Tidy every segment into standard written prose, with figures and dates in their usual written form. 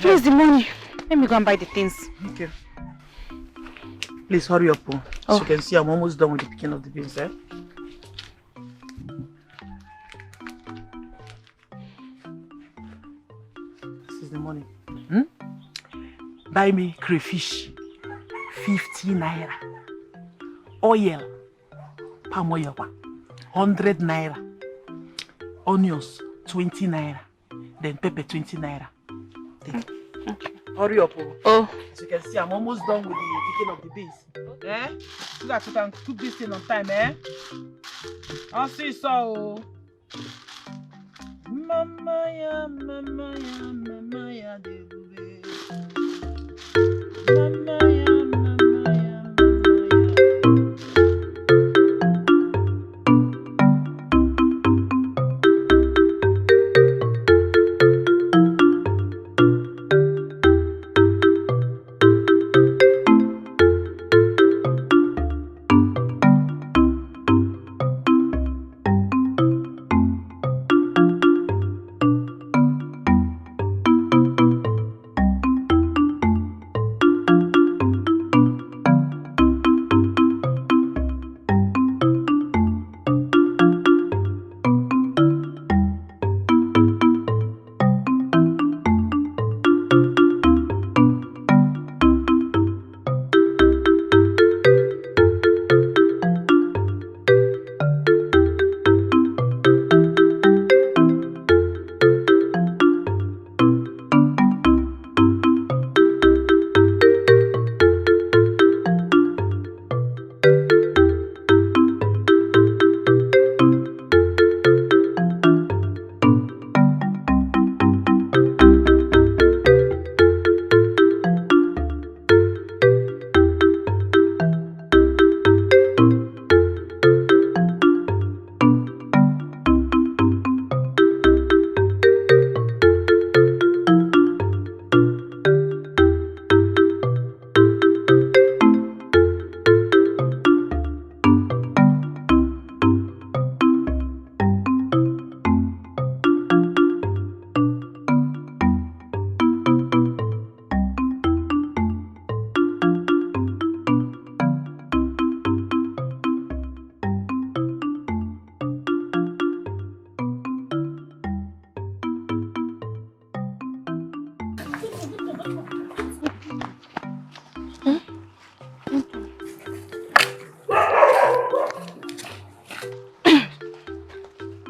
Here's the money. Let me go and buy the things. Okay. Please hurry up. As you can see, I'm almost done with the picking of the beans, eh? This is the money. Buy me crayfish, 50 naira. Oil, palm oil, 100 naira. Onions, 20 naira. Then pepper, 20 naira. Okay. Hurry up. Oh. As you can see, I'm almost done with the picking of the beans. Eh? So that you can cook this thing on time, eh? I'll see so. Mama ya, mama ya, mama ya, debube. Mama ya, mama ya, mama ya.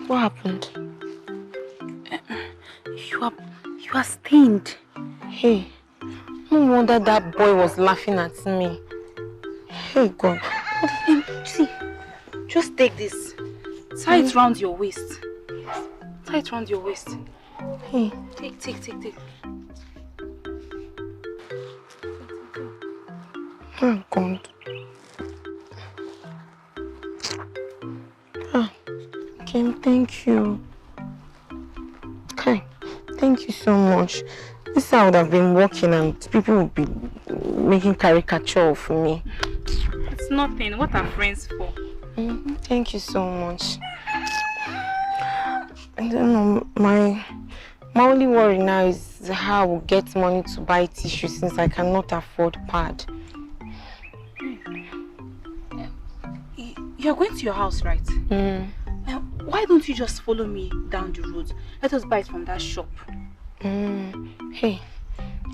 What happened? You are stained. Hey, no wonder that boy was laughing at me. Hey God. See, just take this. Tie it round your waist. Tie it round your waist. Hey, take. Oh God. Okay, thank you. Okay, thank you so much. This I would have been working and people would be making caricature of me. It's nothing. What are friends for? Thank you so much. I don't know, my only worry now is how I will get money to buy tissue since I cannot afford pad. You're going to your house, right? Why don't you just follow me down the road? Let us buy it from that shop. Hey,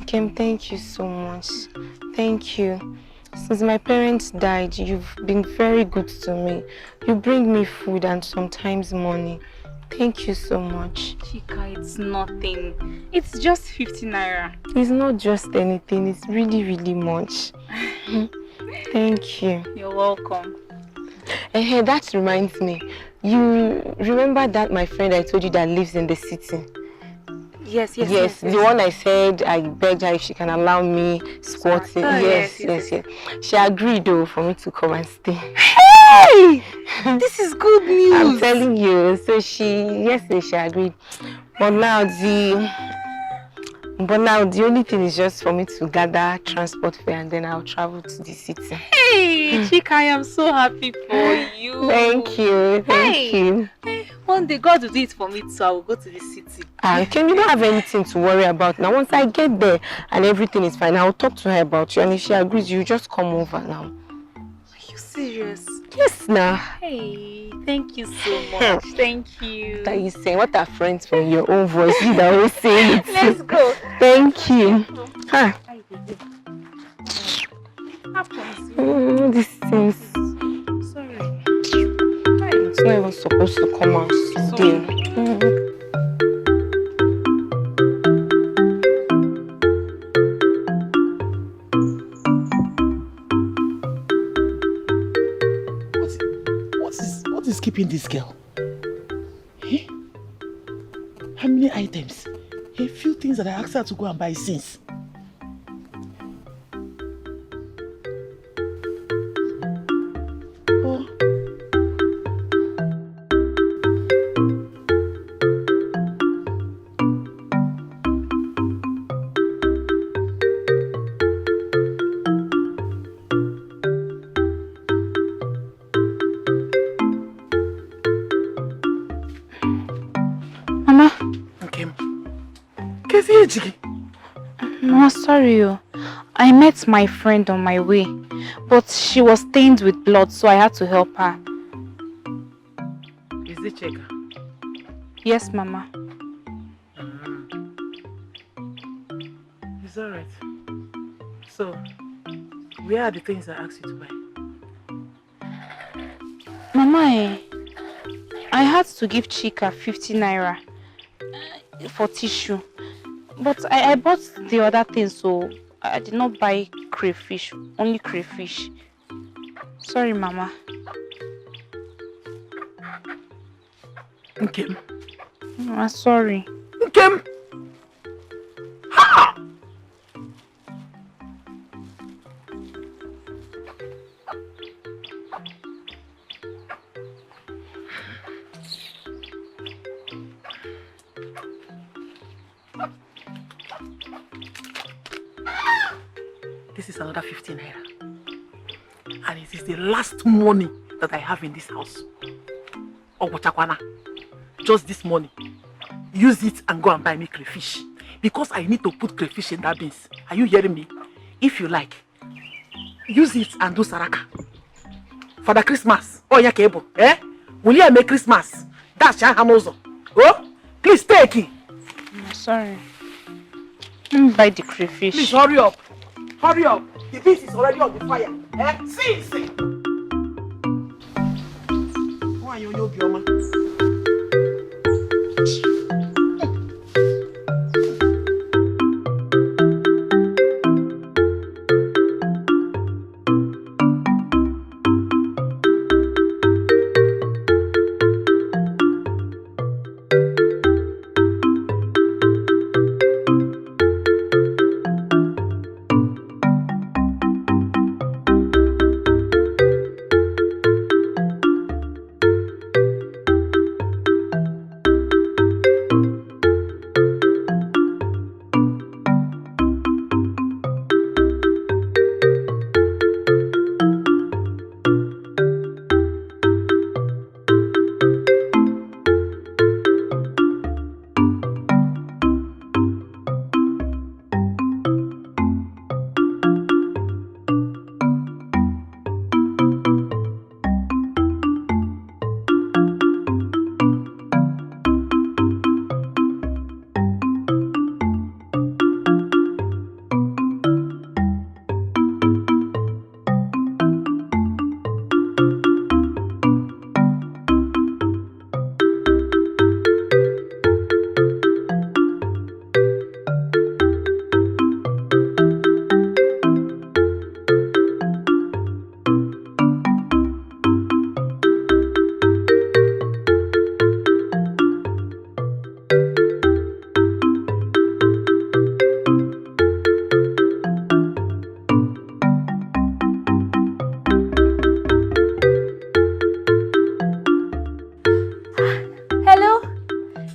Kim, thank you so much. Thank you. Since my parents died, you've been very good to me. You bring me food and sometimes money. Thank you so much. Chica, it's nothing. It's just 50 naira. It's not just anything. It's really, really much. Thank you. You're welcome. Hey, that reminds me. You remember that my friend I told you that lives in the city? Yes. The one I said I begged her if she can allow me squatting. Yes. She agreed though for me to come and stay. Hey! This is good news. I'm telling you. So yesterday she agreed. But now But now the only thing is just for me to gather transport fare and then I'll travel to the city. Hey, Chica, I am so happy for you. Thank you, thank you. Hey, one day God will do it for me too. I will go to the city. Kim, you don't have anything to worry about. Now once I get there and everything is fine, I'll talk to her about you. And if she agrees, you just come over now. Are you serious? Yes, now. Hey, thank you so much. Thank you. What are you saying? What are friends from your own voice? You that always say it. Let's go. Thank you. Huh. These things. Sorry. It's not even supposed to come out still. What is keeping this girl? Eh? How many items? A few things that I asked her to go and buy since. Oh. Mama. Okay. Kesi No, sorry. I met my friend on my way, but she was stained with blood, so I had to help her. Is it Chica? Yes, Mama. It's alright. So, where are the things I asked you to buy? Mama, I had to give Chica 50 naira for tissue, but I bought the other things, so I did not buy crayfish, only crayfish. Sorry, Mama. Okay. Mama, sorry. Okay. Ha! This is another 15 naira. And it is the last money that I have in this house. Ogochakwana. Just this money. Use it and go and buy me crayfish. Because I need to put crayfish in that beans. Are you hearing me? If you like, use it and do saraka. For the Christmas. Oh, yeah, cable. Eh? Will you make Christmas? That's your hanozo. Oh? Please take it. Sorry. Let me buy the crayfish. Please hurry up. Hurry up. The beans is already on the fire. Eh? See. Why are you your bioma?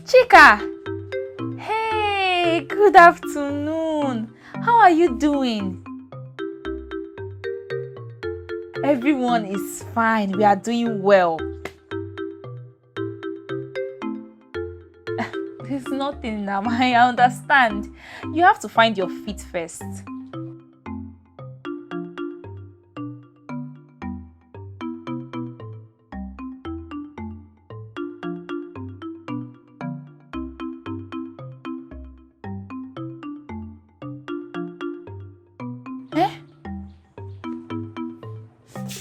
Chica! Hey, good afternoon. how are you doing? Everyone is fine. We are doing well. There's nothing now. I understand. You have to find your feet first.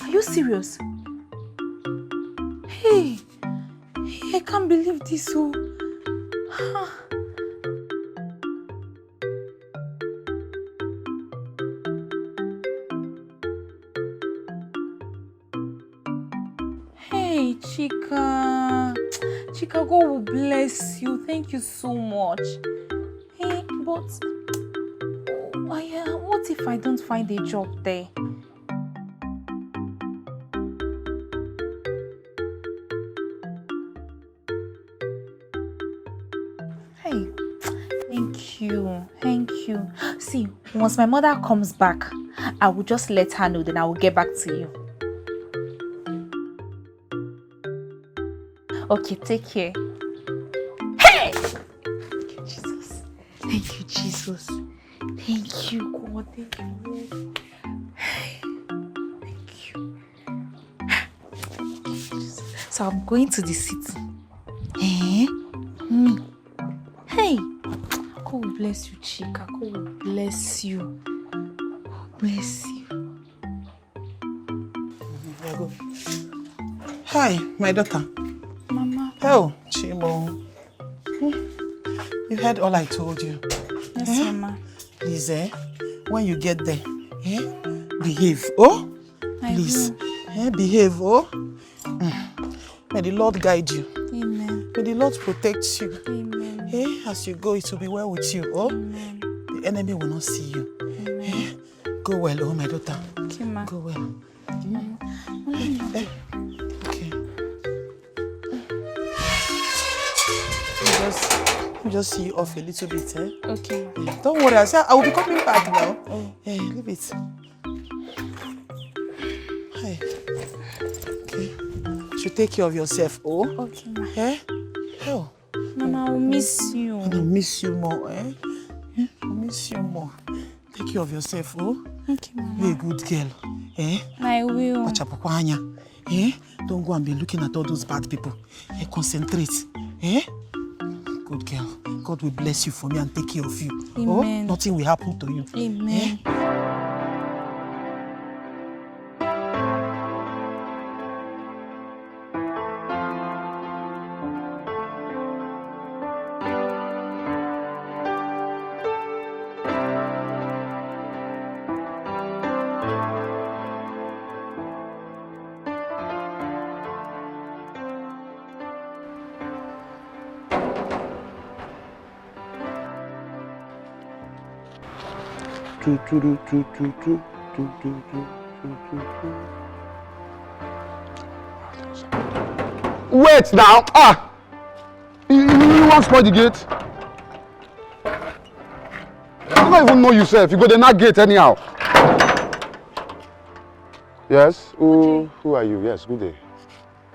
Are you serious? Hey, I can't believe this. Oh. Hey, Chica. Chica, God will bless you. Thank you so much. Hey, but what if I don't find a job there? Hey, thank you. See, once my mother comes back, I will just let her know, then I will get back to you. Okay, take care. Hey! Thank you, Jesus. Thank you, Jesus. Thank you, God. Thank you, Lord. Thank you. So I'm going to the city. Me. Hey! God will bless you, Chica. God will bless you. God bless you. Hi, my daughter. Mama. Oh, Chimo. You heard all I told you. Yes, Mama. Please, when you get there, behave, oh? Please, behave, oh? May the Lord guide you. Amen. May the Lord protect you. Amen. As you go, it will be well with you, oh? Amen. The enemy will not see you. Amen. Go well, oh, my daughter. Okay, Ma. Go well. Okay. Just see you off a little bit, Okay. Don't worry, I will be coming back now. Leave it. Hi. Okay. You should take care of yourself, oh? Okay, Ma. Oh. Mama, I will miss you. I will miss you more, I'll miss you more. Take care of yourself, oh? Okay, Mama. Be a good girl, I will. Don't go and be looking at all those bad people. Concentrate, Good girl. God will bless you for me and take care of you. Amen. Oh, nothing will happen to you. Amen. Wait now! You want to spoil the gate? You don't even know yourself. You go to that gate anyhow. Yes? Who are you? Yes, good day.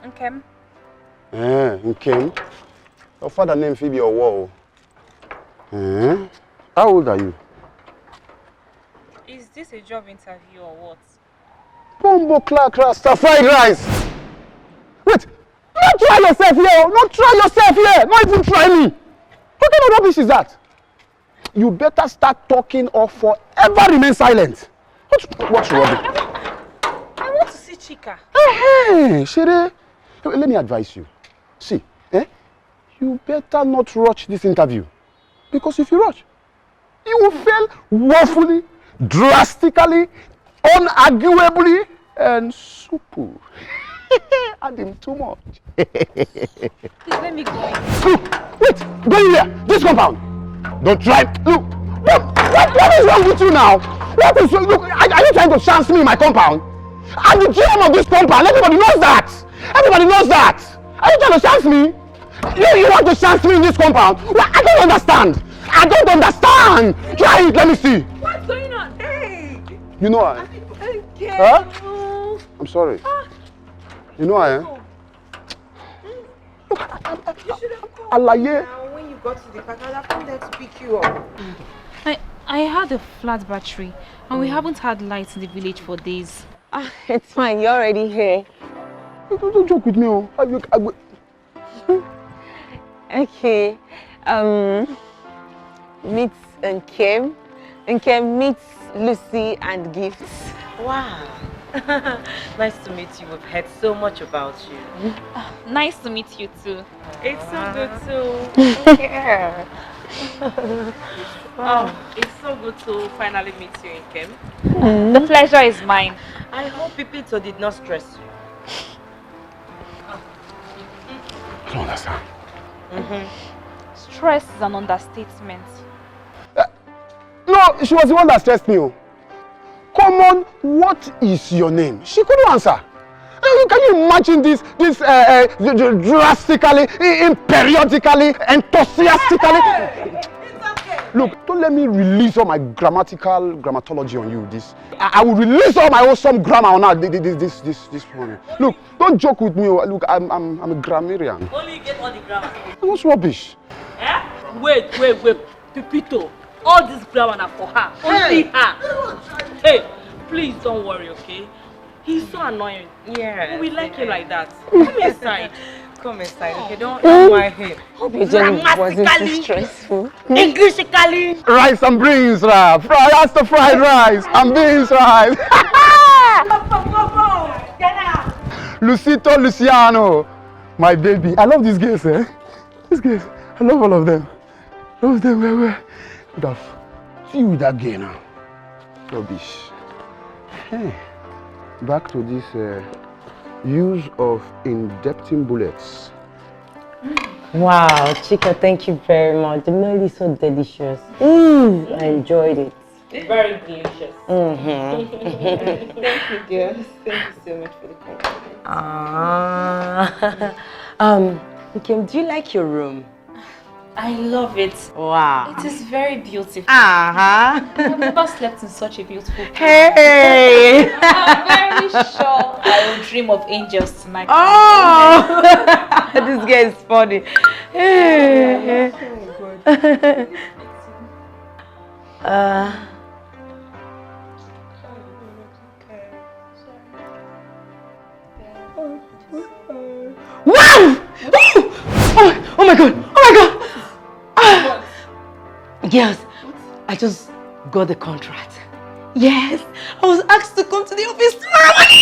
Nkem. Nkem. Your father name Phoebe or Wall. How old are you? Is this a job interview or what? Bombo clack rasta fried rice. Wait! Not try yourself here! Not try yourself here! Not even try me! What kind of rubbish is that? You better start talking or forever remain silent. What's rubbish? I want to see Chica. Hey, Shere, let me advise you. See, you better not rush this interview. Because if you rush, you will fail woefully, drastically, unarguably, and super. Add him too much. Please let me go. Look, wait, go in here. This compound. Don't try. Look, what is wrong with you now? What is wrong? Look, are you trying to chance me in my compound? I'm the GM of this compound. Everybody knows that. Everybody knows that. Are you trying to chance me? You want to chance me in this compound? Well, I don't understand. I don't understand. Try it, let me see. What's going on? Hey! You know I. Okay. Huh? I'm sorry. You know I. Look, You should have called Alaye. now when you got to the park. I'll have come there to pick you up. I had a flat battery and we haven't had lights in the village for days. It's fine. You're already here. Don't joke with me. Oh. Okay. Meet Nkem. Nkem meets Lucy and gifts. Wow. Nice to meet you. We've heard so much about you. Nice to meet you too. It's so good too. Yeah. It's so good to finally meet you, Nkem. The pleasure is mine. I hope Pipito did not stress you. I don't understand. Stress is an understatement. No, she was the one that stressed me. Oh. Come on, what is your name? She couldn't answer. Can you imagine this drastically, periodically, enthusiastically? It's okay. Look, don't let me release all my grammatology on you. I will release all my awesome grammar on her this morning. Look, don't joke with me. Look, I'm a grammarian. Only you get all the grammar. What's rubbish? Eh? Wait. Pipito. All this grammar are for her. Only her. Hey, please don't worry, okay? He's so annoying. Yeah. We like him like that. Come inside. Come inside, okay? Don't mind him. Hope your journey wasn't too stressful. Englishically. Rice and beans, that's the fried rice and beans, rice. Lucito Luciano, my baby. I love these girls, eh? These girls, I love all of them. Love them, where? Could have see you with that girl now. Rubbish. Hey, back to this use of indepting bullets. Wow, Chica, thank you very much. The meal is so delicious. I enjoyed it. Very delicious. Thank you, girls. Thank you so much for the compliment. Kim, do you like your room? I love it. Wow. It is very beautiful. Uh-huh. I've never slept in such a beautiful place. Hey! I'm very sure I will dream of angels tonight. Oh! This guy is funny. Wow! Oh my god! Yes, I just got the contract. Yes, I was asked to come to the office tomorrow morning.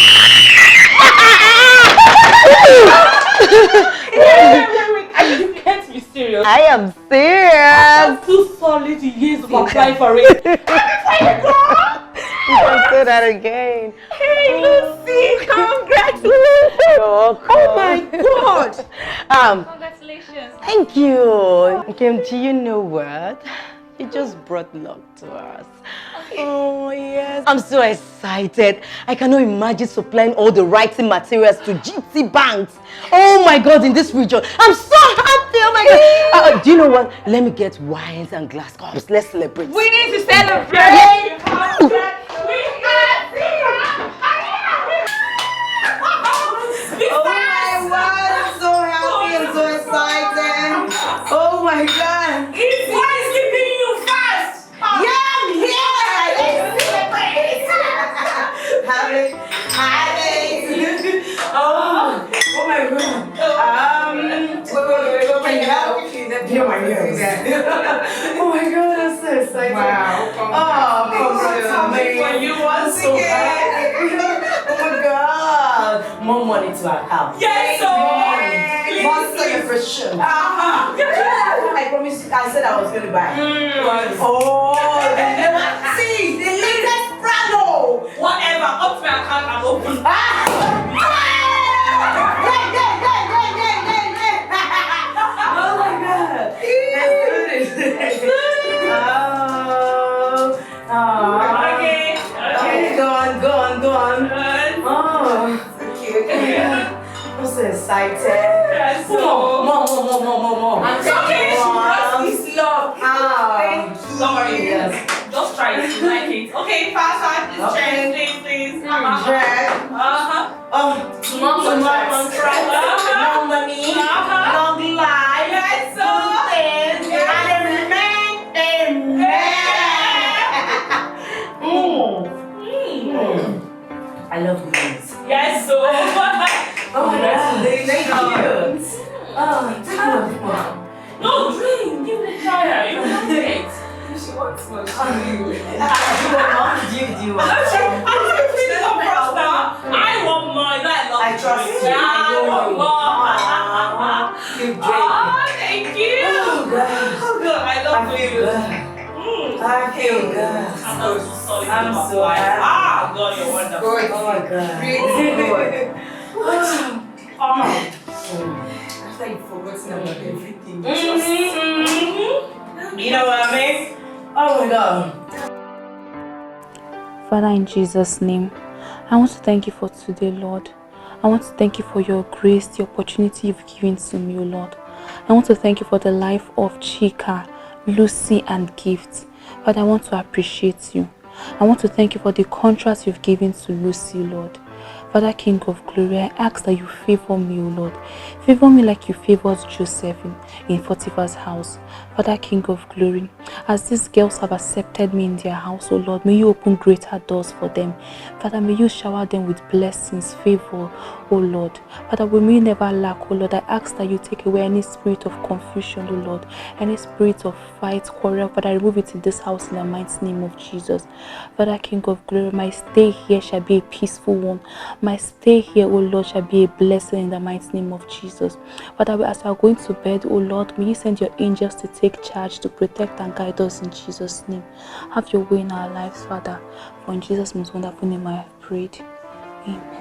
You can't be serious. I am serious. 2 solid years of applying for it. You can say that again. Hey, Lucy, congratulations! Oh my God! Congratulations. Thank you. Kim, do you know what? You just brought luck to us. Oh, yes. I'm so excited. I cannot imagine supplying all the writing materials to GT banks. Oh my God, in this region. I'm so happy. Oh my God. Do you know what? Let me get wines and glass cups. Let's celebrate. We need to celebrate! Yes. Oh my God, I'm so happy and so excited. Oh my God. What is keeping you fast? Yeah, I'm here. Let's celebrate. Have it. Oh my God. Oh my God, I'm so excited. Wow. Oh, When you want so bad. oh my God. More money to our house. Yes, more celebration. I promised you, I said I was going to buy. Oh, see, the latest Prado. Whatever, up to my account and open. Oh my God. Let's do this. Okay. Go on. Oh. Okay. I'm so excited. Yes, so. More. I'm okay. This love. Thank you. Sorry. Yes. Just try it. You like it. Okay, fast. This chest, please. Tomorrow contract. Long money. Long life. Yes, so. And remain. Amen. I love this. Yes, so. Thank you. No, drink. Give me a try. You want it. She wants one. Do you want? I'm feeling up first now. I want mine. I love I trust you. I want You more. Thank you. Oh, God. Oh, God. I love you. I feel good. I'm so happy. God, you're wonderful. Oh, my God. After you've forgotten about everything. You know what I mean? Oh my God. Father, in Jesus' name, I want to thank you for today, Lord. I want to thank you for your grace, the opportunity you've given to me, Lord. I want to thank you for the life of Chica, Lucy, and Gift. Father, I want to appreciate you. I want to thank you for the contrast you've given to Lucy, Lord. Father, King of Glory, I ask that you favor me, O Lord. Favor me like you favored Joseph in Potiphar's house. Father, King of Glory, as these girls have accepted me in their house, O Lord, may you open greater doors for them. Father, may you shower them with blessings, favor, O Lord. Father, may you never lack, O Lord. I ask that you take away any spirit of confusion, O Lord, any spirit of fight, quarrel. Father, remove it in this house in the mighty name of Jesus. Father, King of Glory, my stay here shall be a peaceful one. My stay here, O Lord, shall be a blessing in the mighty name of Jesus. Father, as we are going to bed, O Lord, may you send your angels to take charge, to protect and guide us in Jesus' name. Have your way in our lives, Father. For in Jesus' most wonderful name I have prayed. Amen.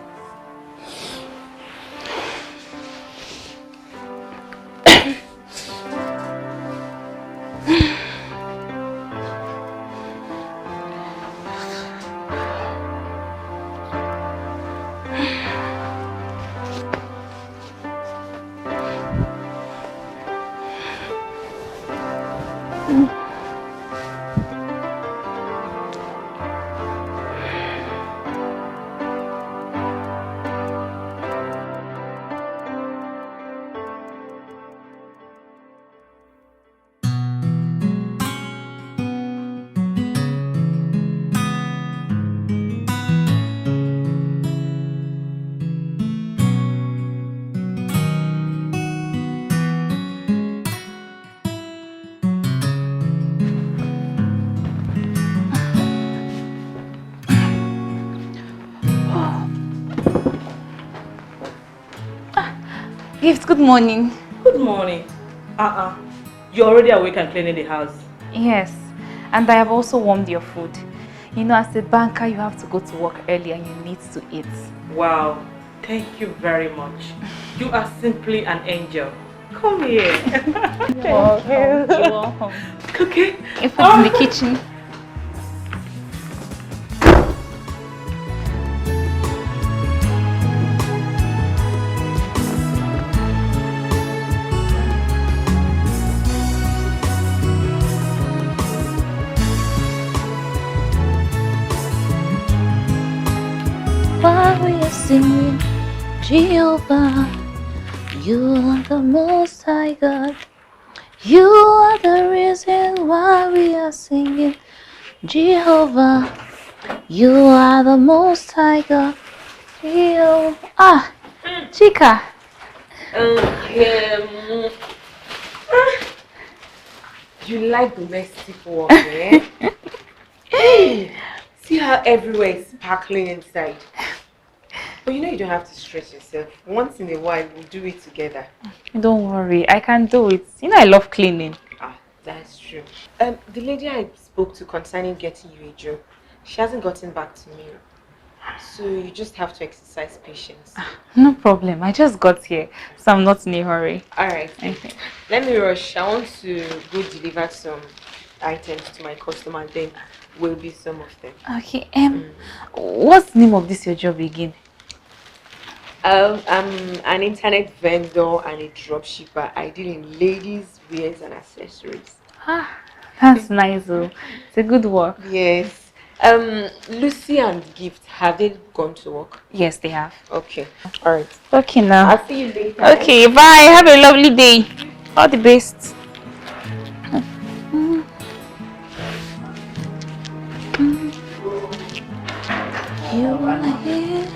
Gift, good morning. Good morning. You're already awake and cleaning the house. Yes, and I have also warmed your food. You know, as a banker, you have to go to work early and you need to eat. Wow. Thank you very much. You are simply an angel. Come here. You're welcome. Okay. In fact, in the kitchen. While we are singing, Jehovah, you are the most high God. You are the reason why we are singing, Jehovah, you are the most high God. Ah, Chica. You like domestic work, eh? Hey, see how everywhere is sparkling inside. But you know you don't have to stress yourself. Once in a while, we'll do it together. Don't worry, I can do it. You know I love cleaning. Ah, that's true. The lady I spoke to concerning getting you a job, she hasn't gotten back to me. So you just have to exercise patience. No problem, I just got here, so I'm not in a hurry. Alright, Okay. let me rush. I want to go deliver some items to my customer, then will be some of them. Okay, what's the name of this your job again? I'm an internet vendor and a drop shipper. I deal in ladies' wears and accessories. Ah, that's nice though. It's a good work. Yes. Lucy and Gift, have they gone to work? Yes, they have. Okay. All right. Okay now. I'll see you later. Okay, bye. Have a lovely day. All the best. You are here.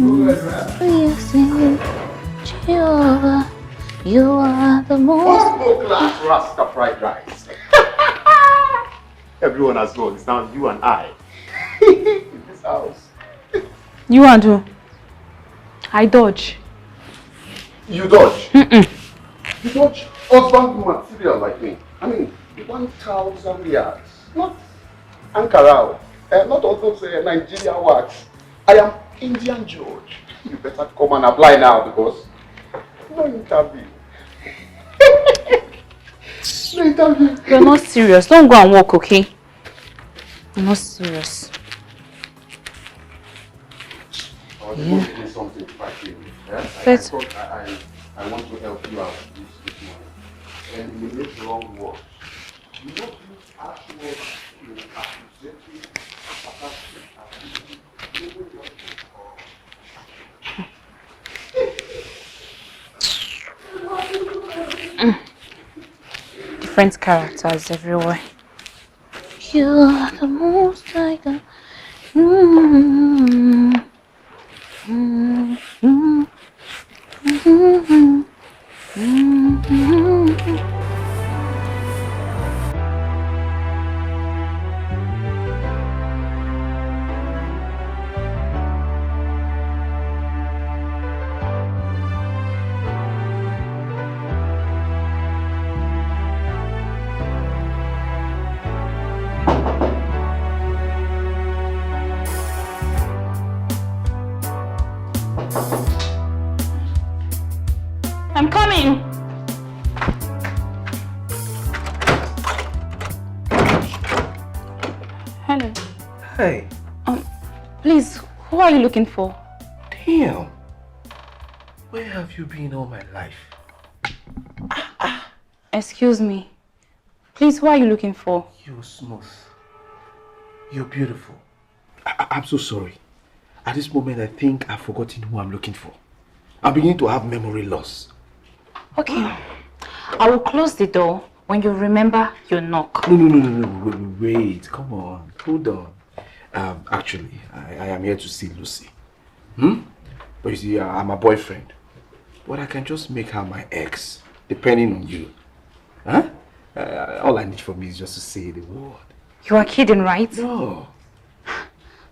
We are singing Jehovah. You are the most. Class Rasta fried rice. Everyone has gone. It's now you and I in this house. You want to? I dodge. You dodge. You dodge husband material like me. I mean, 1,000 yards. Not Ankara. Not all those Nigerian words. I am Indian George. You better come and apply now because no interview. No interview. You're not serious. Don't go and walk, okay? I'm not serious. Yeah. Something practical. Yeah? I want to help you out this morning. And you make wrong words. You don't use harsh words to accusate you. Different characters everywhere. You are the most I got. I'm coming. Hello. Hey. Please, who are you looking for? Damn. Where have you been all my life? Excuse me. Please, who are you looking for? You're smooth. You're beautiful. I'm so sorry. At this moment, I think I've forgotten who I'm looking for. I'm beginning to have memory loss. Okay. I will close the door. When you remember, you knock. No. Wait. Come on. Hold on. Actually, I am here to see Lucy. But you see, I'm a boyfriend. But I can just make her my ex, depending on you. Huh? All I need from you is just to say the word. You are kidding, right? No.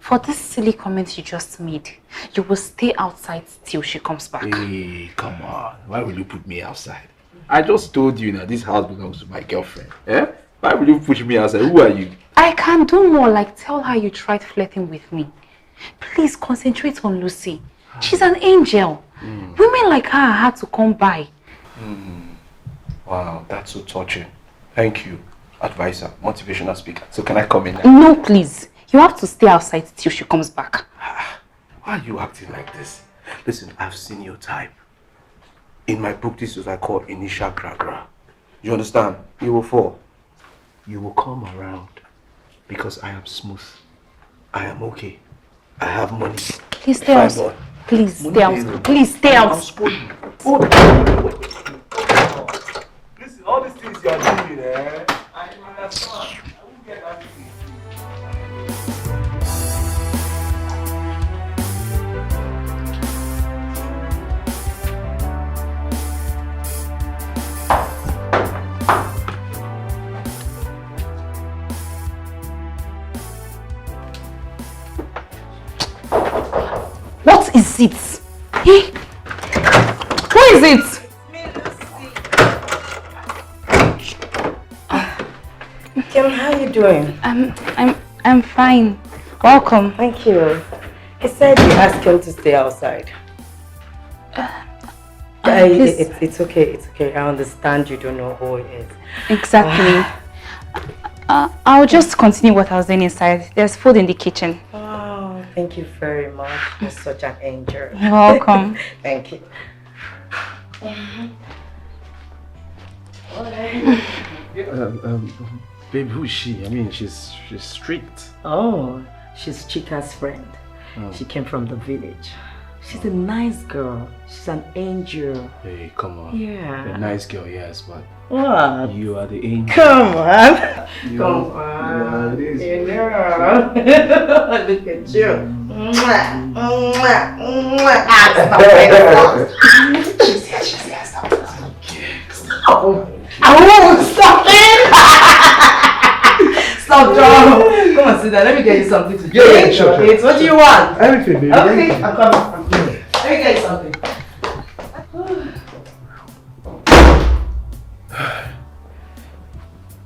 For this silly comment you just made, you will stay outside till she comes back. Hey, come on. Why will you put me outside? I just told you that this house belongs to my girlfriend. Eh? Why will you push me outside? Who are you? I can do more, like tell her you tried flirting with me. Please concentrate on Lucy. She's an angel. Women like her had to come by. Wow, that's so touching. Thank you, advisor, motivational speaker. So can I come in now? No, please. You have to stay outside till she comes back. Why are you acting like this? Listen, I've seen your type. In my book, this is what I call initial gra-gra. You understand? You will fall. You will come around because I am smooth. I am okay. I have money. Please stay out. Please stay out. Please stay out. I'm spoiling. Listen, all these things you are doing, I understand. I won't get that thing. What is it? Hey, who is it? Kim, how are you doing? I'm fine. Welcome. Thank you. He said you asked him to stay outside. It's okay, it's okay. I understand you don't know who he is. Exactly. I'll just continue what I was doing inside. There's food in the kitchen. Wow. Thank you very much. You're such an angel. You're welcome. Thank you. Babe, who is she? I mean, she's strict. Oh, she's Chica's friend. Oh. She came from the village. She's a nice girl. She's an angel. Hey, come on. Yeah. You're a nice girl, yes, but What? you are the angel. Come on. Come on. Yeah, it is. You know. Look at you. Mwah, mwah, mwah. Stop it. She's here. Stop. I won't stop it. Stop, John. Come on, sit down. Let me get you something to drink. Yeah, sure. It's what do you want? Everything, baby. Okay, I'm coming. Let me get you something.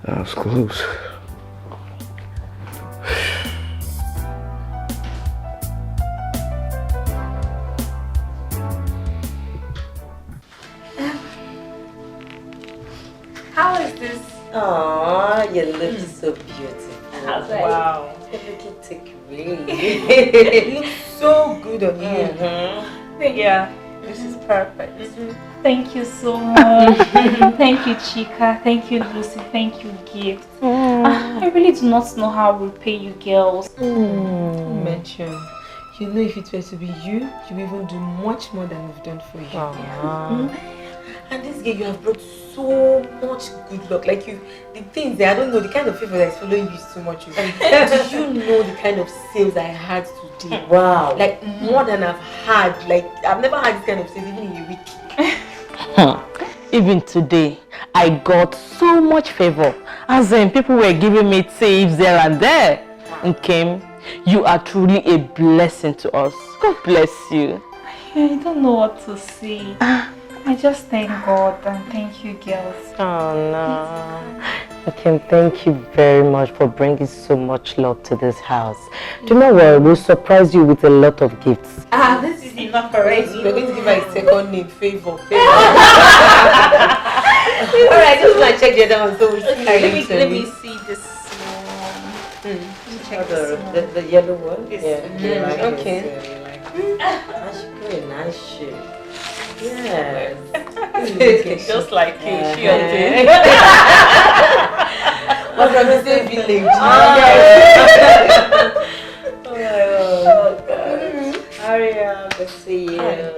That was close. How is this? Aww, your lips is so beautiful. Wow. Everything take away. It looks so good on you. Yeah, this is perfect. Thank you so much. Thank you, Chica. Thank you, Lucy. Thank you, Gift. I really do not know how I will pay you girls. Mention. You know, if it were to be you, you will even do much more than we've done for you. And this girl, you have brought so much good luck. Like the things that I don't know, the kind of favor that is following you is too much. Do you know the kind of sales I had today? Wow. Like more than I've had. Like I've never had this kind of sales even in a week. Even today, I got so much favor. As in, people were giving me tips there and there. Okay, you are truly a blessing to us. God bless you. I don't know what to say. I just thank God and thank you girls. Oh no. Okay, thank you very much for bringing so much love to this house. Do you know what? We'll surprise you with a lot of gifts. This is enough already. We're going to give her a second name, favor. Alright, just go and check the other one so we'll see. Let me see this one. The yellow one? Yeah. Okay. That's very nice shit. Yes. Just like you. We're from the same village. Oh God. Hurry up, let's see you.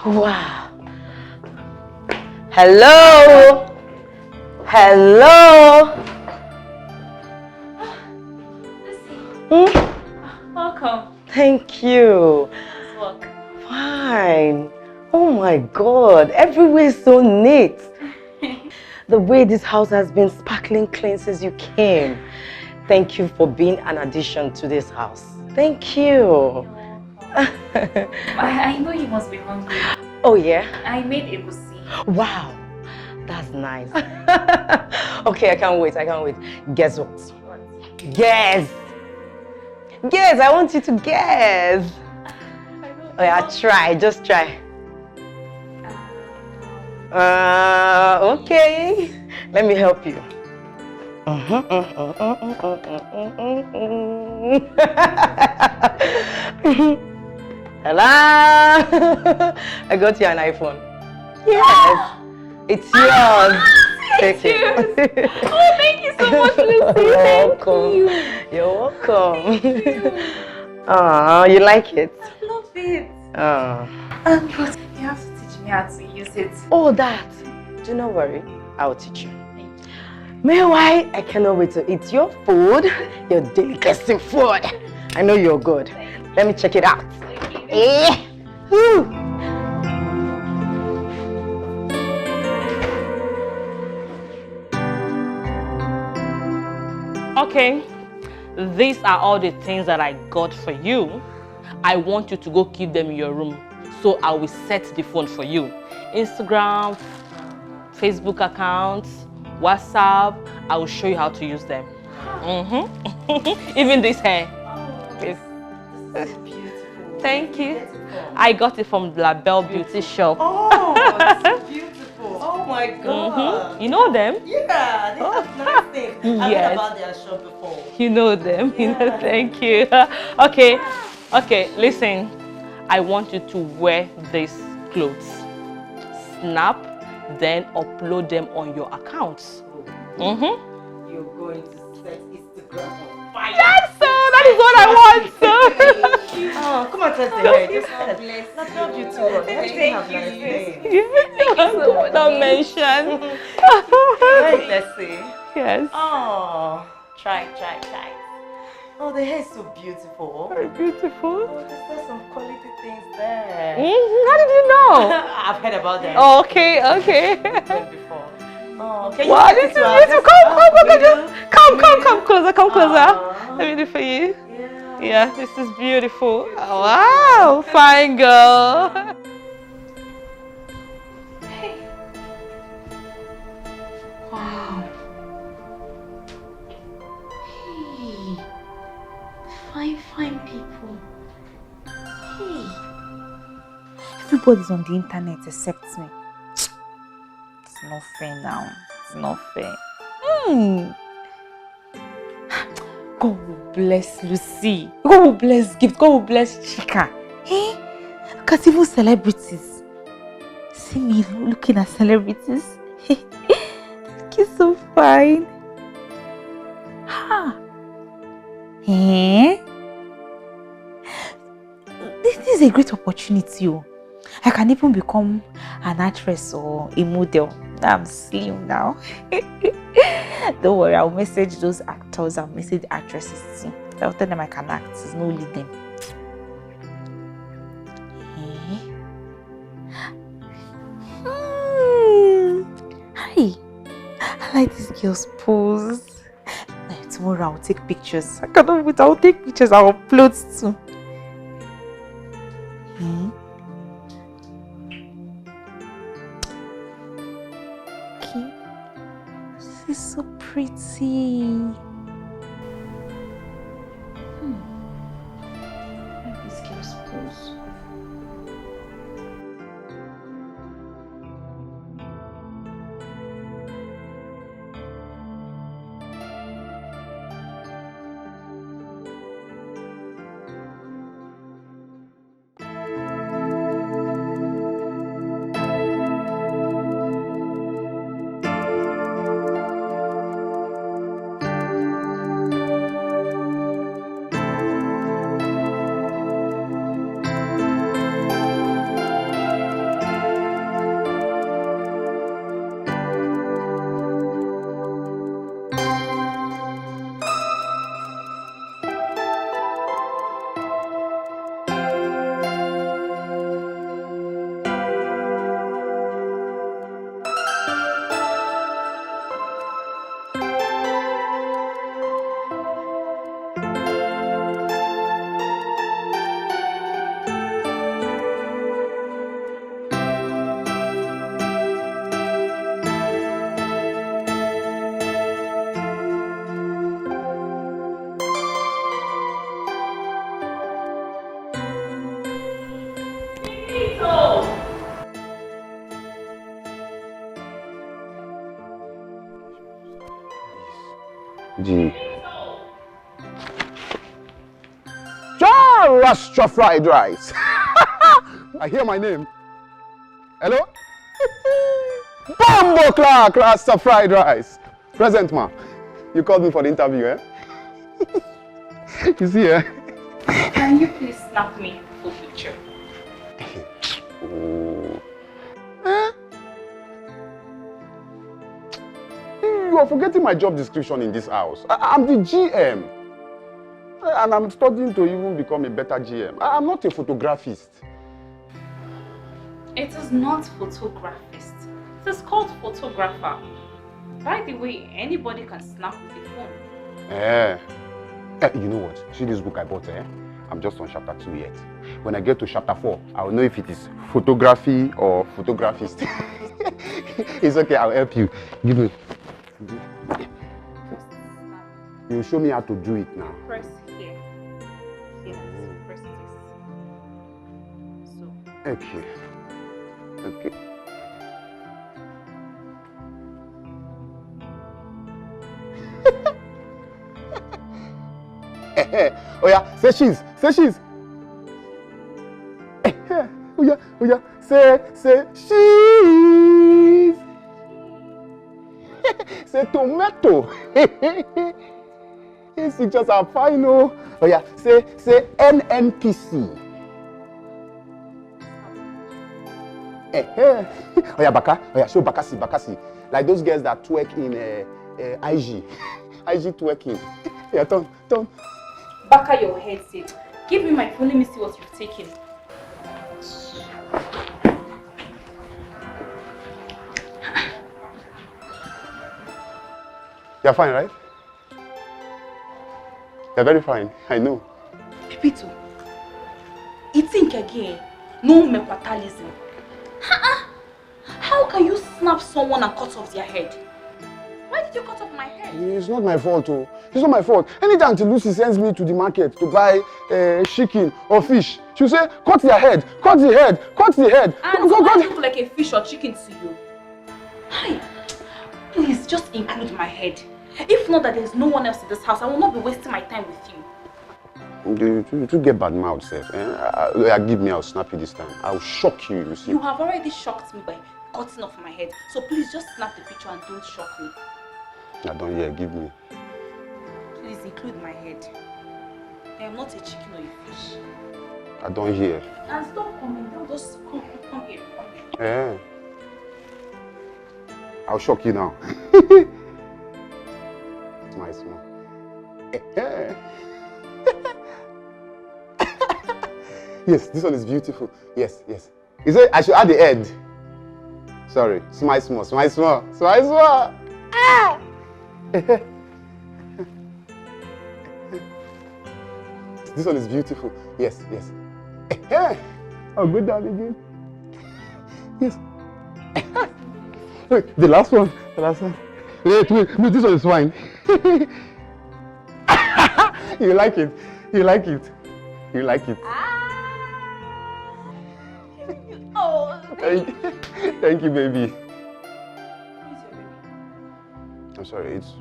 Wow. Hello. Welcome. Thank you. Look. Fine. Oh my God. Everywhere is so neat. The way this house has been sparkling clean since you came. Thank you for being an addition to this house. Thank you. I know you must be hungry. Oh yeah? I made egusi. Wow. That's nice. Okay, I can't wait. Guess what? Guess. Guess. I want you to guess. Oh yeah, try. Just try. Okay. Let me help you. Hello. I got you an iPhone. Yes. It's yours. Take it. Oh, thank you so much, Lucy. You're welcome. You're welcome. Oh, you like it? I love it. Oh. But you have to teach me how to use it. Oh, that. Do not worry. I'll teach you. Meanwhile, I cannot wait to eat your food, your delicacy food. I know you're good. Let me check it out. Okay, these are all the things that I got for you. I want you to go keep them in your room. So I will set the phone for you. Instagram, Facebook accounts, WhatsApp. I will show you how to use them. Even this hair. Please. This is beautiful. Thank you. I got it from La Belle Beauty Shop. Oh, it's beautiful. Oh my God. You know them? Yeah, they have nice things. I've Yes. heard about their shop before. You know them. You know, thank you. Okay, listen. I want you to wear these clothes. Snap, then upload them on your accounts. You're going to set Instagram on fire. Yes, sir. That is what I want, sir. Oh, come on, touch the hair. Just bless. Not love you too. Thank you. Don't mention. Right, let's see. Yes. Oh, try. Oh, the hair is so beautiful. Very beautiful. Oh, there's some quality things there. How did you know? I've heard about them. Oh, okay. Before. Oh, can you Wow, get this is to our beautiful. Come closer. Come closer. Oh. Let me do it for you. Yeah, this is beautiful. Wow, fine girl. Wow. Hey. Fine people. Hey. Everybody's on the internet except me. It's not fair now. It's not fair. God will bless Lucy. God will bless Gift. God will bless Chica. Hey, look at even celebrities. See me looking at celebrities. Looking so fine. Ha. Eh? This is a great opportunity. I can even become an actress or a model. I'm slim now. Don't worry, I'll message those actors and message actresses too. I'll tell them I can act. It's no lead them. Hi. I like this girl's pose. Tomorrow I'll take pictures. I cannot wait. I'll take pictures. I'll upload too. Okay. This is so pretty. This girl's pose. G. John Rastra fried rice. I hear my name. Hello? Bambo Clark Rasta fried rice. Present, ma. You called me for the interview, eh? You see, eh? Can you please snap me a full picture? Oh. Eh? You are forgetting my job description in this house. I'm the GM. And I'm studying to even become a better GM. I'm not a photographist. It is not photographist. It is called photographer. By the way, anybody can snap with the phone. You know what? See this book I bought, I'm just on chapter 2 yet. When I get to chapter 4, I'll know if it is photography or photographist. It's okay, I'll help you. Give me. You show me how to do it now. Press here. Here, press this. So. Okay. Okay. Oh yeah, say cheese, say cheese. Oh yeah, say cheese. Say tomato. These pictures are fine, oh. Oh yeah, say NNPC. Oh yeah, Baka. Oh yeah, show Bakasi. Like those girls that twerk in IG. IG twerking. Yeah, turn. Baka your head, Sid. Give me my phone, let me see what you've taken. You're fine, right? You're very fine, I know. Pepito, you think again, no mepatalism. How can you snap someone and cut off their head? Why did you cut off my head? It's not my fault, oh. It's not my fault. Anytime Auntie Lucy sends me to the market to buy chicken or fish, she'll say, cut their head, cut the head. And so I look like a fish or chicken to you? Hi, please just include my head. If not that there's no one else in this house, I will not be wasting my time with you. You get bad mouth, sir. Give me, I'll snap you this time. I'll shock you, you see. You have already shocked me by cutting off my head. So please just snap the picture and don't shock me. I don't hear, give me. Please include my head. I am not a chicken or a fish. I don't hear. And stop coming down, just come here. Yeah. I'll shock you now. Nice one. Yes, this one is beautiful. Yes. You say I should add the head. Sorry, smile small. Ah! This one is beautiful. Yes. I'll go down again. Yes. Wait, the last one. Wait, this one is fine. You like it. Oh, Thank you, baby. I'm sorry, it's...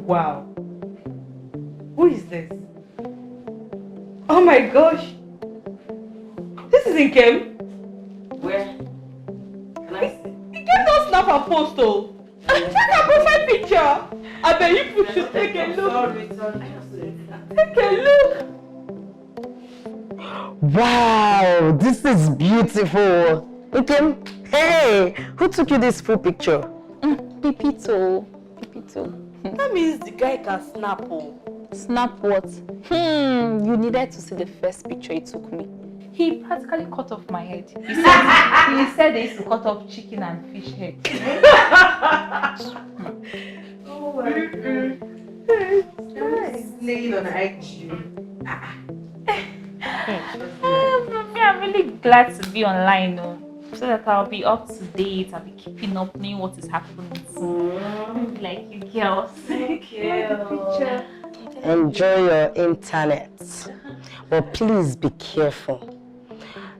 Wow. Who is this? Oh my gosh. This is Nkem. Where? Can I see? Nkem don't snap a post though. Check her profile picture. I bet you should take a look. Sorry. Take a look. Wow, this is beautiful. Nkem, hey, who took you this full picture? Pepito. That means the guy can snap. Snap what? You needed to see the first picture he took me. He practically cut off my head. He said they used to cut off chicken and fish head. Oh my God. Slaying on IG. I'm really glad to be online though, so that I'll be up to date, I'll be keeping up, knowing what is happening. Like you girls. Enjoy your internet, but please be careful.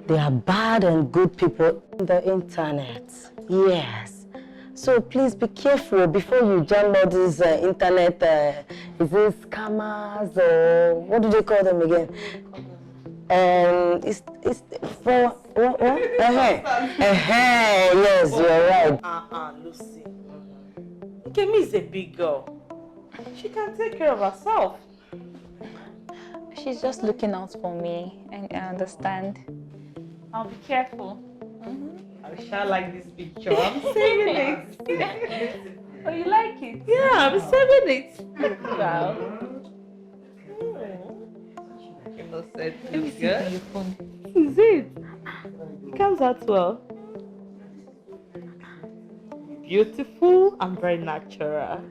There are bad and good people on the internet. Yes. So please be careful before you jam all these internet, is it scammers or what do they call them again? It's for what? Yes, you're right. Lucy. Kemi is a big girl. She can take care of herself. She's just looking out for me, and I understand. I'll be careful. I shall like this picture. I'm saving it. Oh, you like it? Yeah, I'm saving it. Wow. Innocent. Let me see on your phone. This is it. It comes out well. Beautiful and very natural.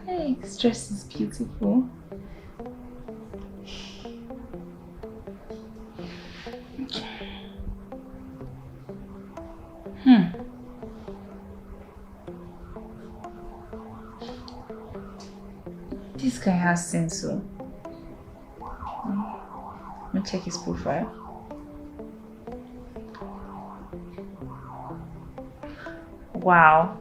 Hey, this dress is beautiful. This guy has sense, so let me check his profile. Wow,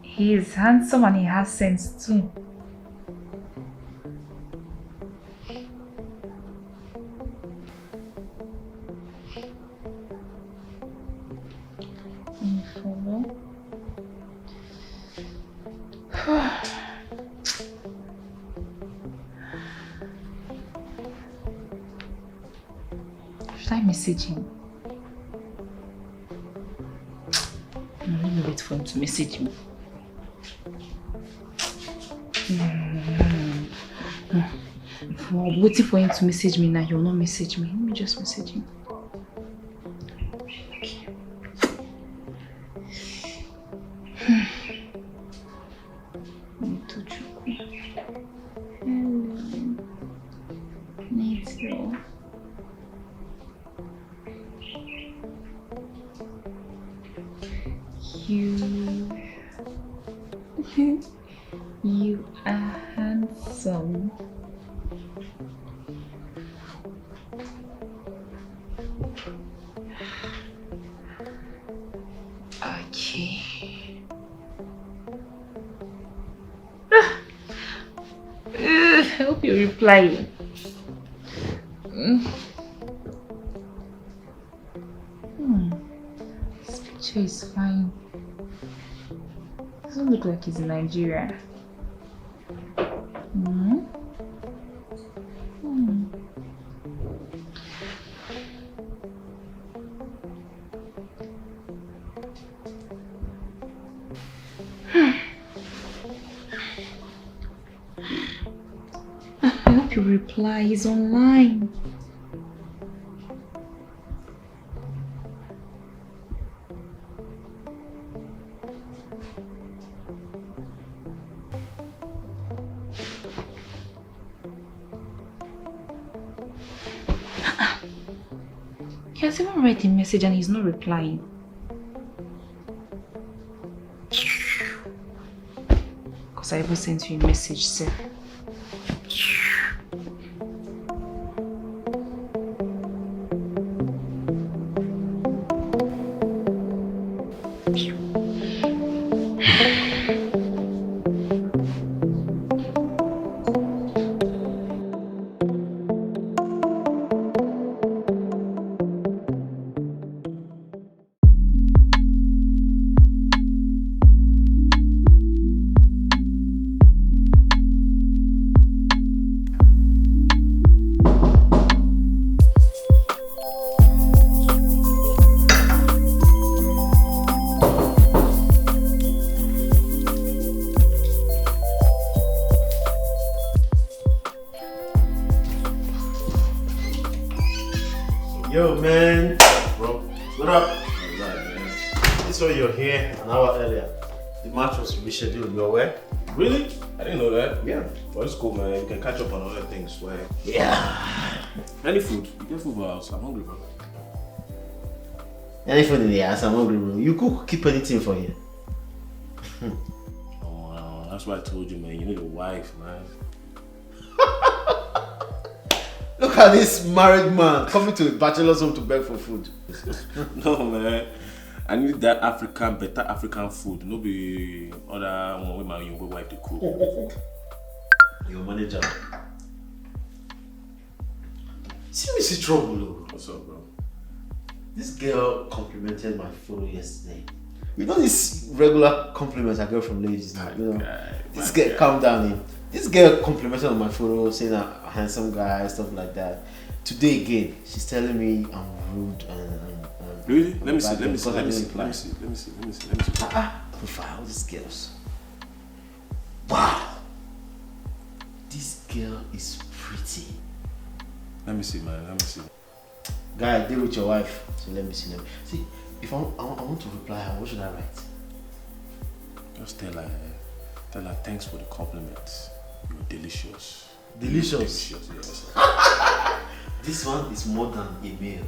he is handsome and he has sense too. Follow. Should I message him? No, let me wait for him to message me. If I'm waiting for him to message me now, he'll not message me. Let me just message him. You are handsome. Okay. I hope you reply. This picture is fine. Doesn't look like he's in Nigeria. I hope you reply. He's online. He has even read the message and he's not replying. Because I even sent you a message, sir. Yo, man. Bro, what up? Alright, man. This why you're here an hour earlier. The match was rescheduled. You aware? Really? I didn't know that. Yeah. Well, it's cool, man. You can catch up on other things. Where? Yeah. Any food? You get food for the house. I'm hungry, bro. Any food in the house? I'm hungry, bro. You cook, keep anything for you. Oh, That's why I told you, man. You need a wife, man. Look at this married man coming to a bachelor's home to beg for food. No, man. I need that better African food. No be other one with my young wife to cook. Your manager. Seriously trouble. What's up, bro? This girl complimented my photo yesterday. You know this regular compliments I get from ladies now. You know, this girl, calm down. Here. This girl complimented on my photo, saying I'm a handsome guy, stuff like that. Today again, she's telling me I'm rude and really? Let me see. Profile these girls. Wow, this girl is pretty. Let me see, man. Let me see. Guy, deal with your wife. So let me see. See, if I want to reply her, what should I write? Just tell her thanks for the compliments. You're delicious. Delicious? Yes. This one is more than a meal.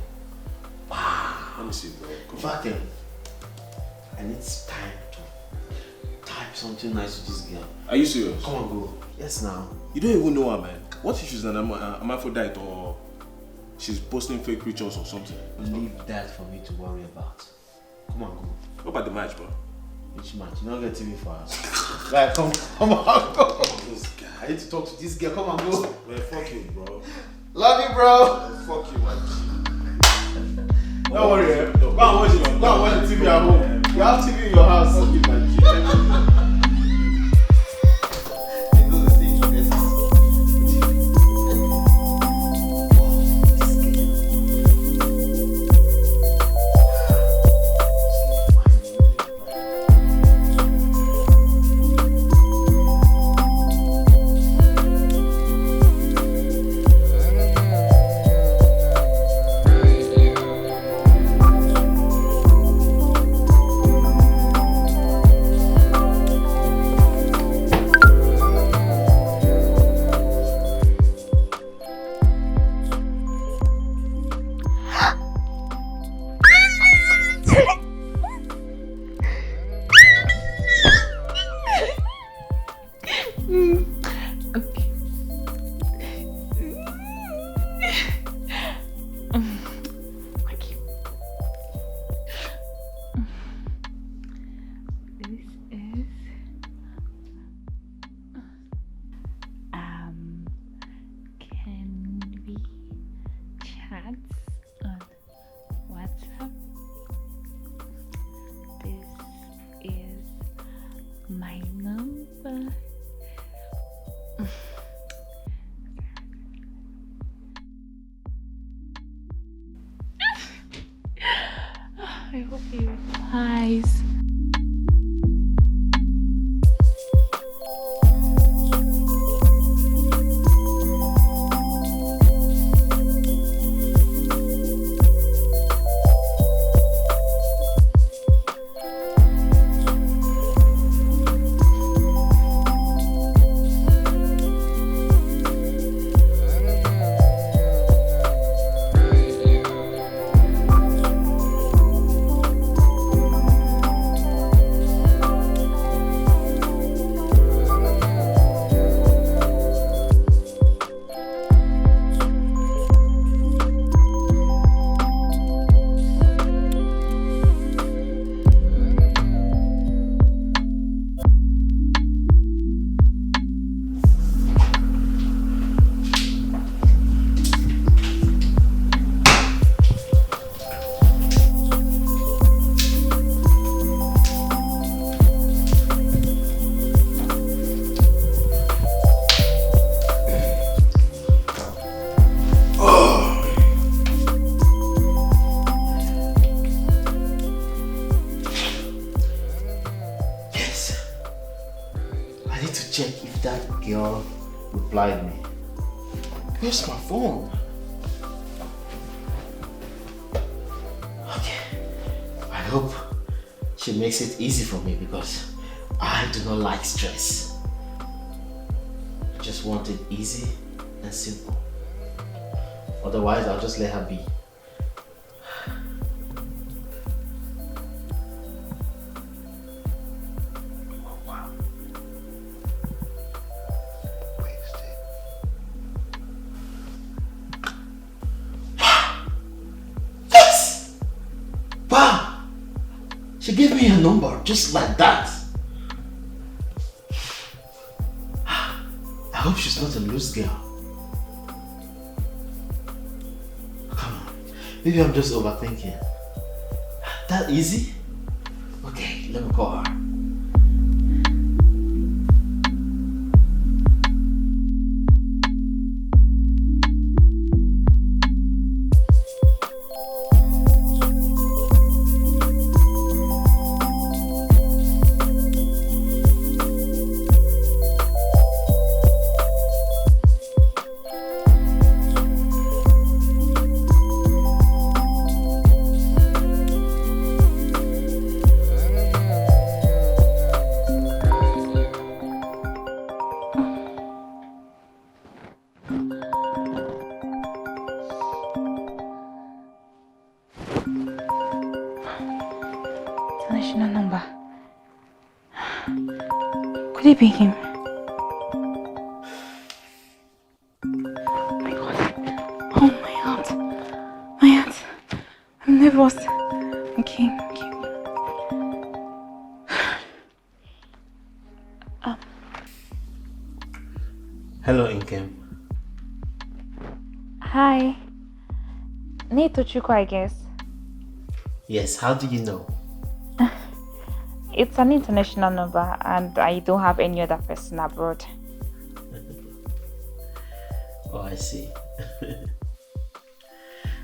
Wow. Let me see, bro. In fact, I need time to type something nice to this girl. Are you serious? Come on, go. Yes, now. You don't even know her, man. What if she's an hermaphrodite or she's posting fake pictures or something? Leave that for me to worry about. Come on, go. What about the match, bro? Which match? You don't get TV for us. Right, come on, go. I need to talk to this girl. Come on, go. Man, fuck you, bro. Love you, bro. Fuck you, man. Don't worry, Go and watch the TV at home. You have TV in your house. Fuck you, man. I hope he replies. Replied me. Where's my phone? Okay. I hope she makes it easy for me because I do not like stress. I just want it easy and simple. Otherwise, I'll just let her be. Oh, wow. She gave me her number just like that. I hope she's not a loose girl. Come on. Maybe I'm just overthinking. That easy? Okay, let me call her. International number. Could it be him? Oh my god. Oh my heart. My heart. I'm nervous. Okay. Hello, Inkem. Hi. Need to Chuka, I guess. Yes, how do you know? It's an international number and I don't have any other person abroad. Oh, I see.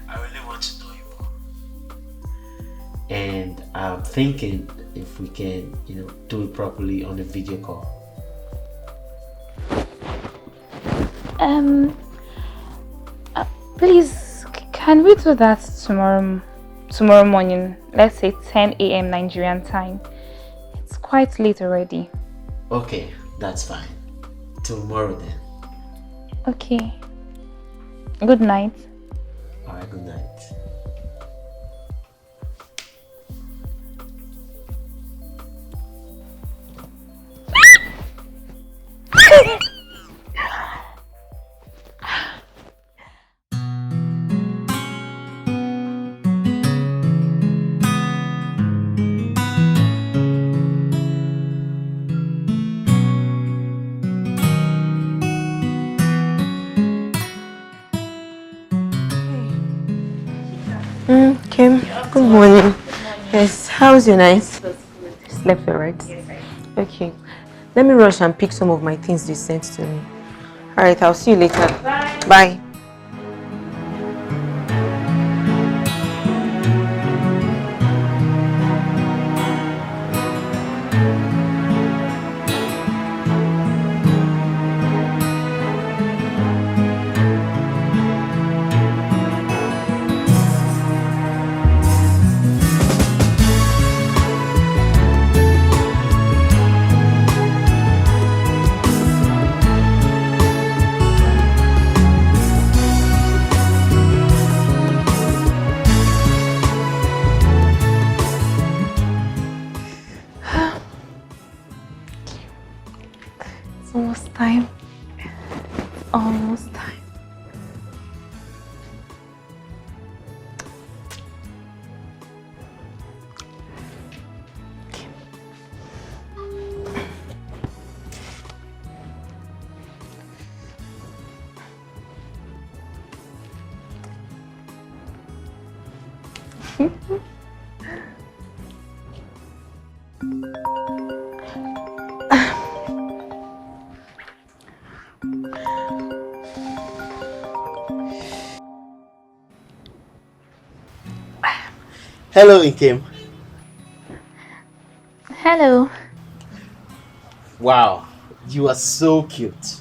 I really want to know you more. And I'm thinking if we can, do it properly on a video call. Please, can we do that tomorrow morning? Let's say 10 a.m. Nigerian time. It's quite late already. Okay, that's fine. Tomorrow then. Okay. Good night. Alright, good night. Kim, good morning. Yes, how's your night? Slept all right? Yes, I did. Okay, let me rush and pick some of my things you sent to me. Alright, I'll see you later. Bye. Bye. Almost time. Almost time. Hello, Inkem. Hello. Wow, you are so cute.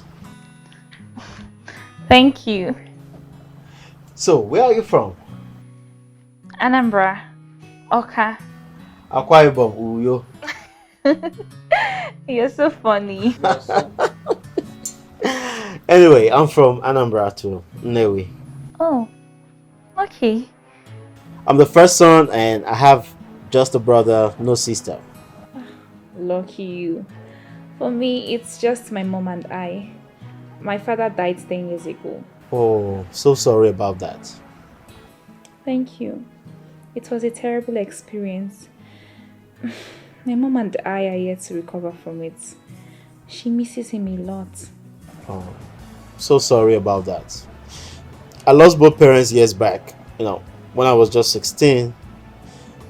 Thank you. So, where are you from? Anambra. Oka. Akwa Ibom, Uyo. You're so funny. Anyway, I'm from Anambra too, Nnewi. Oh, okay. I'm the first son and I have just a brother, no sister. Lucky you. For me, it's just my mom and I. My father died 10 years ago. Oh, so sorry about that. Thank you. It was a terrible experience. My mom and I are yet to recover from it. She misses him a lot. Oh, so sorry about that. I lost both parents years back. When I was just 16,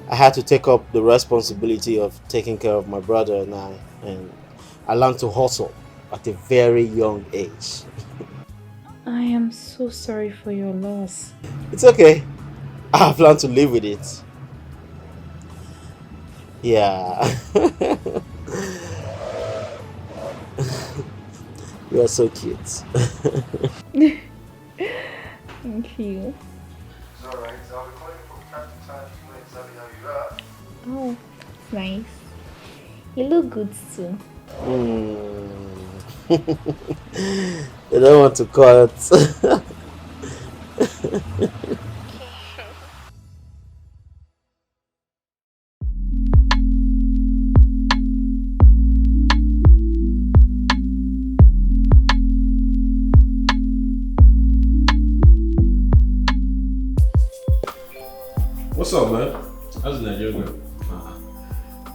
I had to take up the responsibility of taking care of my brother and I learned to hustle at a very young age. I am so sorry for your loss. It's okay. I have learned to live with it. Yeah. You are so cute. Thank you. It's alright. I'll be calling from time to time to know exactly how you are. Oh, it's nice. You look good too. They don't want to cut. What's up, man? How's the Nigerian girl?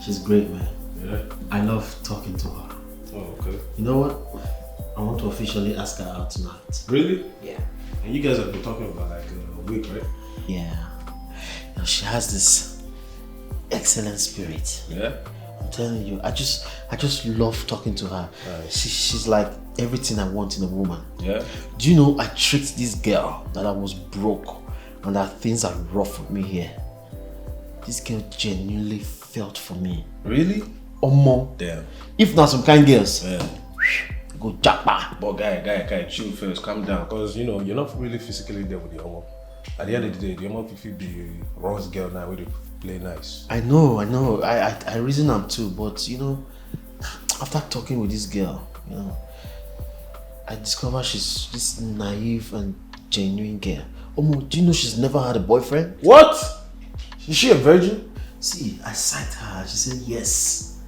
She's great, man. Yeah? I love talking to her. Oh, okay. You know what? I want to officially ask her out tonight. Really? Yeah. And you guys have been talking about like a week, right? Yeah. She has this excellent spirit. Yeah? I'm telling you, I just love talking to her. Nice. She's like everything I want in a woman. Yeah? Do you know I tricked this girl that I was broke and that things are rough with me here? This girl genuinely felt for me. Really? Omo. Damn. If not some kind girls, Yeah. go japa. But guy, chill first, calm down. Because, you're not really physically there with the Omo. At the end of the day, the Omo will be Ron's girl now where they play nice. I know. I reason I'm too, but after talking with this girl, I discover she's this naive and genuine girl. Omo, do you know she's never had a boyfriend? What? Is she a virgin? See, I psyched her. She said yes.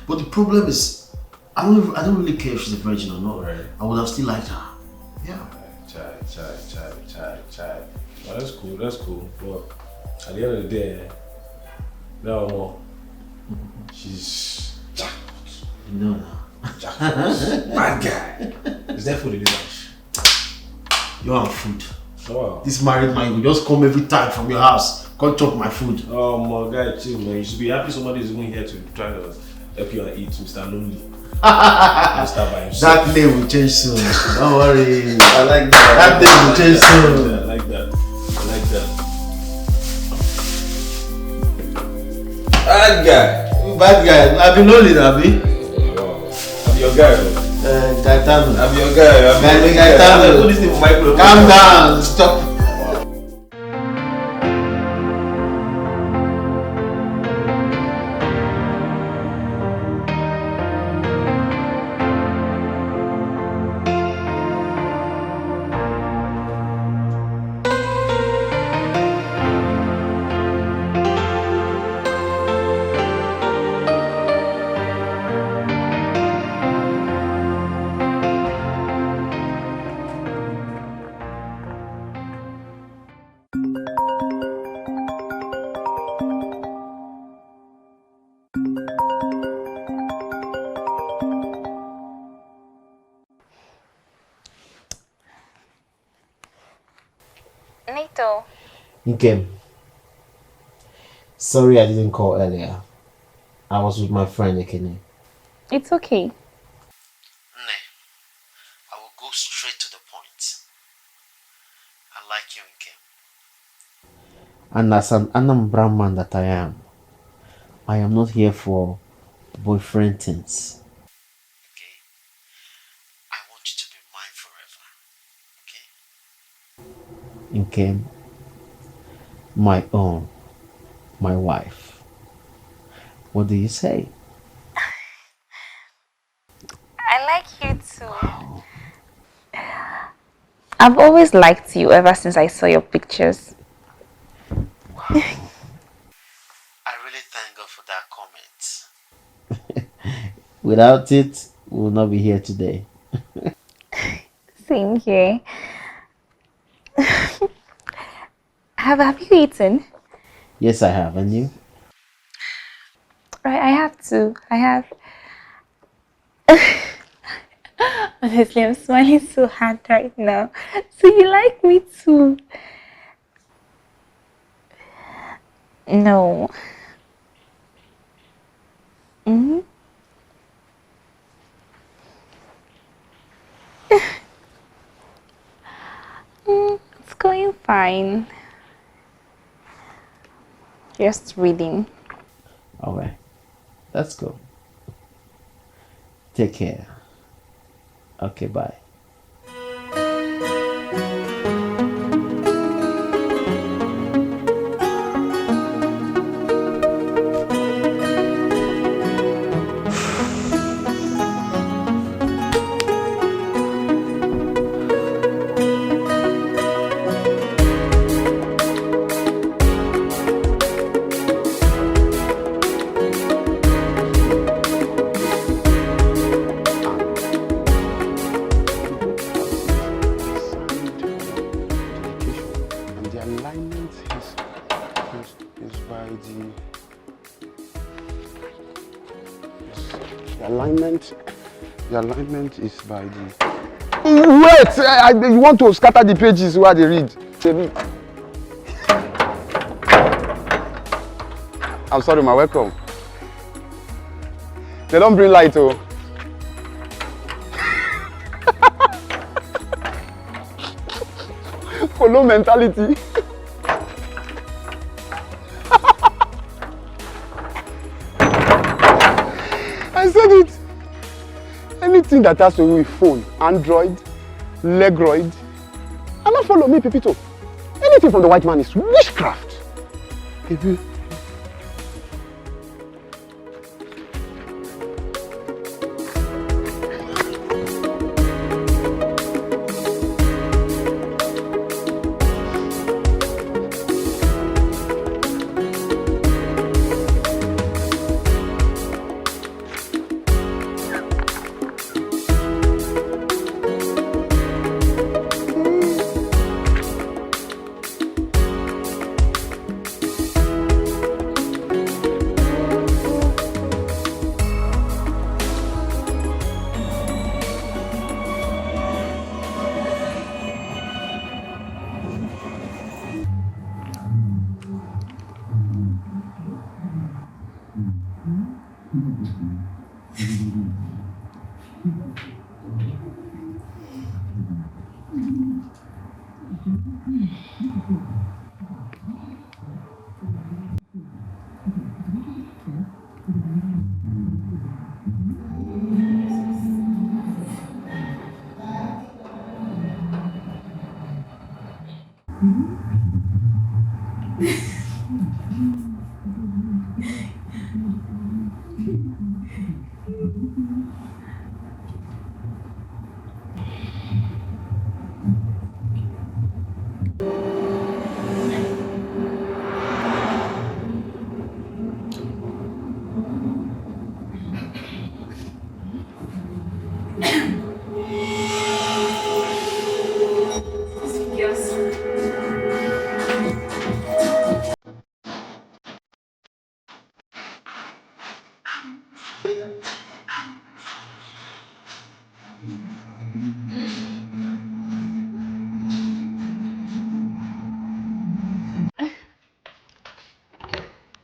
But the problem is, I don't really care if she's a virgin or not. Right. I would have still liked her. Yeah. Chai. Well, that's cool. But at the end of the day, no more. She's jackpot. You know now. Jackpot. Bad guy. Is that food in this house? You're on food. Oh. This married man will just come every time from your house. Come chop my food. Oh my God, chill, man. You should be happy somebody is even here to try to help you and eat, Mr. Lonely. Mr. By himself. That name will change soon. Don't worry. I like that. That name will change soon. I like that. Bad guy. I've been lonely, Abi. Wow. I'm your guy, bro. Gaetano. I'm your guy. Gaetano. Put this thing for microphone. Calm down. Stop. Nkem. Sorry I didn't call earlier. I was with my friend Ekene. It's okay. Ne, I will go straight to the point. I like you, Nkem. And as an Anambra man that I am not here for boyfriend things. Okay? I want you to be mine forever. Okay? Nkem. My own, my wife. What do you say? I like you too. I've always liked you ever since I saw your pictures. I really thank God for that comment. Without it, we will not be here today. Same here. Have you eaten? Yes, I have. And you? Right, I have to. I have. Honestly, I'm smiling so hard right now. So you like me too? No. Mm-hmm. It's going fine. Just reading. Alright, let's go. Take care. Okay, bye. And the alignment is by the alignment is by the. Wait! You want to scatter the pages where they read. I'm sorry, my welcome. They don't bring light, oh. Follow mentality. I said it. Anything that has to do with phone, Android, Legroid, and not follow me, Pepito. Anything from the white man is witchcraft. If you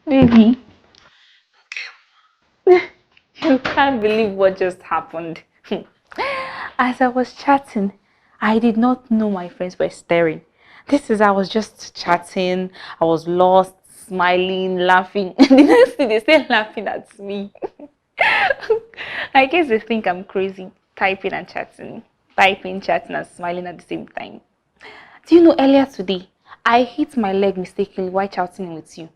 Baby. You can't believe what just happened. As I was chatting, I did not know my friends were staring. I was just chatting, I was lost, smiling, laughing. And the next thing they start laughing at me. I guess they think I'm crazy, typing and chatting. Typing, chatting, and smiling at the same time. Do you know earlier today, I hit my leg mistakenly while chatting with you.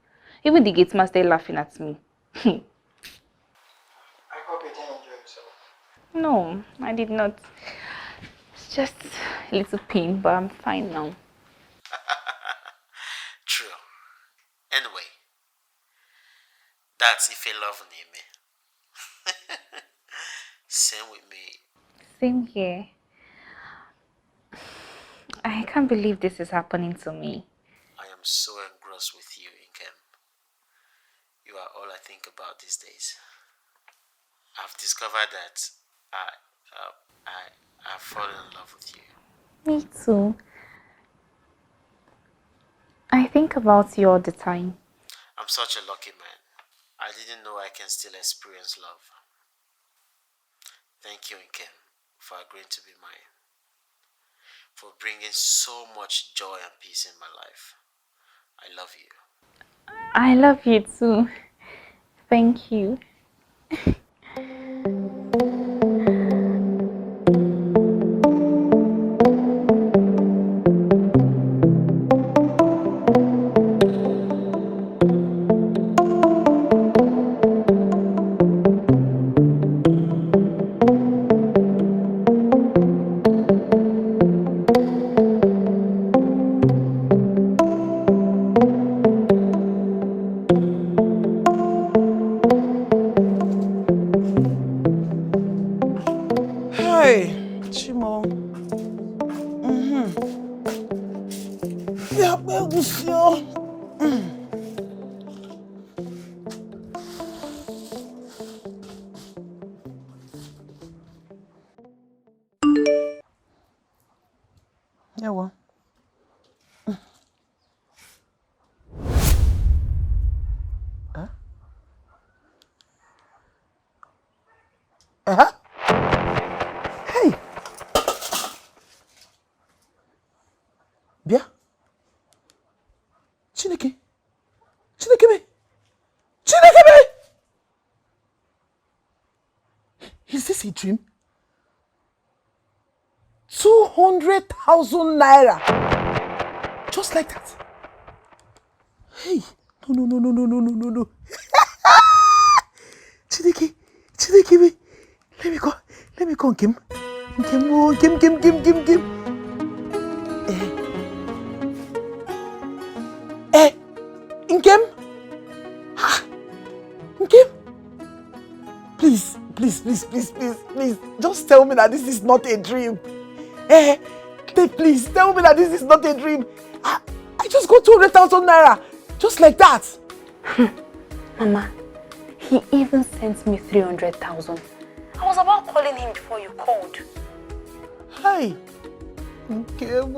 Even the gate man started laughing at me. I hope you didn't enjoy yourself. No, I did not. It's just a little pain, but I'm fine now. True. Anyway, that's if you love Neme. Same with me. Same here. I can't believe this is happening to me. I am so engrossed with you, Inkem. You you are all I think about these days. I've discovered that I've fallen in love with you. Me too. I think about you all the time. I'm such a lucky man. I didn't know I can still experience love. Thank you, Nkem, for agreeing to be mine. For bringing so much joy and peace in my life. I love you. I love you too. Thank you. Hey! Bia? Chineke? Chineke! Is this a dream? 200,000 naira! Just like that. Hey! No. Chineke, let me go, Kim. Nkem? Nkem? Please. Just tell me that this is not a dream. Please tell me that this is not a dream. I just got 200,000 naira. Just like that. Mama, he even sent me 300,000. I was about calling him before you called. Hi. Nkem.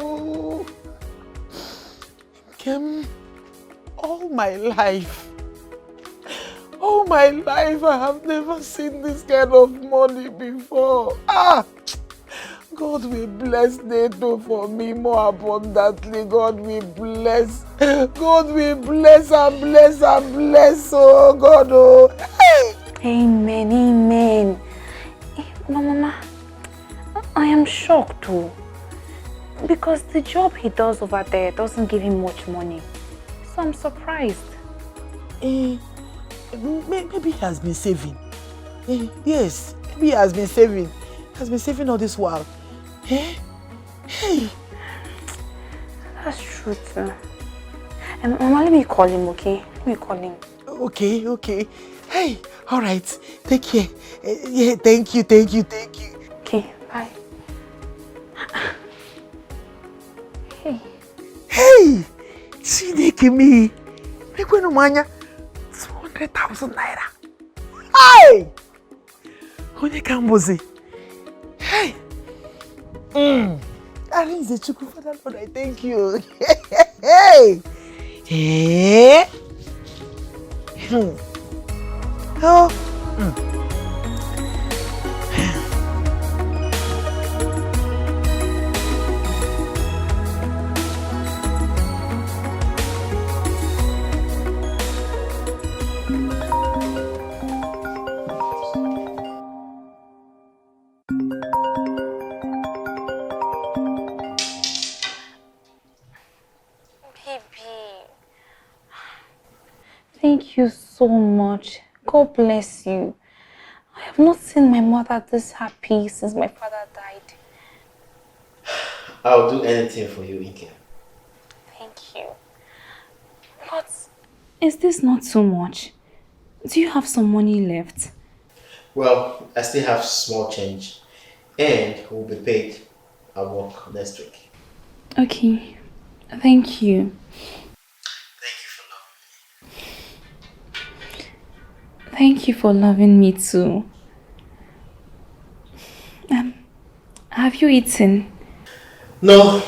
All my life, I have never seen this kind of money before. God will bless Neto for me more abundantly. God will bless and bless. Oh, God, oh. Hey. Amen. Mama, I am shocked too. Because the job he does over there doesn't give him much money. So I'm surprised. Maybe he has been saving. Yes, maybe he has been saving. He has been saving all this while. Hey. That's true too. Mama, let me call him, okay? Let me call him. Okay. Hey, all right. Take care. Yeah, thank you. Okay, bye. Hey! Chineke me! Ekwe no manya 200,000 naira. Hey! Onye ka mbozi? Hey! Arinze Chukwu, Father Lord, I thank you. Hey! Oh. Thank you so much. God bless you. I have not seen my mother this happy since my father died. I'll do anything for you, Inke. Thank you. But is this not too much? Do you have some money left? Well, I still have small change and will be paid at work next week. Okay. Thank you. Thank you for loving me. Thank you for loving me too. Have you eaten? No,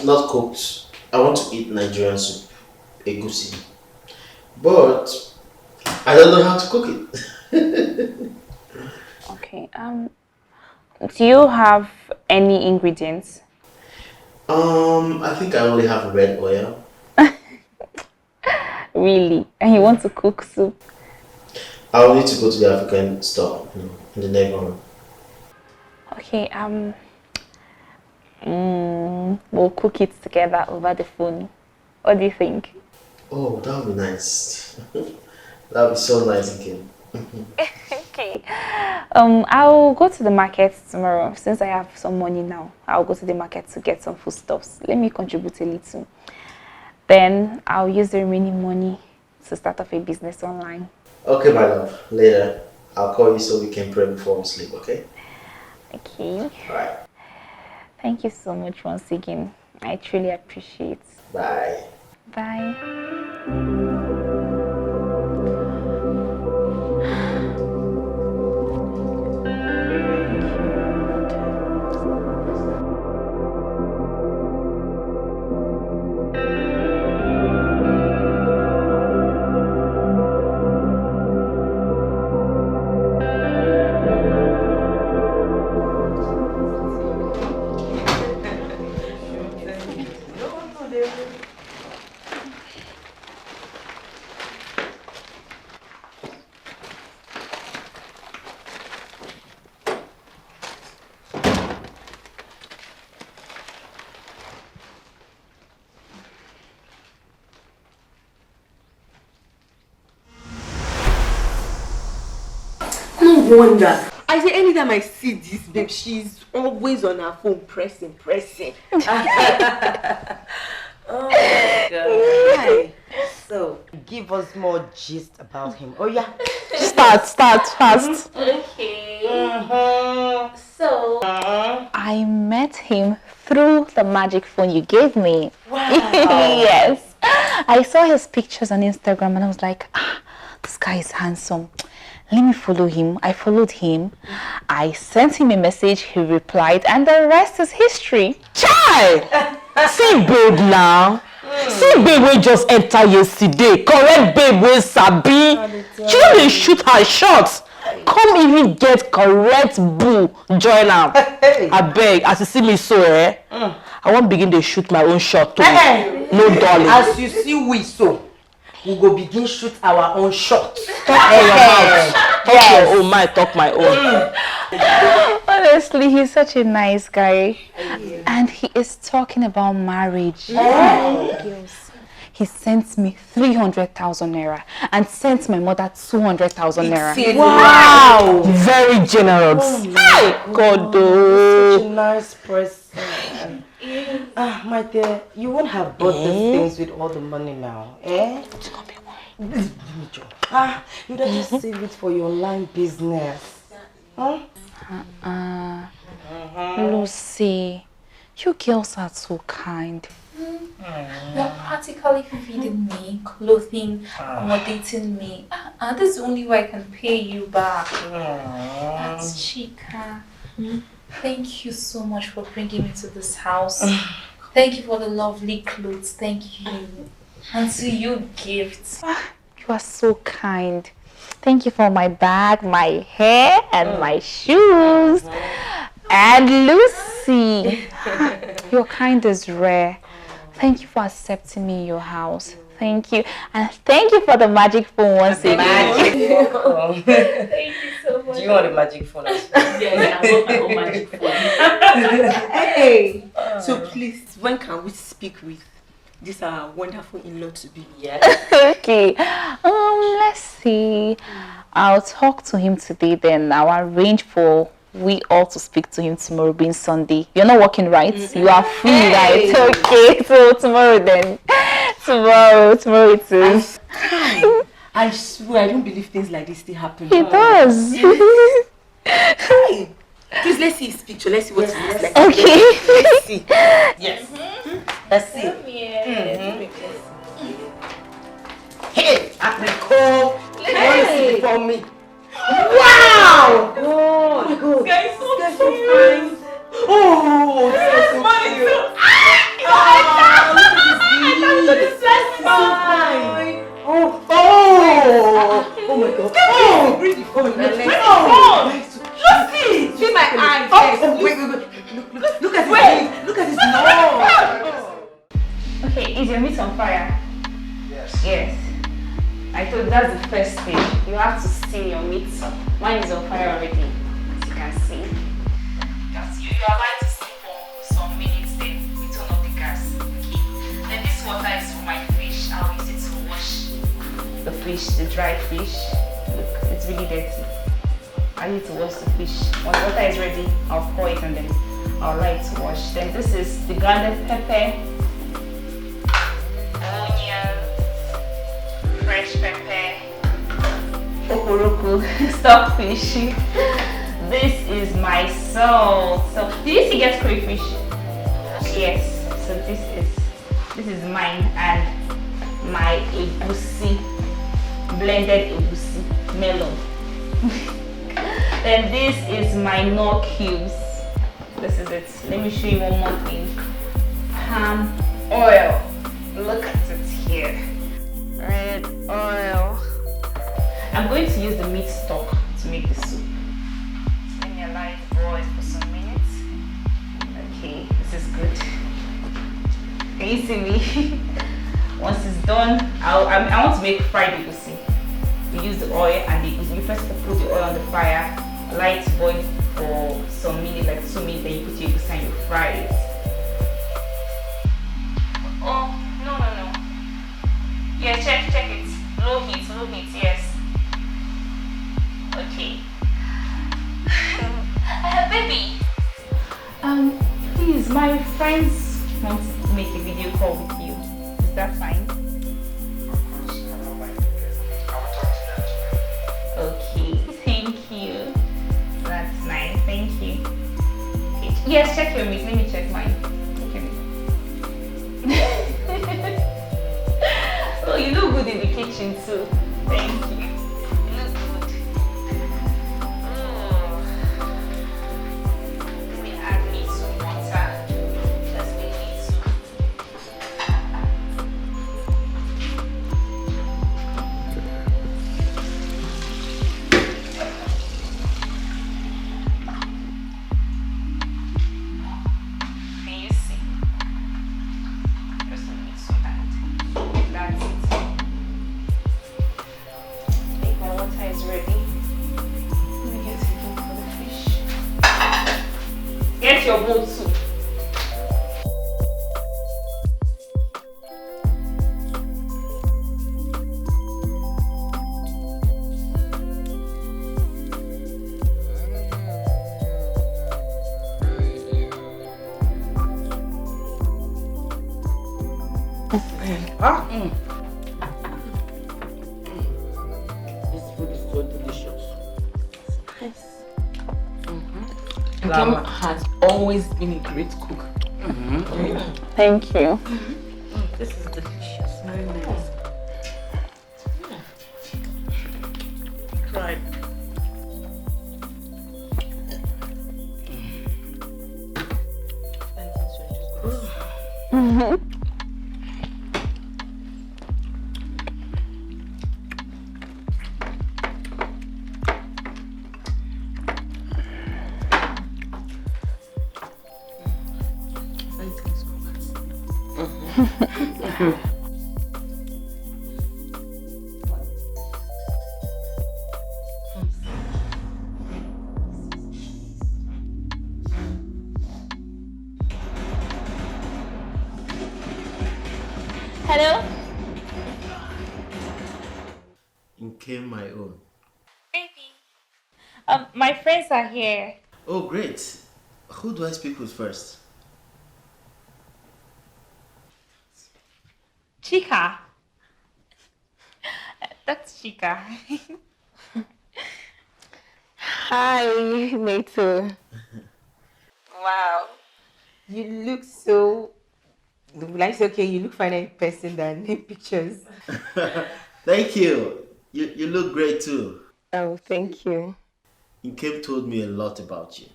not cooked. I want to eat Nigerian soup, egusi. But I don't know how to cook it. Okay, do you have any ingredients? I think I only have red oil. Really? And you want to cook soup? I'll need to go to the African store in the neighborhood. Okay, we'll cook it together over the phone. What do you think? Oh, that would be nice. That would be so nice again. Okay. I'll go to the market tomorrow. Since I have some money now, I'll go to the market to get some foodstuffs. Let me contribute a little. Then I'll use the remaining money to start off a business online. Okay, my love. Later, I'll call you so we can pray before we sleep, okay? Okay. Alright. Thank you so much once again. I truly appreciate. Bye. Bye. No wonder. I say anytime I see this babe, she's always on her phone pressing. Oh my god. Hi. So, give us more gist about him. Oh yeah. Start fast. Okay. So, I met him through the magic phone you gave me. Wow. Yes. I saw his pictures on Instagram and I was like, this guy is handsome. Let me follow him. I followed him. I sent him a message. He replied, and the rest is history. Chai! See babe now. See babe we just enter yesterday. Correct babe we sabi. She know dey shoot her shots. Come even get correct boo. Join am. Abeg, as you see me so I won't begin to shoot my own shot too. No darling. As you see we so, we go begin shoot our own shots. Talk your mouth. Talk your own, my talk my own. Honestly, he's such a nice guy. And he is talking about marriage. Girls. He sent me 300,000 naira and sent my mother 200,000 naira. Wow! Very generous. Hi, God. Such a nice person. My dear, you won't have bought these things with all the money now, eh? You don't just save it for your online business. Huh? Lucy, you girls are so kind. You're practically feeding me, clothing, accommodating me. This is the only way I can pay you back. That's Chica. Thank you so much for bringing me to this house. Thank you for the lovely clothes. Thank you. And to you, gifts. You are so kind. Thank you for my bag, my hair, and my shoes. And Lucy, your kind is rare. Thank you for accepting me in your house. Thank you. And thank you for the magic phone once again. Thank you so much. Do you want a magic phone as well? Yes, I want my own magic phone. Hey! So please, when can we speak with this wonderful in-law to be? Yes. Okay. Let's see. I'll talk to him today, then I'll arrange for we all to speak to him tomorrow being Sunday. You're not working, right? You are free, right? Okay, so tomorrow then. Tomorrow it is. I swear, I don't believe things like this still happen. It does. Hey, please, let's see his picture. Let's see what he looks like. Okay. Let's see. Yes. Let's see. Hey, Apricot. You want to see before meat on fire? Yes. Yes. I thought that's the first stage. You have to steam your meat. Mine is on fire already, as you can see. You are allowed to steam for some minutes, then you turn off the gas. Okay. Then this water is for my fish. I'll use it to wash the fish, the dry fish. Look, it's really dirty. I need to wash the fish. When the water is ready, I'll pour it and then I'll allow it to wash. Then this is the grounded pepper, onion, fresh pepper, okoroko, stockfish. This is my salt. So, did you see get crayfish? Yes. So this is mine and my egusi, blended egusi, melon. Then this is my nor cubes. This is it. Let me show you one more thing. Palm oil. Look at it here. Red oil. I'm going to use the meat stock to make the soup. Let me allow it to boil for some minutes. Okay, this is good. Can you see me? Once it's done, I want to make fried egusi. We use the oil and the egusi. You first put the oil on the fire, allow it to boil for some minutes, like 2 minutes, then you put your egusi and you fry it. Oh, no. Yeah, check it. Low heat, yes. Okay. Baby. Please, my friends want to make a video call with you. Is that fine? Okay, thank you. That's nice, thank you. Okay. Yes, check your meat. Let me check mine. Okay. Oh, you look good in the kitchen too. Thank you. You look good. Oh. Let me add me some water. Just a little. Can you see? Just a little so that. That's it. Make my water is ready. Let me get a bowl for the fish. Get your bowl too. This food is so delicious. Nice. Llama has always been a great cook. Thank you. This is delicious. Very nice. Try. Hello? In came my own. Baby. My friends are here. Oh, great. Who do I speak with first? Chica. That's Chica. Hi, Nato. Wow. You look so... Like, okay, you look finer in person than in pictures. Thank you. You look great too. Oh, thank you. Nkem told me a lot about you.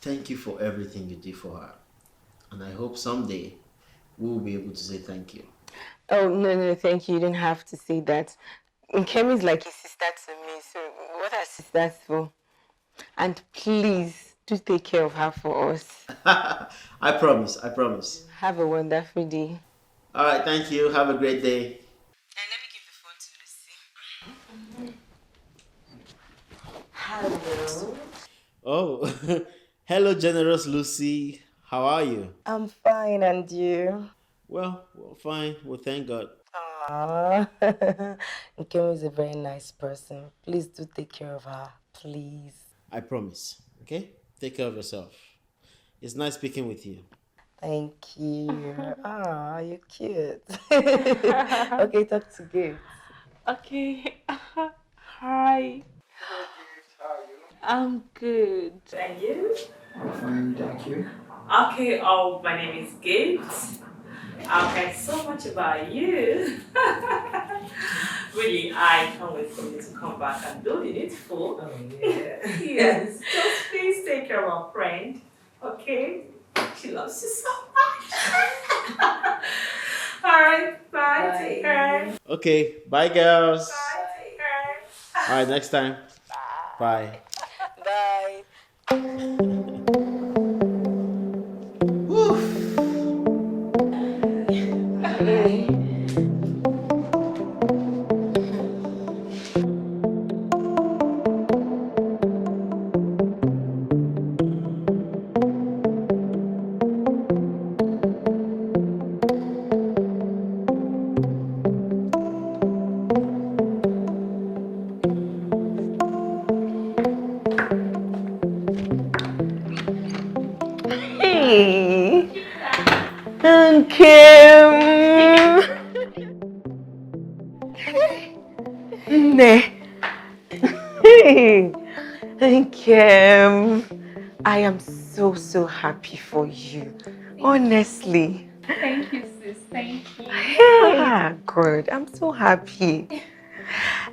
Thank you for everything you did for her. And I hope someday we'll be able to say thank you. Oh, no, thank you. You didn't have to say that. Nkem is like a sister to me, so what are sisters for? And please, do take care of her for us. I promise, I promise. Have a wonderful day. All right, thank you. Have a great day. And let me give the phone to Lucy. Hello. Oh, hello, generous Lucy. How are you? I'm fine, and you? Well, fine. Well, thank God. Aww. Nkem is a very nice person. Please do take care of her, please. I promise. Okay? Take care of yourself. It's nice speaking with you. Thank you. Ah, you're cute. Okay, talk to Gabe. Okay. Hi. I'm good. And you? Fine, thank you. Okay, my name is Gabe. I've heard so much about you. Really, I can't wait for you to come back and do the needful. Oh, yeah. Yes, just please take care of our friend, okay? She loves you so much. All right, bye. Take care. Okay, bye, girls. Bye, take care. All right, next time. Bye. Bye. Hey, Nkem. Hey, Nkem. I am so happy for you. Honestly. Thank you, sis. Thank you. Yeah, good. I'm so happy.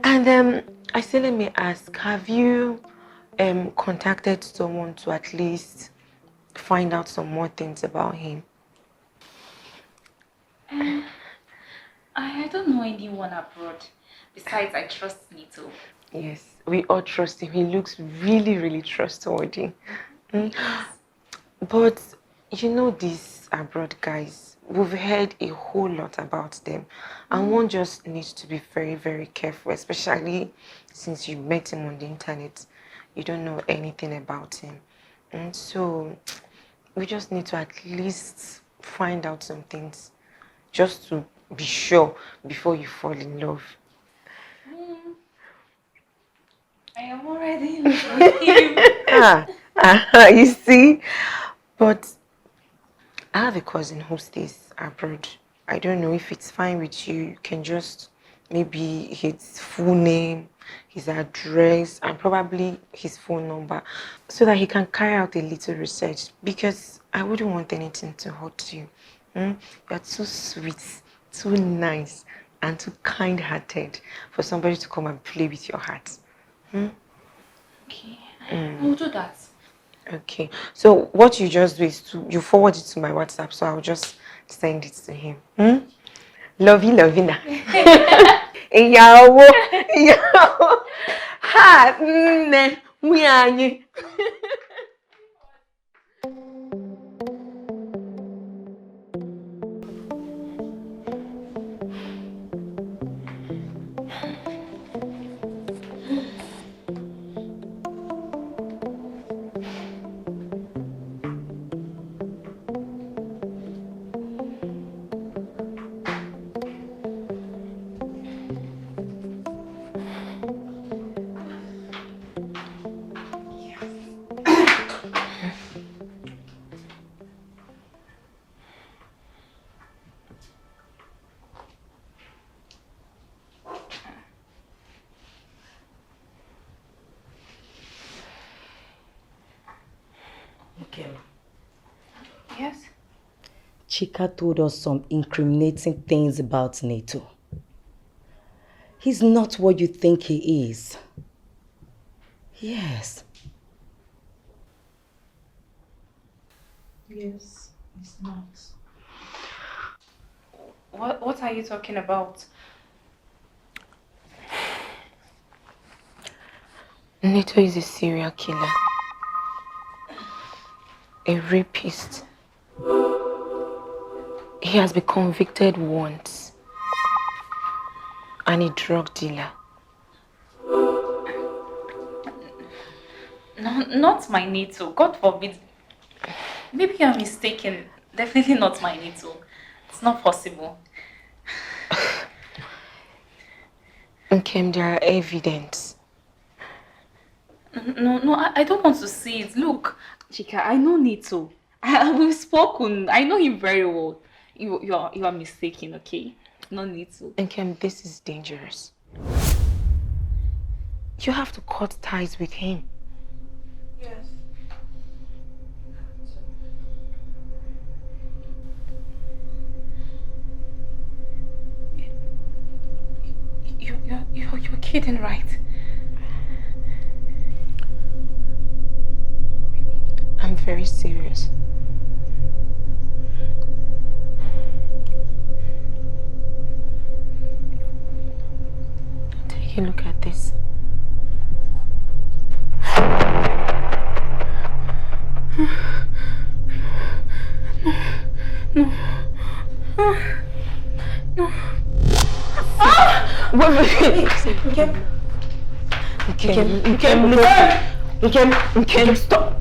And I said, let me ask, have you contacted someone to at least find out some more things about him? I don't know anyone abroad. Besides, I trust Nito. Yes, we all trust him. He looks really trustworthy. But you know these abroad guys, we've heard a whole lot about them. And one just needs to be very careful, especially since you met him on the internet. You don't know anything about him. And so we just need to at least find out some things just to be sure before you fall in love. I am already in love with him. You see? But I have a cousin who stays abroad. I don't know if it's fine with you. You can just maybe his full name, his address, and probably his phone number so that he can carry out a little research, because I wouldn't want anything to hurt you. You're too sweet, too nice, and too kind-hearted for somebody to come and play with your heart. Okay, I'll do that. Okay, so what you just do is you forward it to my WhatsApp, so I'll just send it to him. Lovey na. Ìyàwó. Ha, nne, nwunye anyị. Yes? Chica told us some incriminating things about Nito. He's not what you think he is. Yes. Yes, it's not. What are you talking about? Nito is a serial killer. a rapist. He has been convicted once. And a drug dealer. No, not my Nito. God forbid. Maybe you're mistaken. Definitely not my Nito. It's not possible. Okay, there are evidence. No, I don't want to see it. Look, Chica, I know Nito. We've spoken. I know him very well. You are mistaken, okay? No Nito. Okay, this is dangerous. You have to cut ties with him. Yes. You're kidding, right? I'm very serious. Take a look at this. No. Wait. Nkem, stop.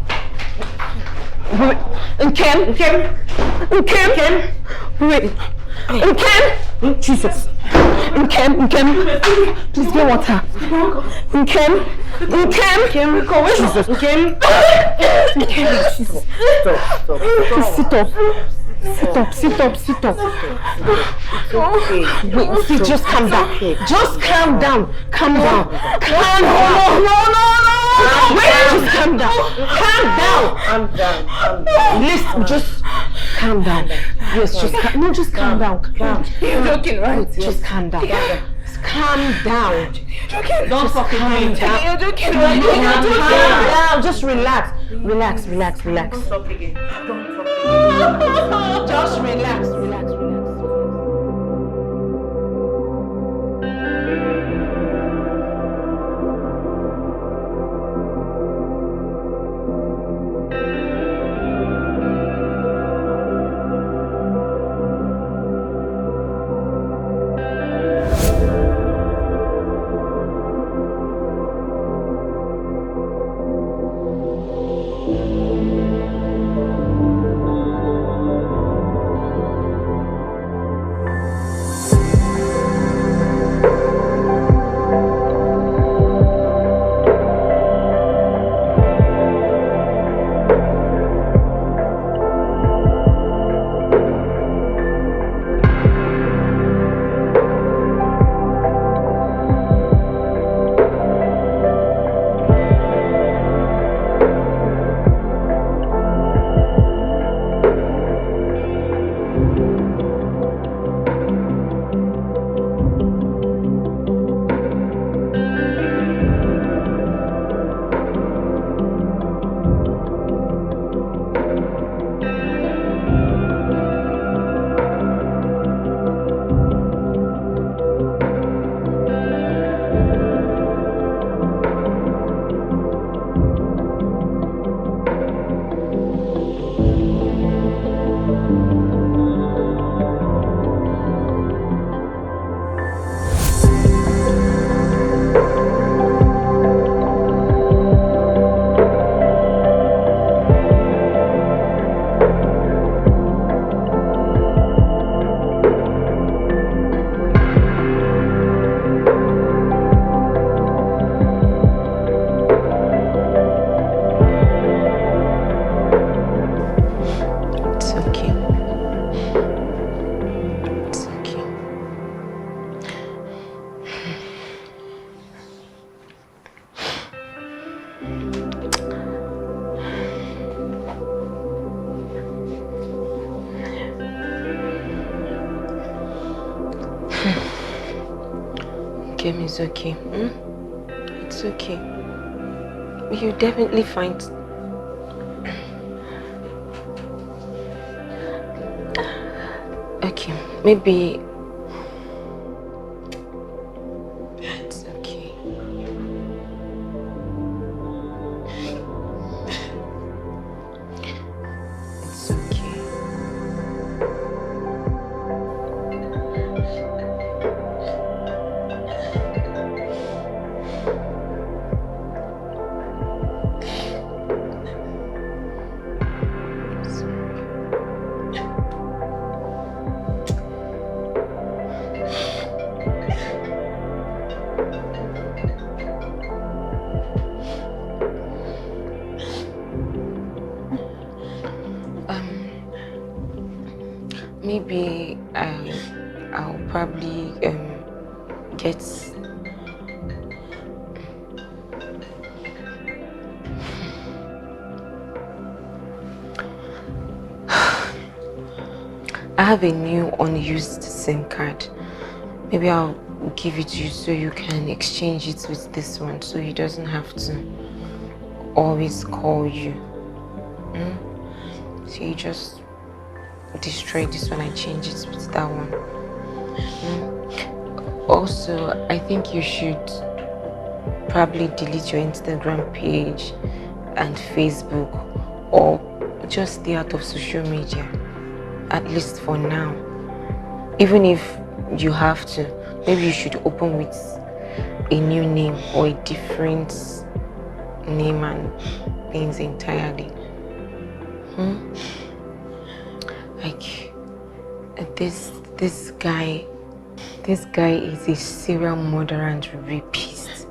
Wait. Wait. Jesus. Nkem, please get water. Nkem, Jesus. Jesus. Sit up. Wait, see, just calm down. Just calm down. Calm down. No. Wait, just calm down. Listen, just calm down. Yes, just calm down. You're joking, right? Just calm down. Calm down. Don't fucking calm down. You're joking, right? Calm down. Just relax. Don't stop again. Just relax. Game is okay. It's okay. You definitely find. Okay, maybe. It's okay. Maybe I'll probably get. I have a new unused SIM card. Maybe I'll give it to you so you can exchange it with this one so he doesn't have to always call you. So you just destroy this one and change it with that one. Also, I think you should probably delete your Instagram page and Facebook, or just stay out of social media, at least for now. Even if you have to, maybe you should open with a new name or a different name and things entirely. Like this guy is a serial murderer and rapist.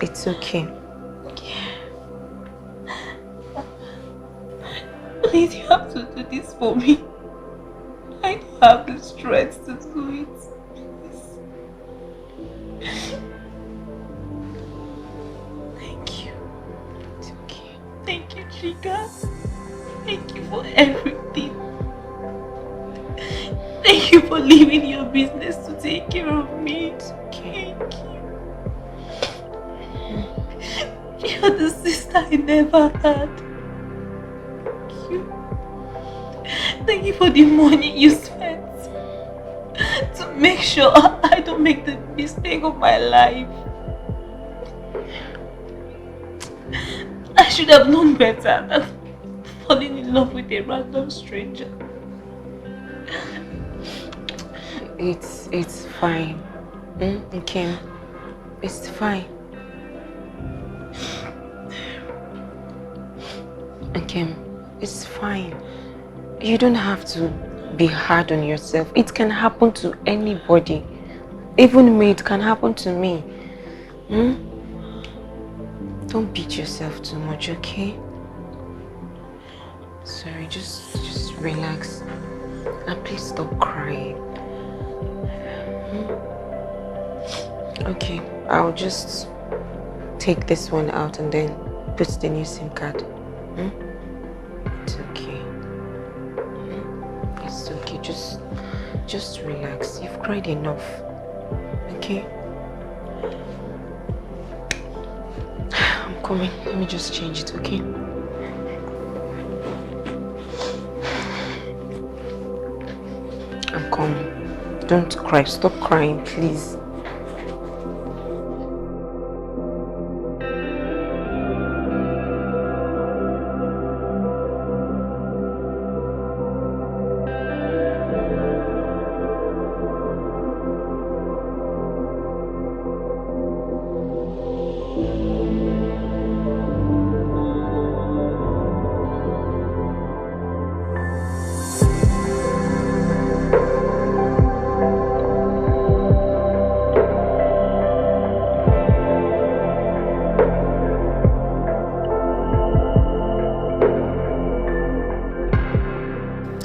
It's okay. Please, you have to do this for me. I don't have the strength to do it. Please. Thank you. It's okay. Thank you, Chica. Thank you for everything. Thank you for leaving your business to take care of me. It's okay. Thank you. You're the sister I never had. Thank you for the money you spent to make sure I don't make the mistake of my life. I should have known better than falling in love with a random stranger. It's fine. Okay. It's fine. Okay. It's fine. You don't have to be hard on yourself. It can happen to anybody. Even me, it can happen to me. Don't beat yourself too much, okay? Sorry, just relax. And please stop crying. Okay, I'll just take this one out and then put the new SIM card. It's okay. It's okay, just relax. You've cried enough, okay? I'm coming. Let me just change it, okay? I'm coming. Don't cry. Stop crying, please.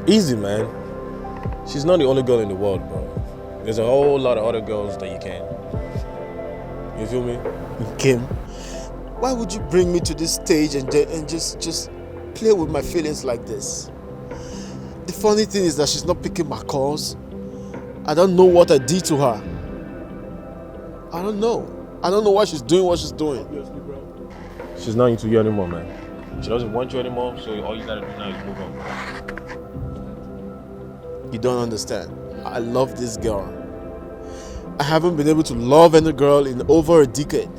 Easy, man. She's not the only girl in the world, bro. There's a whole lot of other girls that you can. You feel me? Kim, why would you bring me to this stage and just play with my feelings like this? The funny thing is that she's not picking my calls. I don't know what I did to her. I don't know. I don't know why she's doing what she's doing. She's not into you anymore, man. She doesn't want you anymore, so all you gotta do now is move on. You don't understand. I love this girl. I haven't been able to love any girl in over a decade.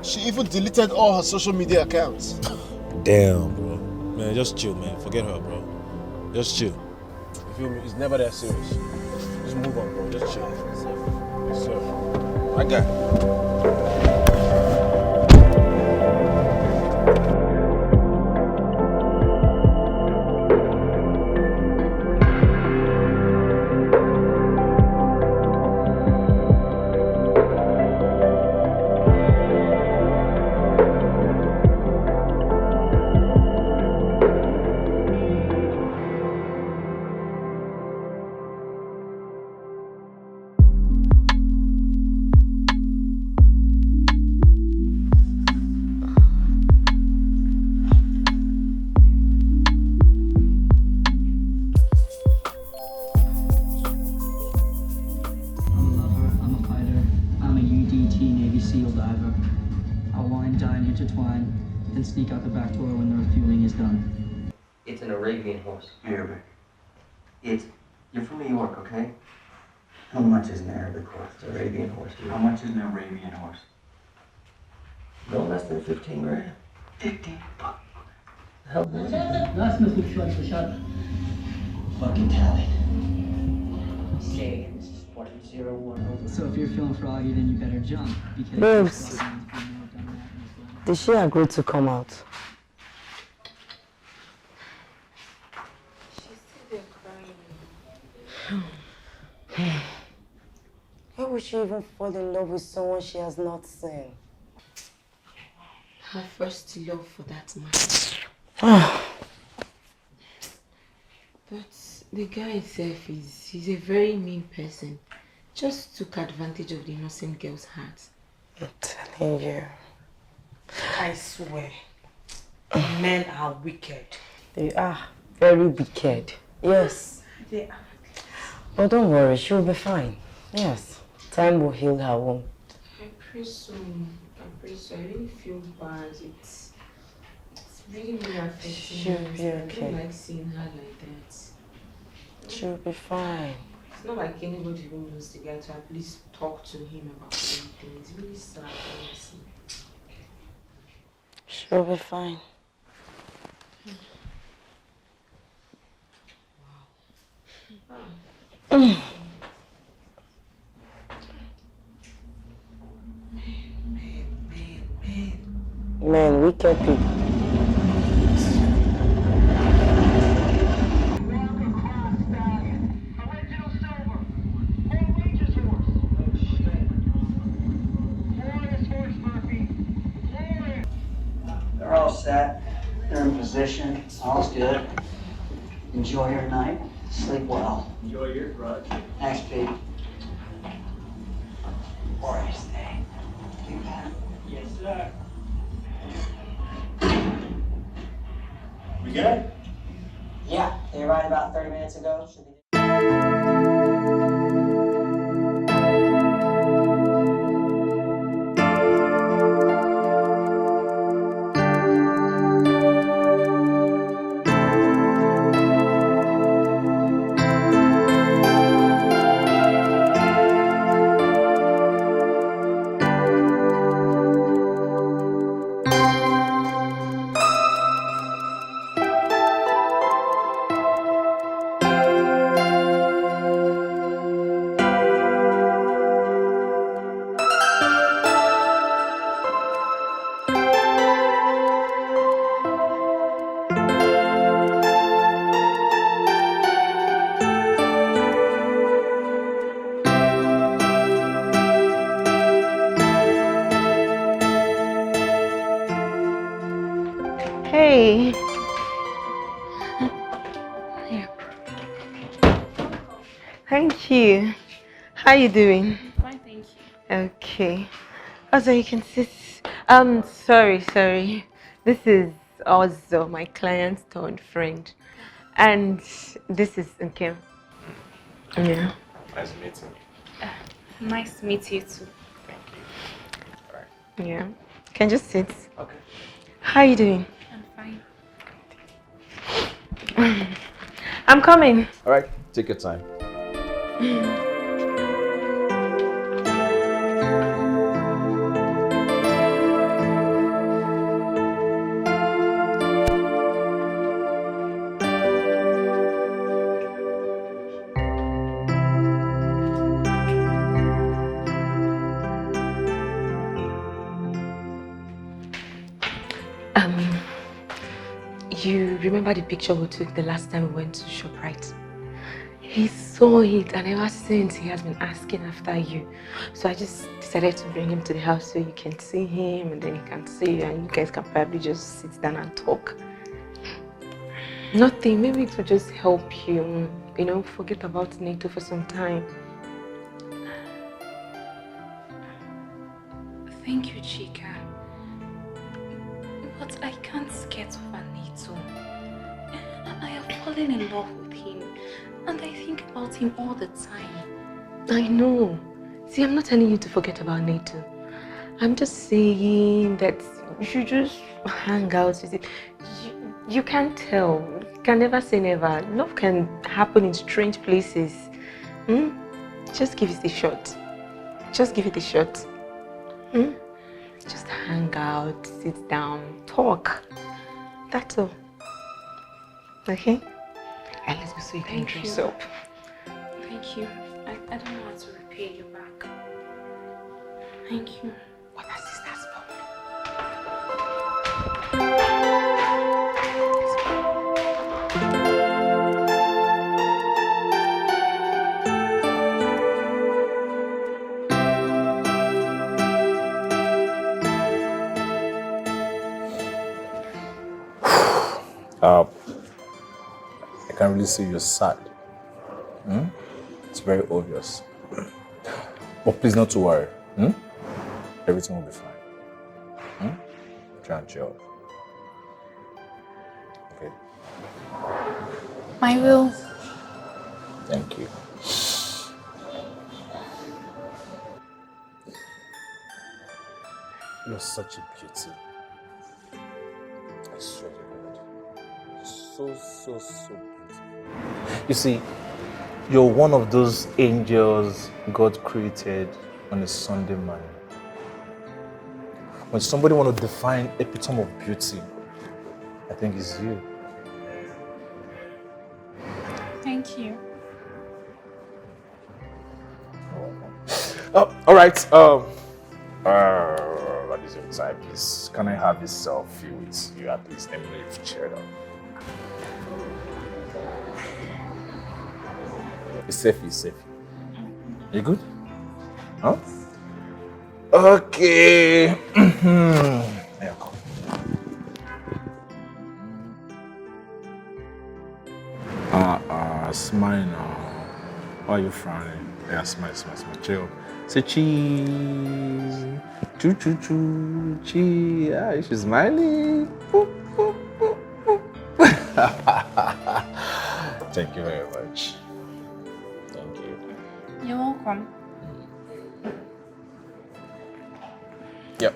She even deleted all her social media accounts. Damn, bro. Man, just chill, man. Forget her, bro. Just chill. You feel me? It's never that serious. Just move on, bro. Just chill. Yes, sir. I got it. saliva. I'll wine, dine, intertwine, then sneak out the back door when the refueling is done. It's an Arabian horse. Arabic. You're from New York, okay? How much is an Arabic horse? It's an Arabian horse. How much is an Arabian horse? No less than 15 grand. 15 bucks. Hell, is it? Fucking tally. Say, this is 40-01. So if you're feeling froggy, then you better jump. Because Babes, did she agree to come out? Why would she even fall in love with someone she has not seen? Her first love for that man. But the guy itself he's a very mean person. Just took advantage of the innocent girl's heart. I'm telling you. I swear, men are wicked. They are very wicked. Yes. They are. But don't worry, she'll be fine. Yes. Time will heal her wound. I pray so. I really feel bad. It's really affecting She'll her. be okay. I don't like seeing her like that. She'll be fine. It's not like anybody who knows the guy to at least talk to him about anything. It's really sad, honestly. She'll be fine. Wow. Man, wicked people. They're all set. They're in position. All's good. Enjoy your night. Sleep well. Enjoy your grudge. Thanks, Pete. Glorious day. You got it? Yes, sir. We good? Yeah, they arrived about 30 minutes ago. Should be. Hey. Yeah. Thank you. How you doing? Fine, thank you. Okay. Also, you can sit. Sorry. This is also my client's turned friend. And this is Nkem. Yeah. Nice meeting you. Nice to meet you too. Thank you. All right. Yeah. Can just sit. Okay. How you doing? I'm fine. I'm coming. All right. Take your time. You remember the picture we took the last time we went to ShopRite? He saw it, and ever since he has been asking after you. So I just decided to bring him to the house so you can see him, and then he can see you, and you guys can probably just sit down and talk. Nothing, maybe it will just help you, forget about NATO for some time. Thank you, Chica. But I can't get over Nito. I have fallen in love with him, and I think about him all the time. I know. See, I'm not telling you to forget about NATO. I'm just saying that you should just hang out with it. You can't tell. You can never say never. Love can happen in strange places. Just give it a shot. Just give it a shot. Just hang out, sit down, talk. That's all. Okay? And let's go so you can dress up. Thank you. I don't know how to repay you back. Thank you. What are sisters for? I can't really see you're sad. It's very obvious. But please not to worry. Everything will be fine. Try and chill. Okay. My will. Thank you. You're such a beauty. I swear to God. So beautiful. You see, you're one of those angels God created on a Sunday morning. When somebody wants to define epitome of beauty, I think it's you. Thank you. Oh, all right. What is your time, please? Can I have a selfie with you at least? Let me know if you've cheered up. It's safe. You good? Huh? Okay. Yeah, come. Smile now. Why are you frowning? Yeah, smile. Chill. Say cheese. Choo. Cheese. Yeah, she's smiling. Boop. Thank you very much. Thank you. You're welcome. Yep.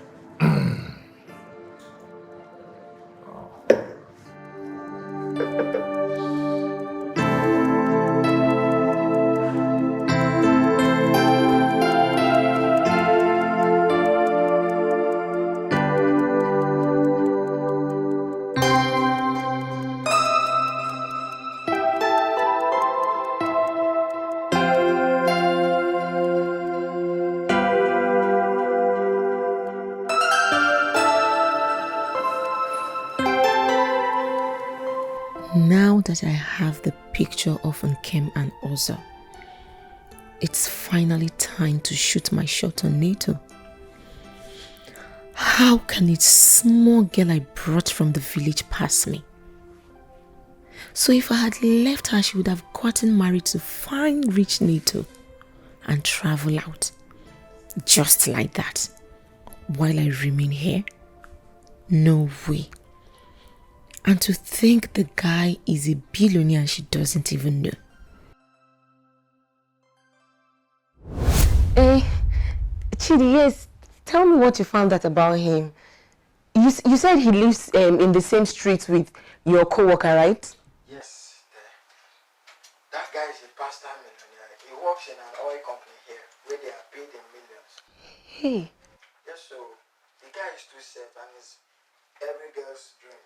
Now that I have the picture of Nkem and Oza, it's finally time to shoot my shot on NATO. How can a small girl I brought from the village pass me? So if I had left her, she would have gotten married to fine rich NATO and travel out. Just like that. While I remain here? No way. And to think the guy is a billionaire and she doesn't even know. Chidi, yes, tell me what you found out about him. You said he lives in the same street with your co-worker, right? Yes, that guy is a pastor millionaire. He works in an oil company here where they are paid in millions. Hey. Yes, so the guy is too safe and is every girl's dream.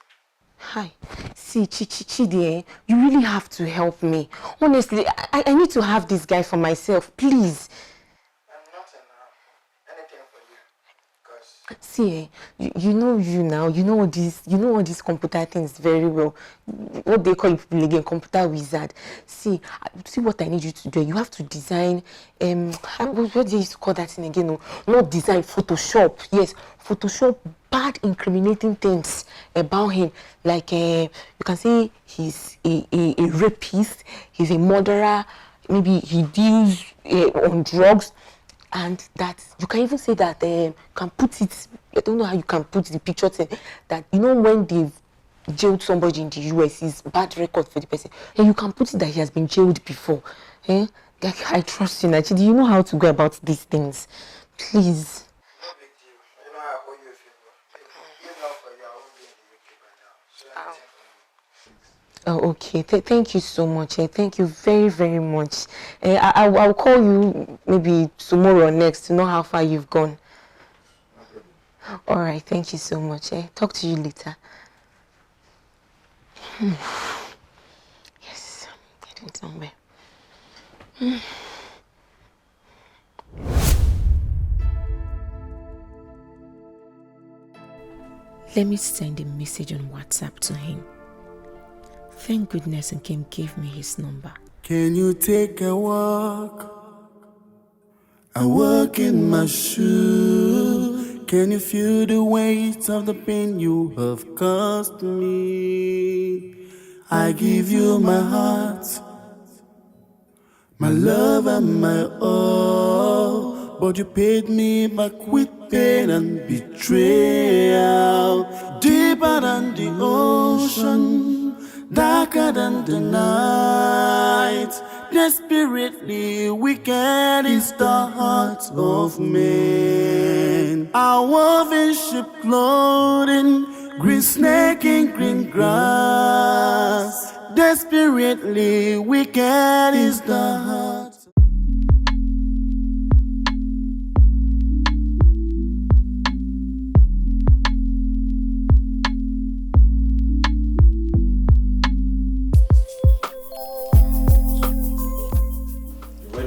Hi. See, Chidi, you really have to help me. Honestly, I need to have this guy for myself, please. Anything for you. Because See, you know all these computer things very well. What they call people again, computer wizard. See what I need you to do. You have to design what do you used to call that thing again? No, not design, Photoshop. Yes, Photoshop bad incriminating things about him. Like you can say he's a rapist, he's a murderer, maybe he deals on drugs. And that you can even say that you can put it, I don't know how you can put the picture thing, that when they've jailed somebody in the US, it's bad record for the person. And you can put it that he has been jailed before. Like, I trust you, Nachi. Do you know how to go about these things? Please. no big deal. owe you a favor. If not for you, I won't be in the UK by now. So Oh, okay. Thank you so much. Thank you very, very much. I'll call you maybe tomorrow or next to know how far you've gone. All right. Thank you so much. Talk to you later. Yes, I'm getting somewhere. Let me send a message on WhatsApp to him. Thank goodness Nkem gave me his number. Can you take a walk? I walk in my shoe. Can you feel the weight of the pain you have caused me? I give you my heart, my love and my all, but you paid me back with pain and betrayal. Deeper than the ocean, darker than the night, desperately wicked is the heart of man. Our woven sheep clothing, green snake in green grass, desperately wicked is the heart.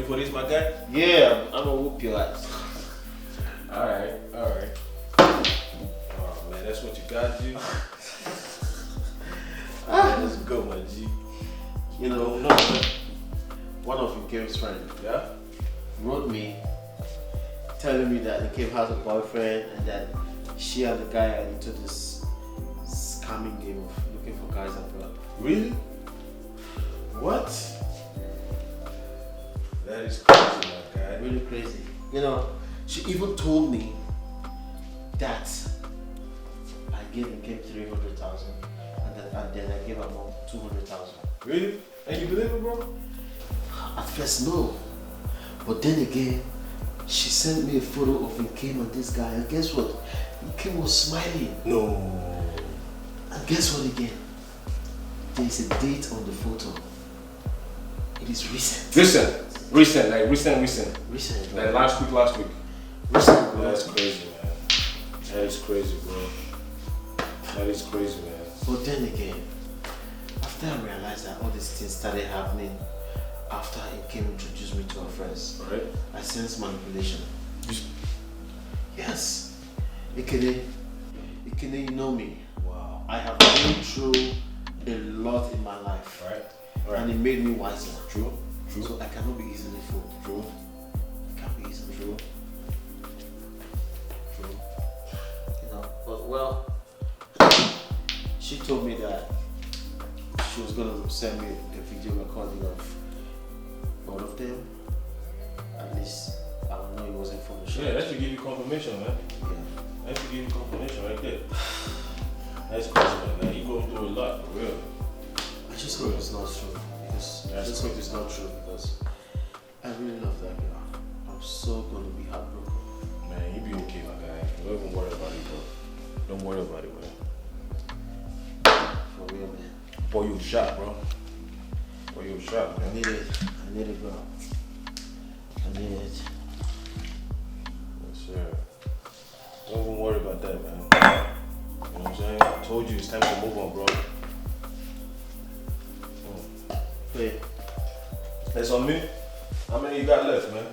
For this, my guy? Yeah, I'm gonna whoop your ass. Alright. Oh man, that's what you gotta do. Let's go, my G. You know, one of Nkem's friends, wrote me telling me that Nkem has a boyfriend and that she and the guy are into this scamming game of looking for guys abroad. Really? What? That is crazy, my guy. Really crazy. You know, she even told me that I gave Nkem 300,000 and then I gave her mom 200,000. Really? And you believe it, bro? At first, no. But then again, she sent me a photo of Nkem and this guy, and guess what? Nkem was smiling. No. And guess what again? There is a date on the photo. It is recent. Recent. Recent. Like last week. Recent, bro. That's crazy, man. That is crazy, bro. That is crazy, man. But then again, after I realized that all these things started happening after Nkem introduced me to her friends, right? I sensed manipulation. Yes. Ikene, you know me. Wow. I have been through a lot in my life. Right. And it made me wiser. True. So I cannot be easily fooled. True. I can't be easily fooled. True. You know, but well, she told me that she was gonna send me a video recording of both of them. At least I don't know it wasn't from the show. Yeah, that should give you confirmation, man. Yeah. That should give you confirmation right there. That's crazy, man. You go through a lot, for real. I just hope it's not true. I just hope it's not true because I really love that girl. I'm so gonna be heartbroken. Man, you be okay, my guy. Don't even worry about it, bro. Don't worry about it, man. For real, man. Boy, you shot, bro. Boy, you shot, man. I need it, bro. I need it. Yes, sir. Don't even worry about that, man. You know what I'm saying? I told you it's time to move on, bro. Wait. That's on me? How many you got left, man?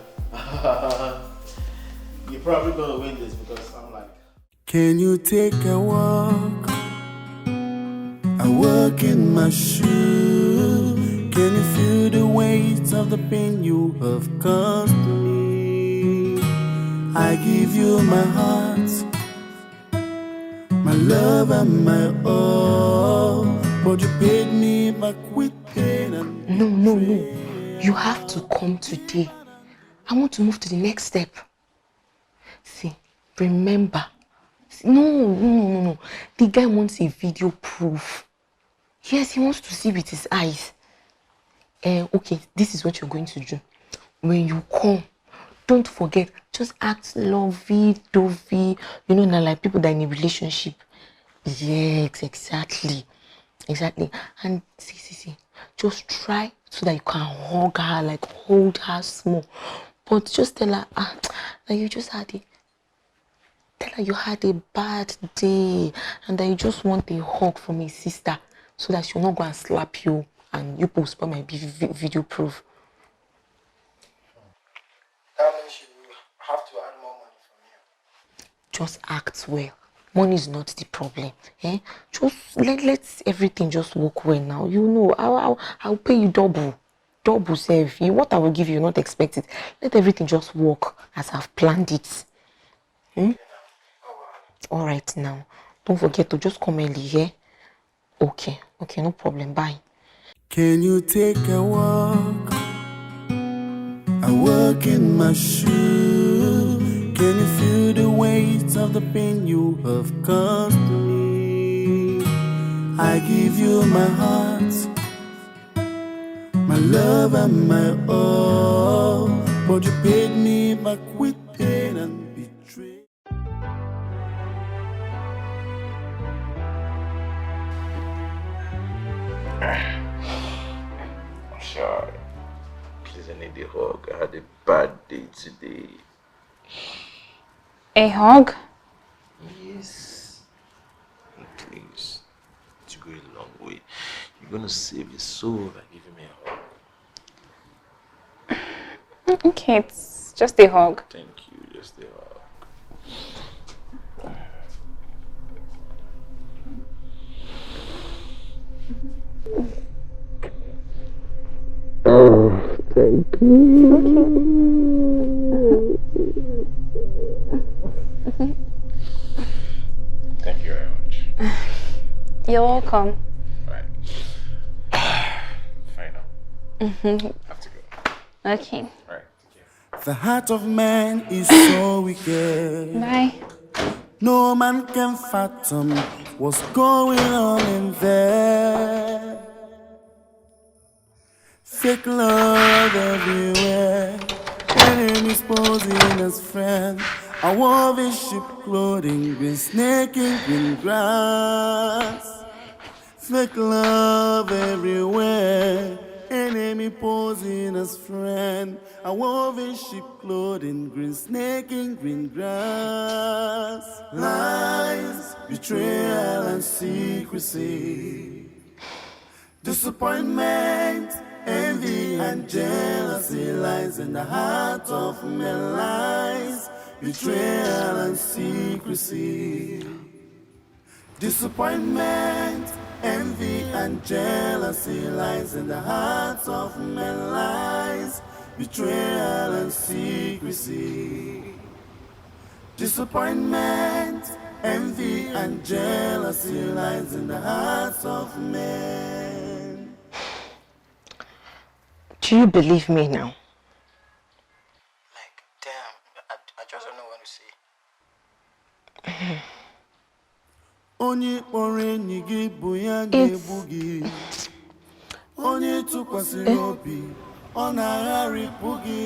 You're probably gonna win this because I'm like... Can you take a walk? I walk in my shoe. Can you feel the weight of the pain you have caused me? I give you my heart, my love and my all, but you paid me back with pain and No. You have to come today. I want to move to the next step. See, remember. No. The guy wants a video proof. Yes, he wants to see with his eyes. Okay, this is what you're going to do. When you come, don't forget, just act lovey-dovey. You know, now like people that are in a relationship. Yes, exactly. Exactly. And see. Just try so that you can hug her, like hold her small. But just tell her that you just had a tell her you had a bad day and that you just want a hug from a sister so that she'll not go and slap you and you post might be video proof. That means you have to earn more money from you. Just act well. Money is not the problem. Just let everything just work well now. You know, I'll pay you double. Double save. What I will give you, not expect it. Let everything just work as I've planned it. All right now. Don't forget to just come early, yeah? Okay, no problem. Bye. Can you take a walk? I walk in my shoe. Can you feel the weight of the pain you have caused me? I give you my heart, my love and my all, but you paid me back with pain and betrayal. I'm sorry. Please, I need a hug. I had a bad day today. A hug? Yes. Please. To go a long way. You're gonna save your soul by giving me a hug. Okay, it's just a hug. Thank you, just a hug. Oh, thank you. Thank you very much. You're welcome. Right. Fine now. Have to go. Okay. Right. The heart of man is so wicked. Bye. No man can fathom what's going on in there. Fake love everywhere. Enemies posing as friends. I wore this sheep clothing, green snake in green grass. Fake love everywhere. Enemy posing as friend. I wore this sheep clothing, green snake in green grass. Lies, betrayal and secrecy. Disappointment, envy and jealousy lies in the heart of men. Lies, betrayal and secrecy. Disappointment, envy and jealousy lies in the hearts of men. Lies, betrayal and secrecy. Disappointment, envy and jealousy lies in the hearts of men. Do you believe me now? Like, damn, I just don't know what to say. Onye kpọrọ enyi gị bụ ya ga-egbu gị. Onye tụkwasịrị obi, ọ na-agharịpụ gị.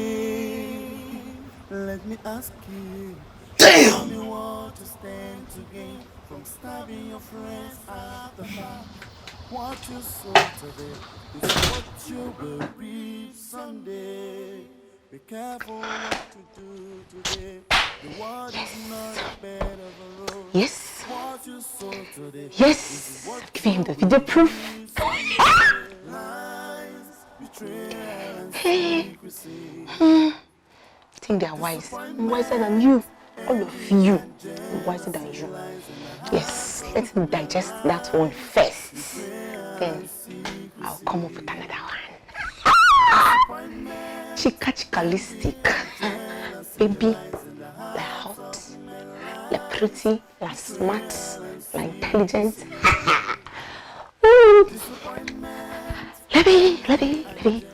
Let me ask you, tell me what you stand to gain from stabbing your friends at the back. What you sow today is what you will reap someday. Be careful what you do today. The world is not a bed of a road. Yes. What you sow today. Yes. Give him the video proof. Hey. I think they are wise. I'm wiser than you. All of you are wiser than you. Yes. Let him digest that one first. Then I'll come up with another one. Chica-listic. Baby, like hot, like pretty, like smart, like intelligent. Let me.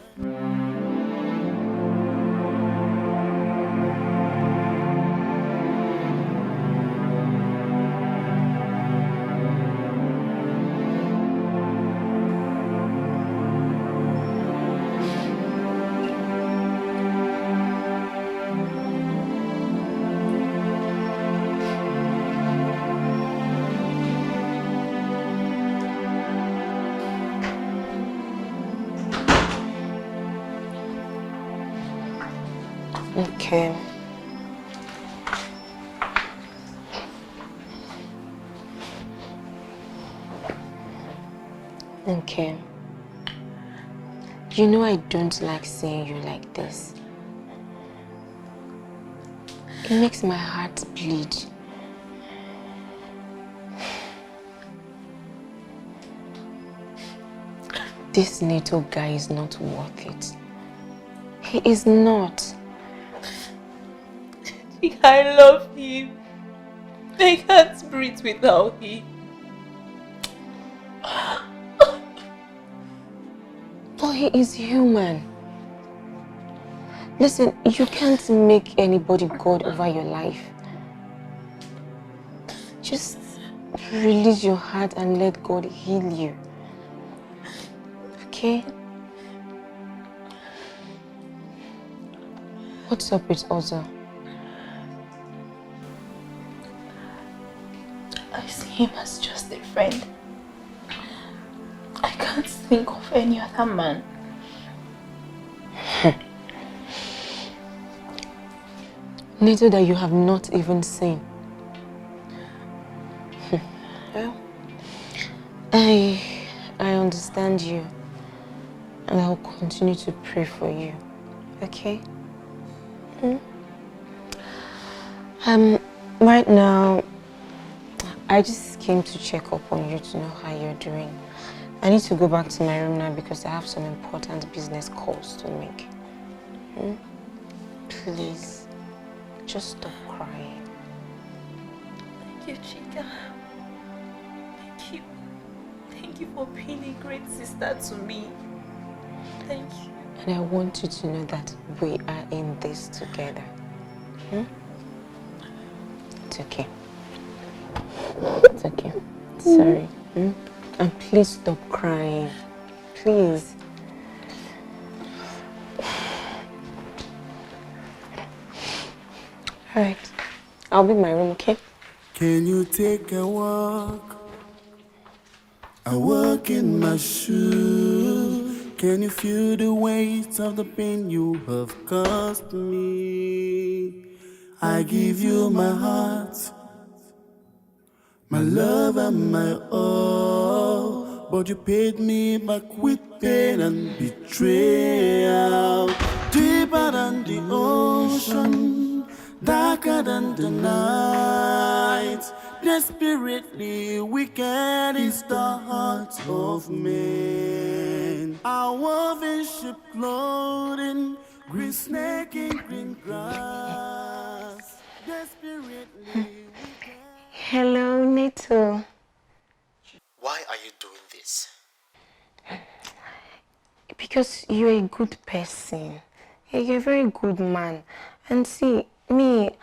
Okay. Okay. You know I don't like seeing you like this. It makes my heart bleed. This little guy is not worth it. He is not. I love him. I can't breathe without him. But he is human. Listen, you can't make anybody God over your life. Just release your heart and let God heal you. Okay? What's up with Oza? I see him as just a friend. I can't think of any other man. Little that you have not even seen. Well, I understand you, and I will continue to pray for you. Okay? Right now, I just came to check up on you to know how you're doing. I need to go back to my room now because I have some important business calls to make. Please, just stop crying. Thank you, Chica. Thank you. Thank you for being a great sister to me. Thank you. And I want you to know that we are in this together. It's okay. It's okay. Sorry. And please stop crying. Please. Alright. I'll be in my room, okay? Can you take a walk? I walk in my shoes. Can you feel the weight of the pain you have caused me? I give you my heart, my love and my all, but you paid me back with pain and betrayal. Deeper than the ocean, darker than the night, desperately wicked is the heart of man. Our woven ship clothing, green snake in green grass, desperately. Hello, Neto. Why are you doing this? Because you're a good person. You're a very good man. And see, me,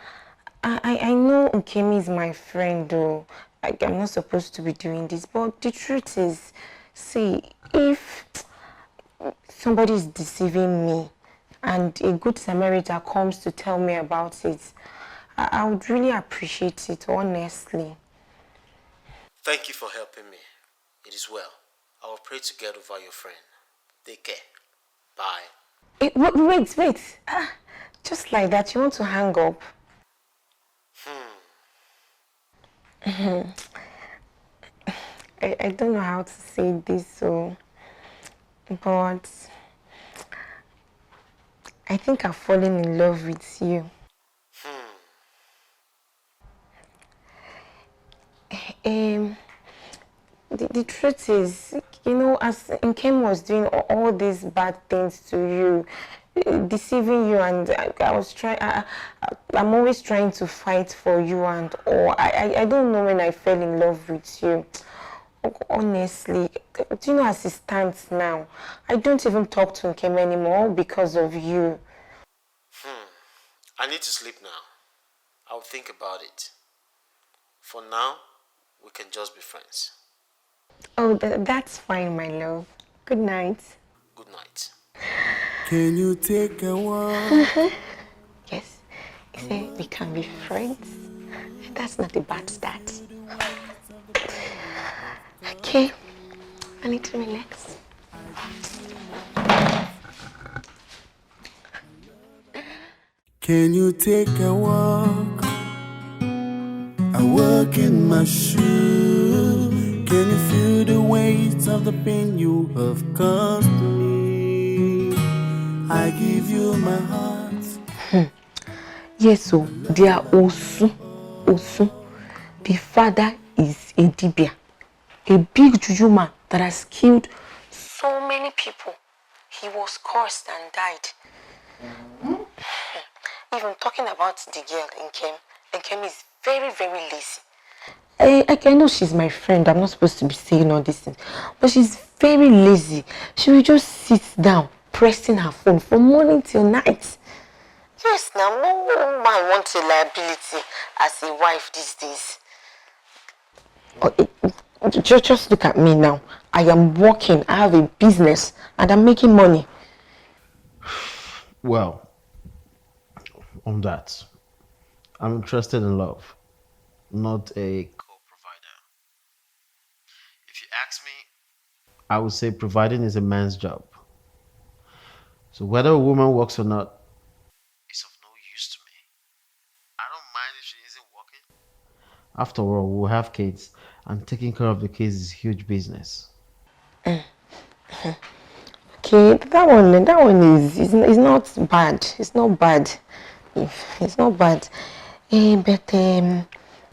I know Nkemi is my friend, though. I'm not supposed to be doing this. But the truth is, see, if somebody is deceiving me and a good Samaritan comes to tell me about it, I would really appreciate it, honestly. Thank you for helping me. It is well. I will pray to get over your friend. Take care. Bye. Wait. Just like that, you want to hang up? I don't know how to say this, but I think I've fallen in love with you. The truth is, you know, as Nkem was doing all these bad things to you, deceiving you, and I'm always trying to fight for you and all. I don't know when I fell in love with you. Honestly, do you know, as it stands now, I don't even talk to Nkem anymore because of you. I need to sleep now. I'll think about it. For now, we can just be friends. Oh, that's fine, my love. Good night. Good night. Can you take a walk? Yes, you say we can be friends. That's not a bad start. Okay, I need to relax. Can you take a walk? I walk in my shoe. Can you feel the weight of the pain you have caused me? I give you my heart. Yes, so they are also. The father is a dibia, a big juju man that has killed so many people. He was cursed and died. Even talking about the girl, Nkem is very, very lazy. I know she's my friend. I'm not supposed to be saying all these things. But she's very lazy. She will just sit down, pressing her phone from morning till night. Yes, now, no man wants a liability as a wife these days. Just look at me now. I am working, I have a business, and I'm making money. Well, on that, I'm interested in love, not a co-provider. If you ask me, I would say providing is a man's job. So whether a woman works or not is of no use to me. I don't mind if she isn't working. After all, we'll have kids, and taking care of the kids is huge business. Okay, that one is not bad. It's not bad. It's not bad. But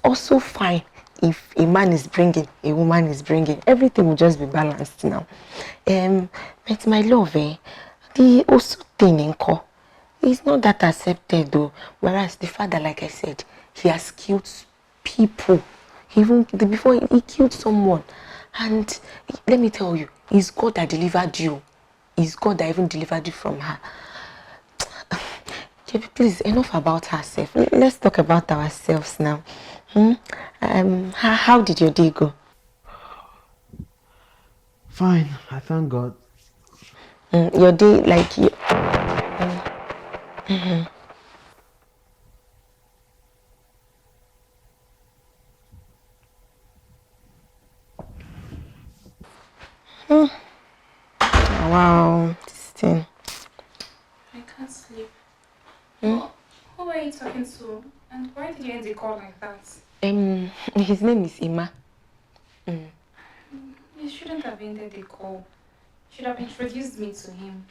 also fine if a man is bringing, a woman is bringing. Everything will just be balanced now. But my love, the also thing in call is not that accepted though. Whereas the father, like I said, he has killed people. Even before he killed someone. And let me tell you, it's God that delivered you. It's God that even delivered you from her. Please, enough about herself. Let's talk about ourselves now. How did your day go? Fine, I thank God. Your day, like you. Wow, this thing. I can't sleep. Who are you talking to? And why did you end the call like that? His name is Ima. You shouldn't have ended the call. You should have introduced me to him.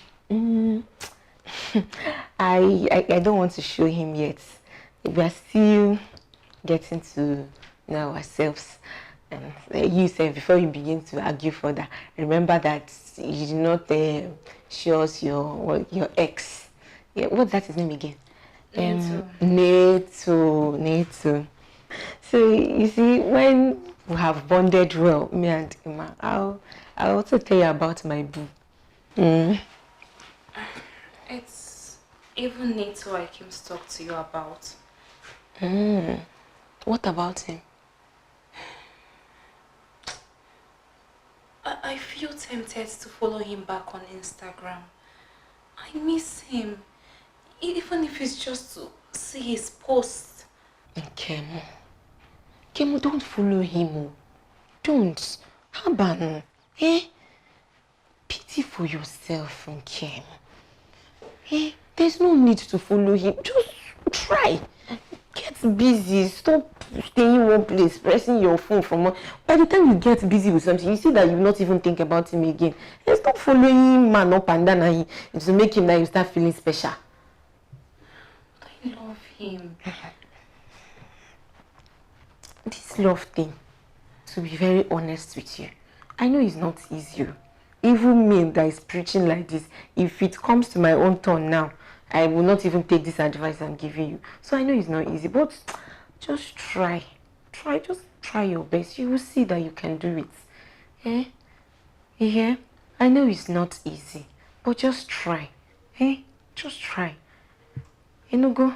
I don't want to show him yet. We are still getting to know ourselves. You said before you begin to argue further, remember that you did not show us your ex. Yeah, what's that his name again? Neto. So you see, when we have bonded well, me and Emma, I'll also tell you about my boo. It's even Neto I came to talk to you about. What about him? I feel tempted to follow him back on Instagram. I miss him. Even if it's just to see his posts. Kemo, don't follow him. Don't. Haban. Pity for yourself, Kemo. There's no need to follow him. Just try. Get busy. Stop staying in one place, pressing your phone from one. By the time you get busy with something, you see that you not even think about him again. And stop following man up and down and to make him that you start feeling special. I love him. This love thing, to be very honest with you, I know it's not easy. Even me that is preaching like this, if it comes to my own turn now, I will not even take this advice I'm giving you. So I know it's not easy, but just try. Just try your best. You will see that you can do it. Yeah? I know it's not easy, but just try. Just try. Go.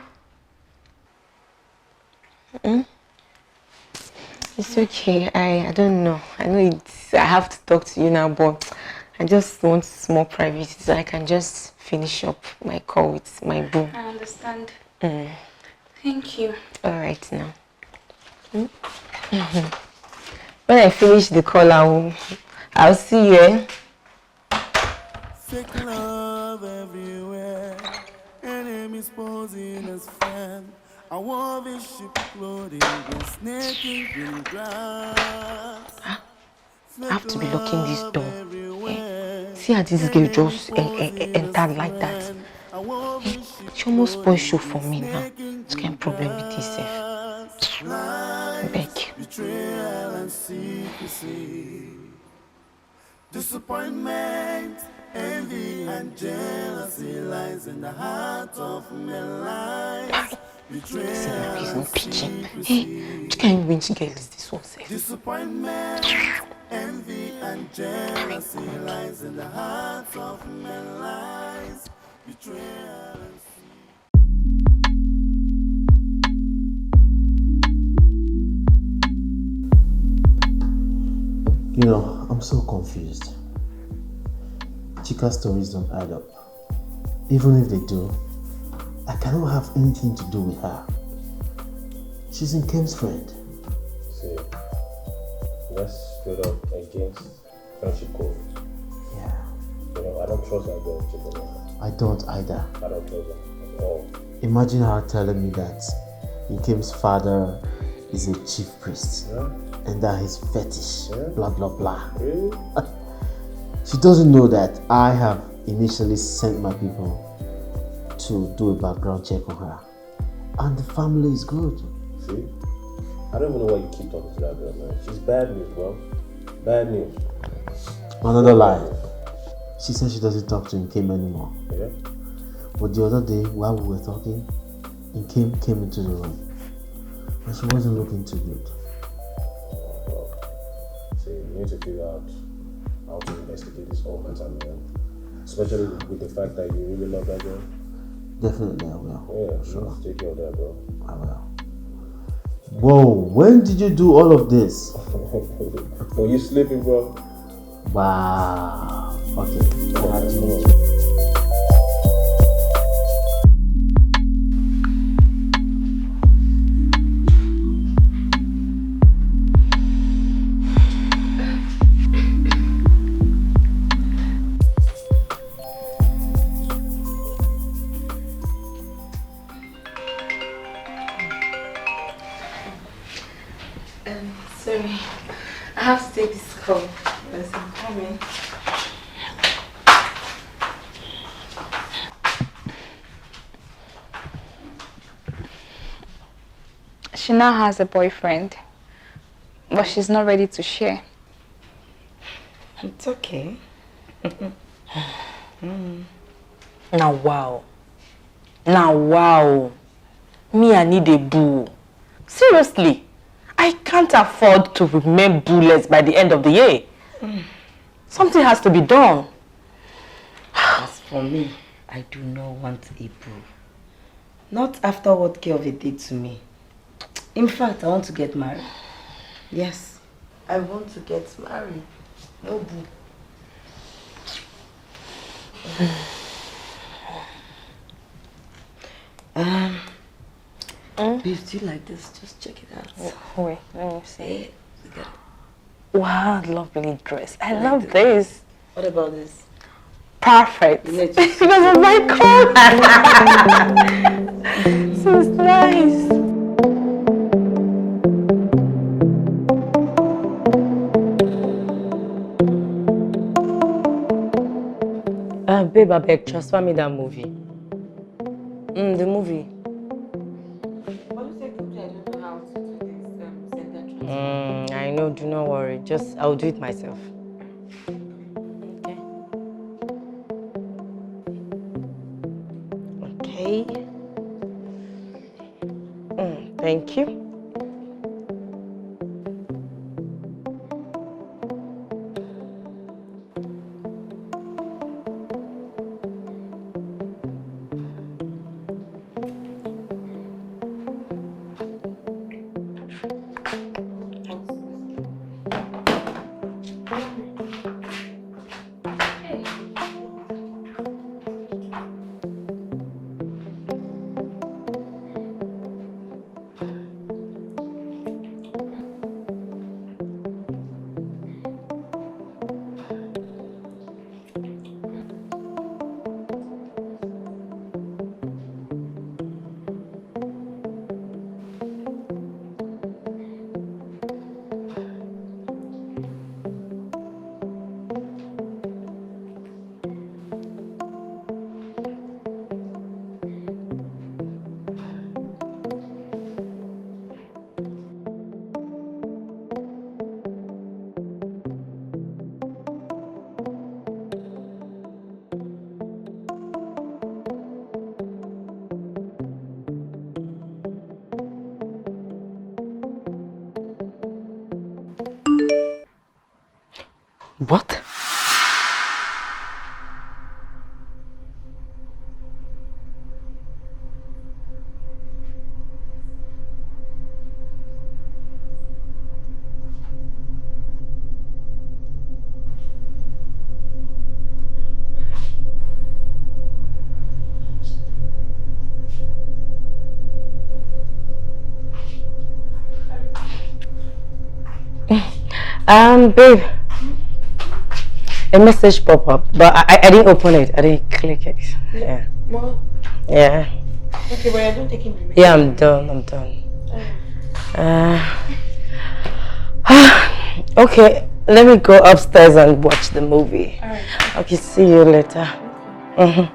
It's okay. I don't know. I know I have to talk to you now, but I just want small privacy so I can just finish up my call with my boo. I understand. Thank you. All right now. When I finish the call, I'll see you. Fake love everywhere. Enemies posing as friend. I wore this ship clothing, been snaking in grass. I have to be locking this door. See how this girl just entered like that. She almost spoiled show for me now. What kind of problem with this? Beg. Betrayal and secrecy. Disappointment, envy and jealousy lies in the heart of men lies. Betrayal and secrecy. What kind of winch girl is this one? Disappointment, envy and jealousy lies in the heart of men lies. Betrayal and You know, I'm so confused. Chica's stories don't add up. Even if they do, I cannot have anything to do with her. She's in Kim's friend. See, that's straight up against friendship code. Yeah. You know, I don't trust that girl, Chica. I don't either. I don't trust her at all. Imagine her telling me that Kim's father is a chief priest. Yeah. And that his fetish, blah blah blah. Really? She doesn't know that I have initially sent my people to do a background check on her. And the family is good. See? I don't even know why you keep talking to that girl, man. She's bad news, bro. Bad news. Another lie. She said she doesn't talk to Kim anymore. Yeah? But the other day, while we were talking, Kim came into the room. And she wasn't looking too good. See, you need to figure out how to investigate this whole matter, man. Especially with the fact that you really love that girl. Definitely, I will. Yeah, sure. Take care of that, bro. I will. Whoa, when did you do all of this? Were you sleeping, bro? Wow. Okay. Come on. Sorry, I have to take this call. Yes, I'm coming. She now has a boyfriend, but she's not ready to share. It's okay. Now wow. Me, I need a boo. Seriously. I can't afford to remain booeless by the end of the year. Something has to be done. As for me, I do not want a boo. Not after what Kelvin did to me. In fact, I want to get married. Yes, I want to get married. No boo. Babe, do you like this? Just check it out. Wait, let me see. Hey, Wow, lovely dress. I love this. What about this? Perfect. Because of my coat. So it's nice. Babe, I beg, transfer me that movie. The movie. I know, do not worry. I'll do it myself. Okay. Thank you. What? Babe, a message pop up, but I didn't open it. I didn't click it. Yeah. What? Yeah. Okay, but I don't take him. Yeah, I'm done. I'm done. Okay, let me go upstairs and watch the movie. Alright. Okay, see you later. Okay.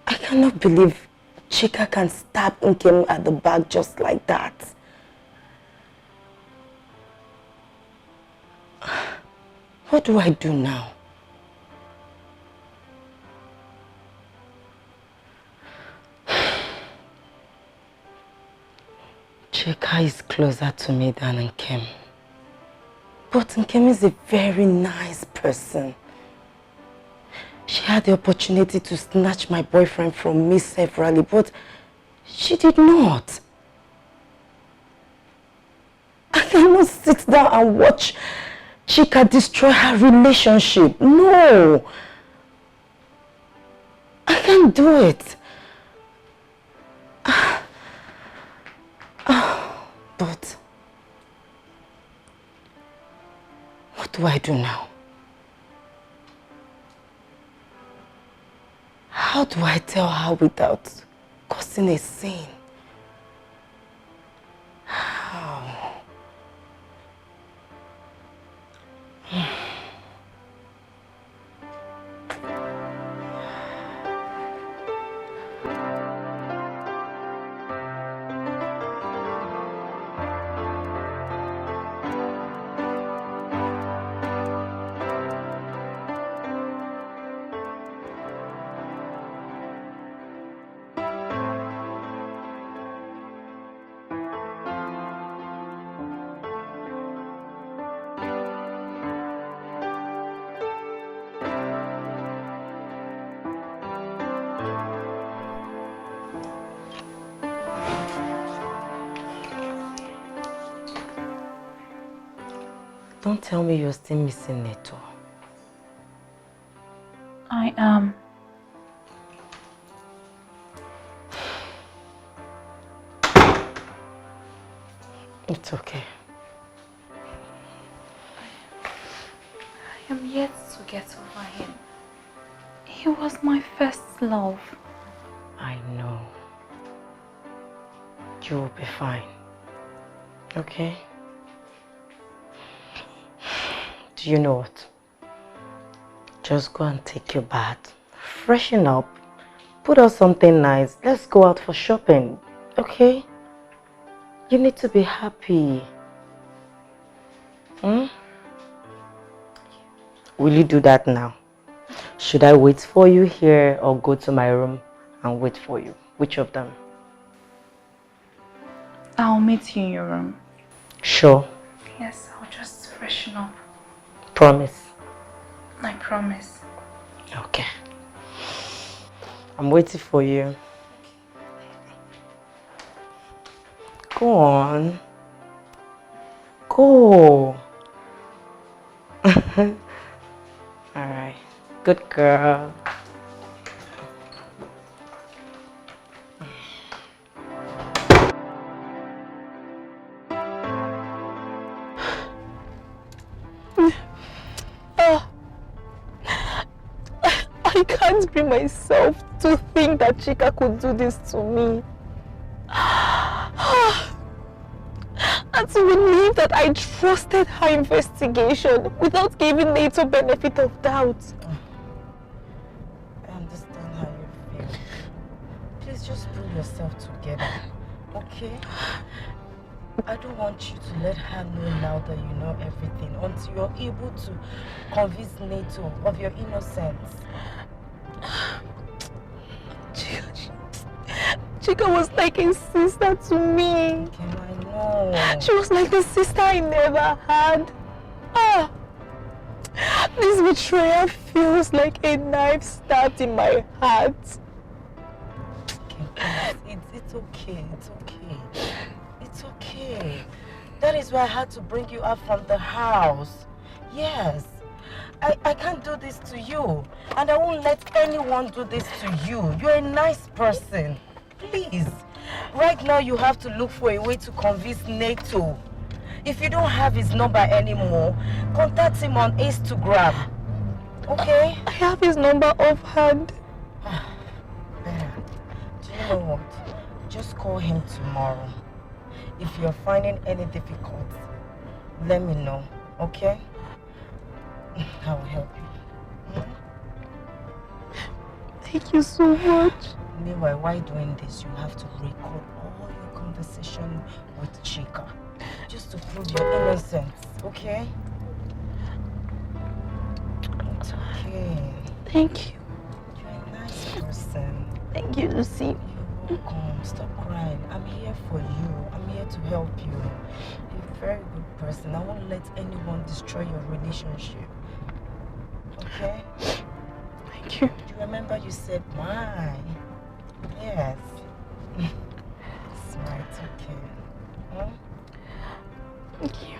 I cannot believe Chica can stab Nkem at the back just like that. What do I do now? Chica is closer to me than Nkem. But Nkem is a very nice person. She had the opportunity to snatch my boyfriend from me severally, but she did not. I cannot sit down and watch Chica destroy her relationship. No. I can't do it. But what do I do now? How do I tell her without causing a scene? How? Don't tell me you're still missing Neto. I am. It's okay. I am yet to get over him. He was my first love. I know. You will be fine. Okay? Do you know what? Just go and take your bath. Freshen up. Put on something nice. Let's go out for shopping. Okay? You need to be happy. Hmm? Will you do that now? Should I wait for you here or go to my room and wait for you? Which of them? I'll meet you in your room. Sure. Yes, I'll just freshen up. Promise. I promise. Okay. I'm waiting for you. Go on. Go. Alright. Good girl. I can't bring myself to think that Chica could do this to me. And to believe that I trusted her investigation without giving Nate a benefit of doubt. I understand how you feel. Please just pull yourself together, okay? I don't want you to let her know now that you know everything until you're able to convince Nato of your innocence. Chica was like a sister to me. I know. She was like the sister I never had. This betrayal feels like a knife stabbed in my heart. It's okay, it's okay. It's okay. That is why I had to bring you out from the house. Yes. I can't do this to you. And I won't let anyone do this to you. You're a nice person. Please. Right now you have to look for a way to convince Nato. If you don't have his number anymore, contact him on Instagram. Okay? I have his number offhand. Better. Do you know what? Just call him tomorrow. If you're finding any difficulty, let me know, okay? I will help you. Thank you so much. Meanwhile, while doing this, you have to record all your conversation with Chica. Just to prove your innocence, okay? It's okay. Thank you. You're a nice person. Thank you, Lucy. You're welcome. Stop crying. I'm here for you. I'm here to help you. You're a very good person. I won't let anyone destroy your relationship. Okay? Thank you. Do you remember you said mine? Yes. It's right, it's okay. Huh? Thank you.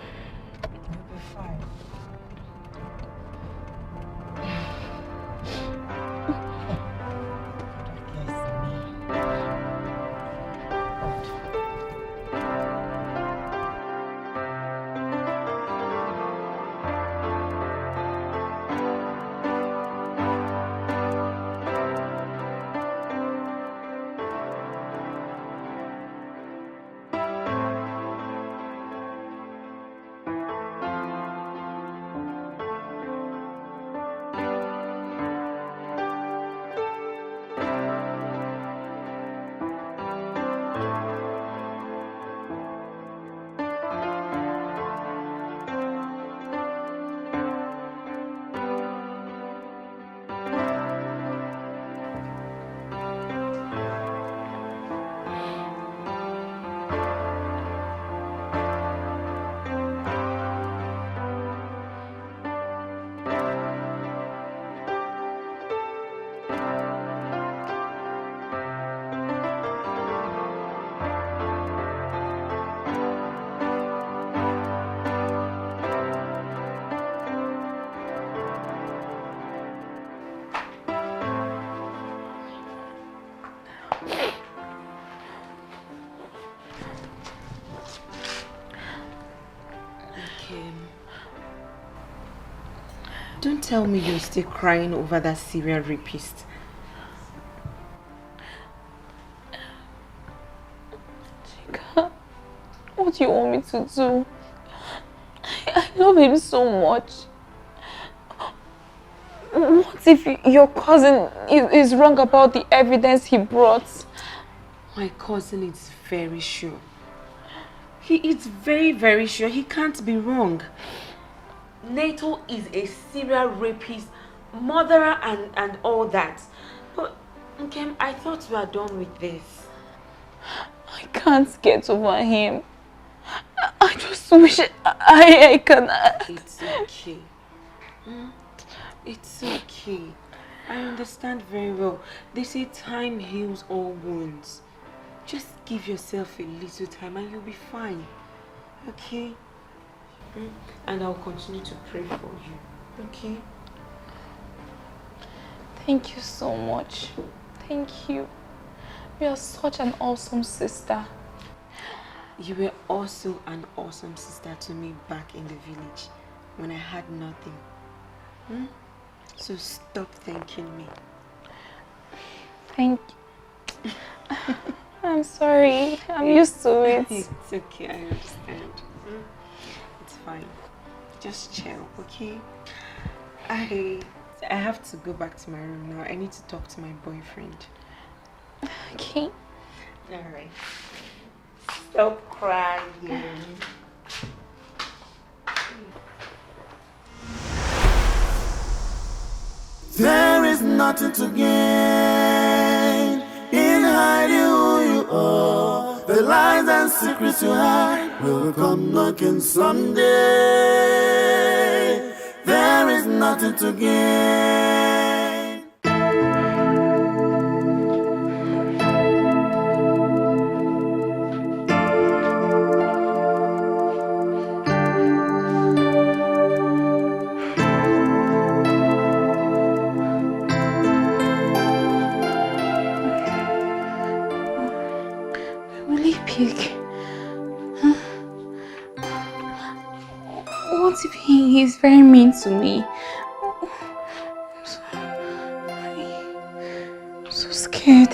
You'll be fine. Don't tell me you're still crying over that serial rapist. Chica, what do you want me to do? I love him so much. What if your cousin is wrong about the evidence he brought? My cousin is very sure. He is very, very sure. He can't be wrong. Nato is a serial rapist, murderer and all that. But, Nkem, I thought we are done with this. I can't get over him. I just wish I can... It's okay. It's okay. I understand very well. They say time heals all wounds. Just give yourself a little time and you'll be fine. Okay? And I'll continue to pray for you. Okay? Thank you so much. Thank you. You are such an awesome sister. You were also an awesome sister to me back in the village when I had nothing. So stop thanking me. Thank you. I'm sorry. I'm used to it. It's okay, I understand. It's fine. Just chill, okay? I have to go back to my room now. I need to talk to my boyfriend. Okay. Alright. Stop crying. There is nothing to gain in hiding who you are. The lies and secrets you hide will come knocking someday. There is nothing to gain. Really big. What if he is very mean to me? I'm so scared.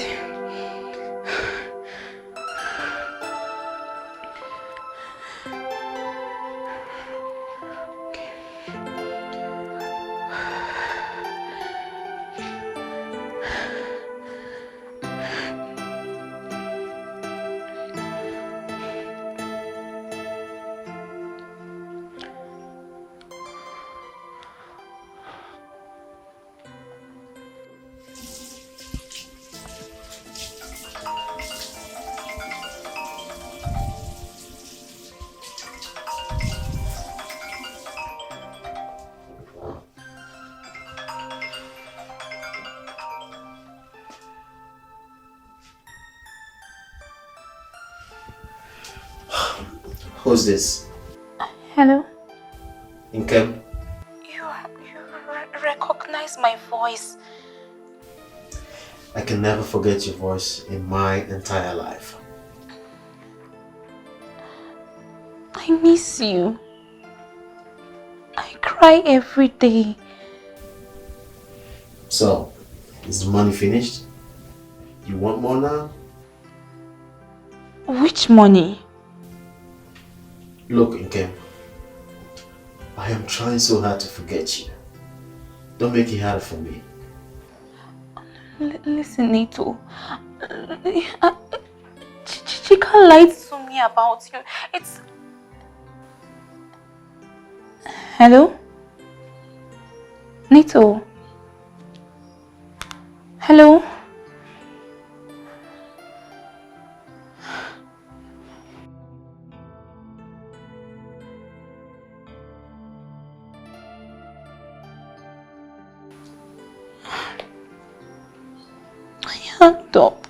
Who's this? Hello? Nkem? You recognize my voice. I can never forget your voice in my entire life. I miss you. I cry every day. So, is the money finished? You want more now? Which money? Look, Nkem, I am trying so hard to forget you. Don't make it harder for me. Listen, Nito. Chica lied to me about you. It's... Hello? Nito? Hello? Stop.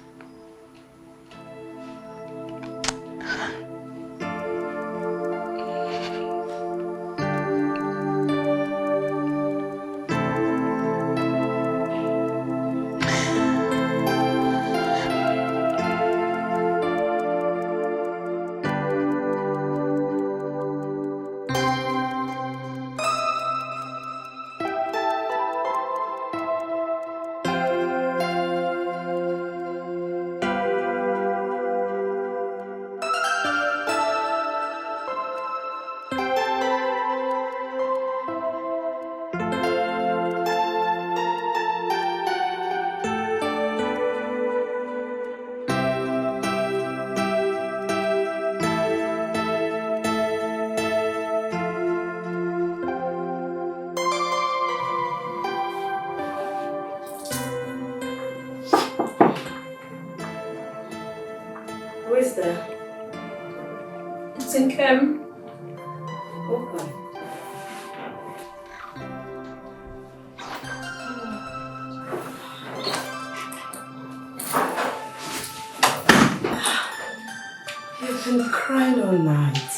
Who is there? It's Nkem. Open. crying all night.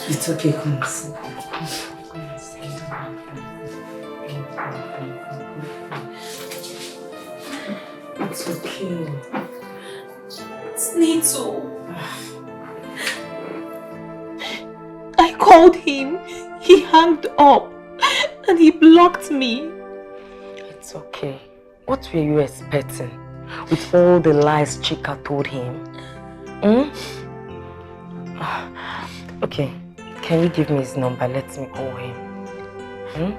It's okay, come sit. It's okay. It's Nito. I called him. He hung up. And he blocked me. It's okay. What were you expecting? With all the lies Chica told him? Okay. Can you give me his number? Let me call him. Okay.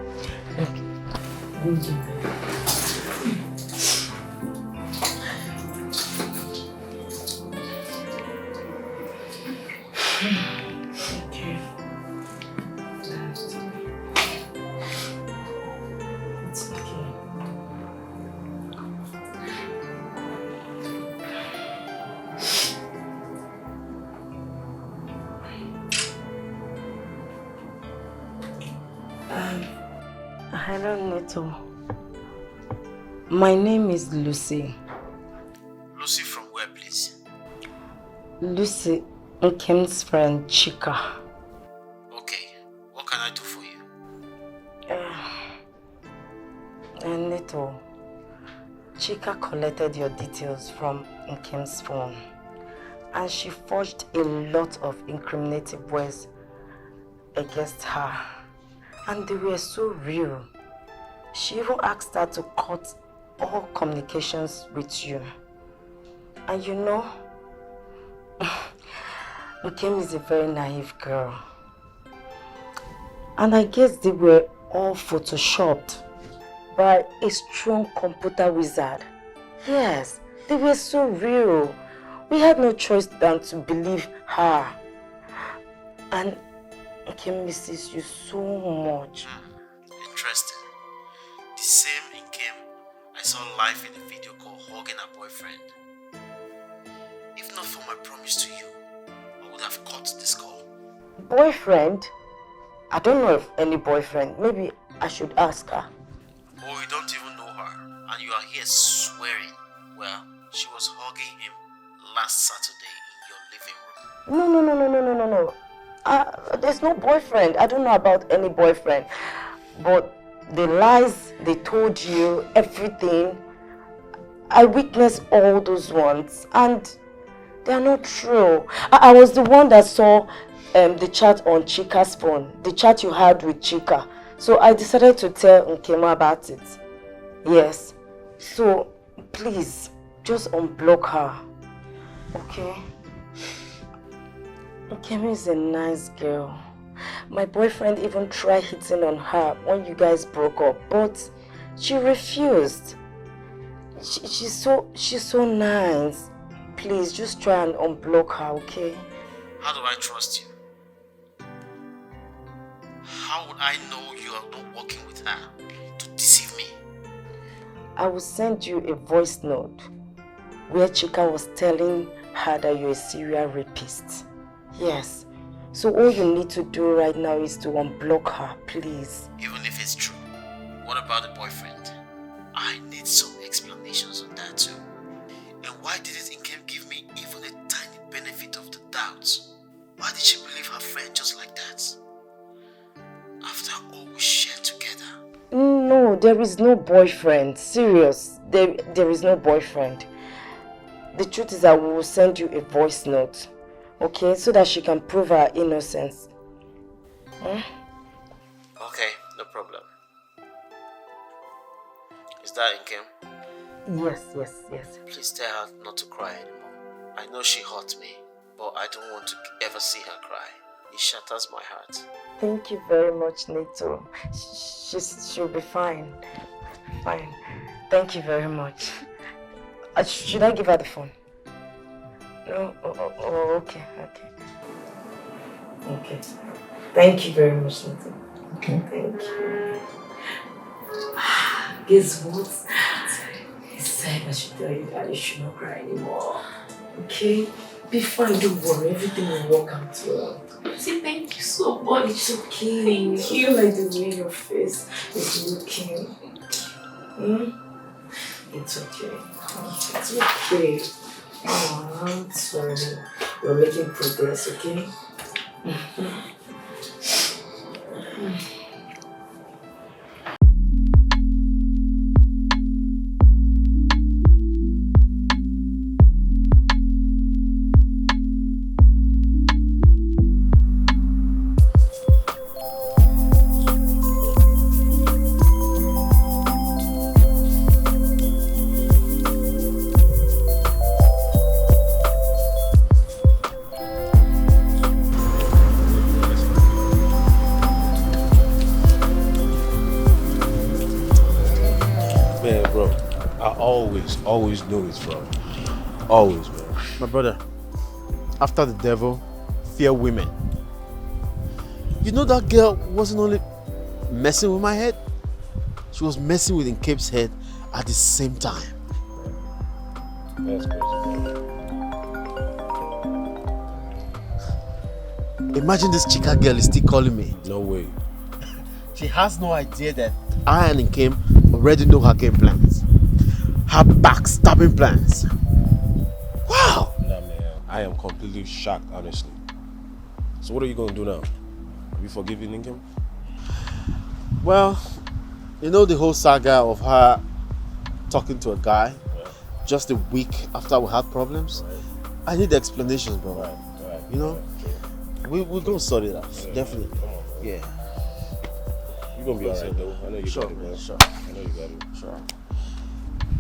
Hello, Nito. My name is Lucy. Lucy from where, please? Lucy, Nkem's friend, Chica. Okay, what can I do for you? Nito, Chica collected your details from Nkem's phone and she forged a lot of incriminating words against her. And they were so real. She even asked her to cut all communications with you. And you know, Nkem is a very naive girl. And I guess they were all photoshopped by a strong computer wizard. Yes, they were so real. We had no choice than to believe her. And Nkem misses you so much. Interesting. The same Nkem I saw live in a video call hugging her boyfriend. If not for my promise to you, I would have cut this call. Boyfriend? I don't know of any boyfriend. Maybe I should ask her. Oh, you don't even know her, and you are here swearing. Well, she was hugging him last Saturday in your living room. No. There's no boyfriend. I don't know about any boyfriend. But the lies they told you, everything, I witnessed all those ones. And they are not true. I was the one that saw the chat on Chica's phone. The chat you had with Chica. So I decided to tell Nkema about it. Yes. So, please, just unblock her. Okay? Nkema is a nice girl. My boyfriend even tried hitting on her when you guys broke up, but she refused. She's so nice. Please, just try and unblock her, okay? How do I trust you? How would I know you are not working with her to deceive me? I will send you a voice note where Chica was telling her that you're a serial rapist. Yes. So all you need to do right now is to unblock her, please. Even if it's true, what about the boyfriend? I need some explanations on that too. And why didn't Nkem give me even a tiny benefit of the doubt? Why did she believe her friend just like that? After all we shared together. No, there is no boyfriend. Serious. There is no boyfriend. The truth is that we will send you a voice note. Okay, so that she can prove her innocence. Okay, no problem. Is that Nkem? Yes. Please tell her not to cry anymore. I know she hurt me, but I don't want to ever see her cry. It shatters my heart. Thank you very much, Nito. She'll be fine. Fine. Thank you very much. Should I give her the phone? No? Okay. Okay. Thank you very much, Nito. Okay. Thank you. Guess what? He said I should tell you that you should not cry anymore. Okay? Be fine, don't worry. Everything will work out well. See, thank you so much. It's okay. Thank you. I feel like the way your face is looking. It's okay. It's okay. Oh, I'm sorry. We're making progress, okay? Man, bro, I always knew it's wrong. Always, man. My brother, after the devil, fear women. You know that girl wasn't only messing with my head, she was messing with Nkebe's head at the same time. That's crazy, bro. Imagine this Chica girl is still calling me. No way. She has no idea that I and Nkebe already know her game plans. Her backstabbing plans. Wow! Nah, man. I am completely shocked, honestly. So what are you going to do now? Have you forgiven Nkebe? Well, you know the whole saga of her talking to a guy just a week after we had problems? I need the explanations, bro. Right. You know? We're going to sort it out. Definitely. Yeah. You're going to be alright, though. I know you Sure, got it, man. bro. Sure. I know you got it. Sure.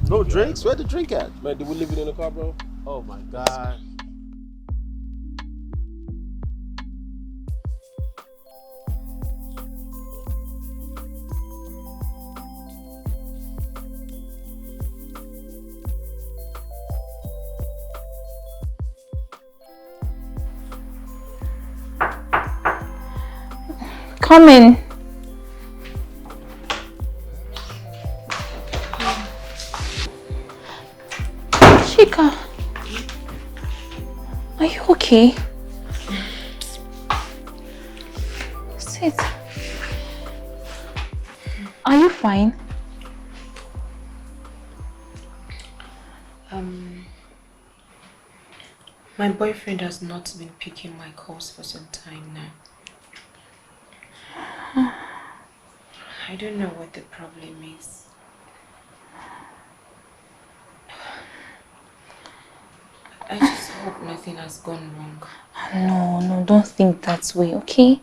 No drinks? Where the drink at? Man, did we leave it in the car, bro? Oh my God. Come in. Chica, are you okay? Sit. Are you fine? My boyfriend has not been picking my calls for some time now. I don't know what the problem is. I just hope nothing has gone wrong. No, don't think that way, okay?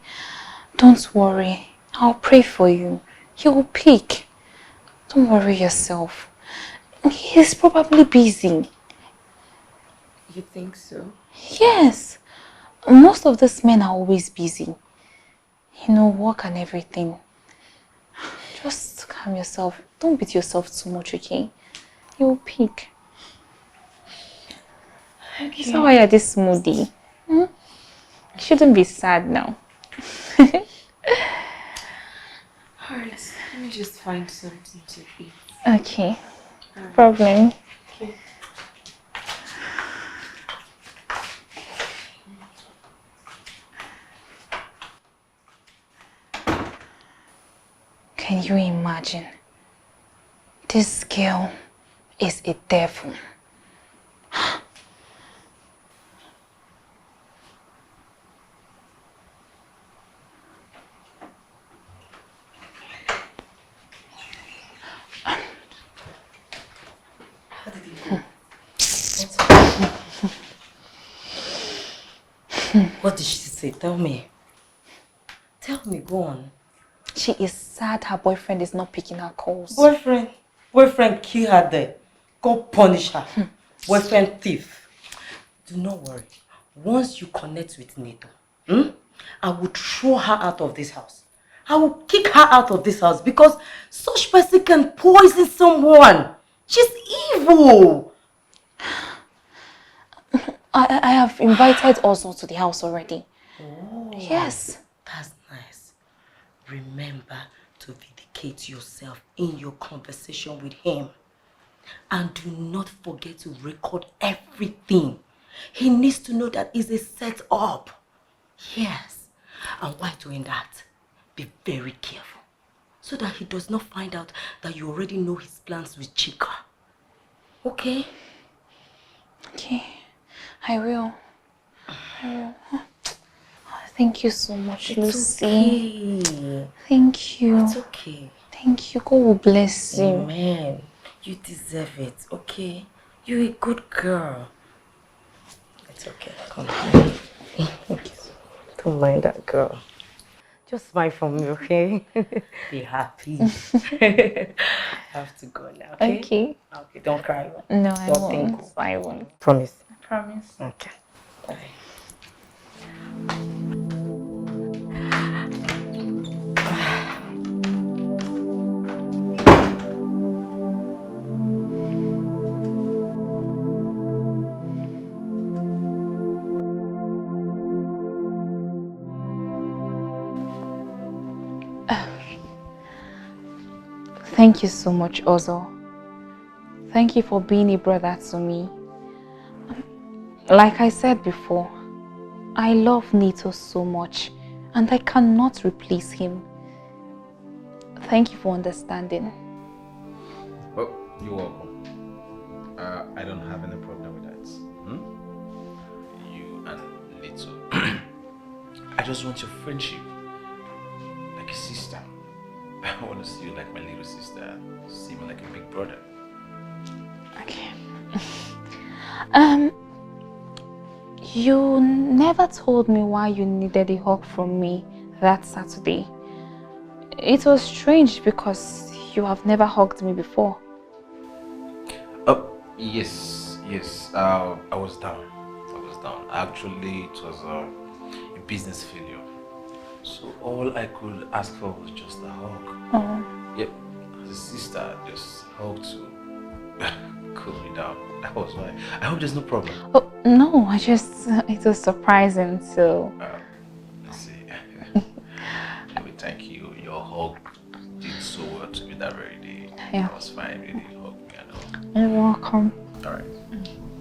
Don't worry. I'll pray for you. He will pick. Don't worry yourself. He's probably busy. You think so? Yes. Most of these men are always busy. You know, work and everything. Just calm yourself. Don't beat yourself too much, okay? He will pick. Okay. So why are this moody? You shouldn't be sad now. Alright, let me just find something to eat. Okay. No problem. Okay. Can you imagine? This girl is a devil. What did she say? Tell me. Tell me, go on. She is sad her boyfriend is not picking her calls. Boyfriend kill her there. Go punish her. Boyfriend thief. Do not worry. Once you connect with Neto, I will throw her out of this house. I will kick her out of this house because such person can poison someone. She's evil. I have invited Ozo to the house already. Oh, yes. That's nice. Remember to vindicate yourself in your conversation with him. And do not forget to record everything. He needs to know that it's a set-up. Yes. And while doing that, be very careful. So that he does not find out that you already know his plans with Chica. Okay? Okay, I will. Thank you so much, Lucy. Okay. Thank you. It's okay. Thank you. God will bless you. Amen. You deserve it, okay? You're a good girl. It's okay. Come on. Don't mind that girl. Just smile for me, okay? Be happy. I have to go now, okay? Okay. Okay, don't cry. No, I Don't won't. think. I won't. Promise. I promise. Okay. Bye. Thank you so much, Ozo. Thank you for being a brother to me. Like I said before, I love Nito so much and I cannot replace him. Thank you for understanding. Oh, you're welcome. I don't have any problem with that. You and Nito. I just want your friendship. Like a sister. I want to see you like my little sister. See me like a big brother. Okay. You never told me why you needed a hug from me that Saturday. It was strange because you have never hugged me before. Oh, yes. I was down. Actually, it was a business failure. So all I could ask for was just a hug. Oh. Yep. As a sister, just hug to cool me down. That was why. I hope there's no problem. Oh, no, it was surprising, so... Let's see. Anyway, thank you. Your hug did so well to me that very day. Yeah. I was fine. You did hug me and all. You're welcome. Alright.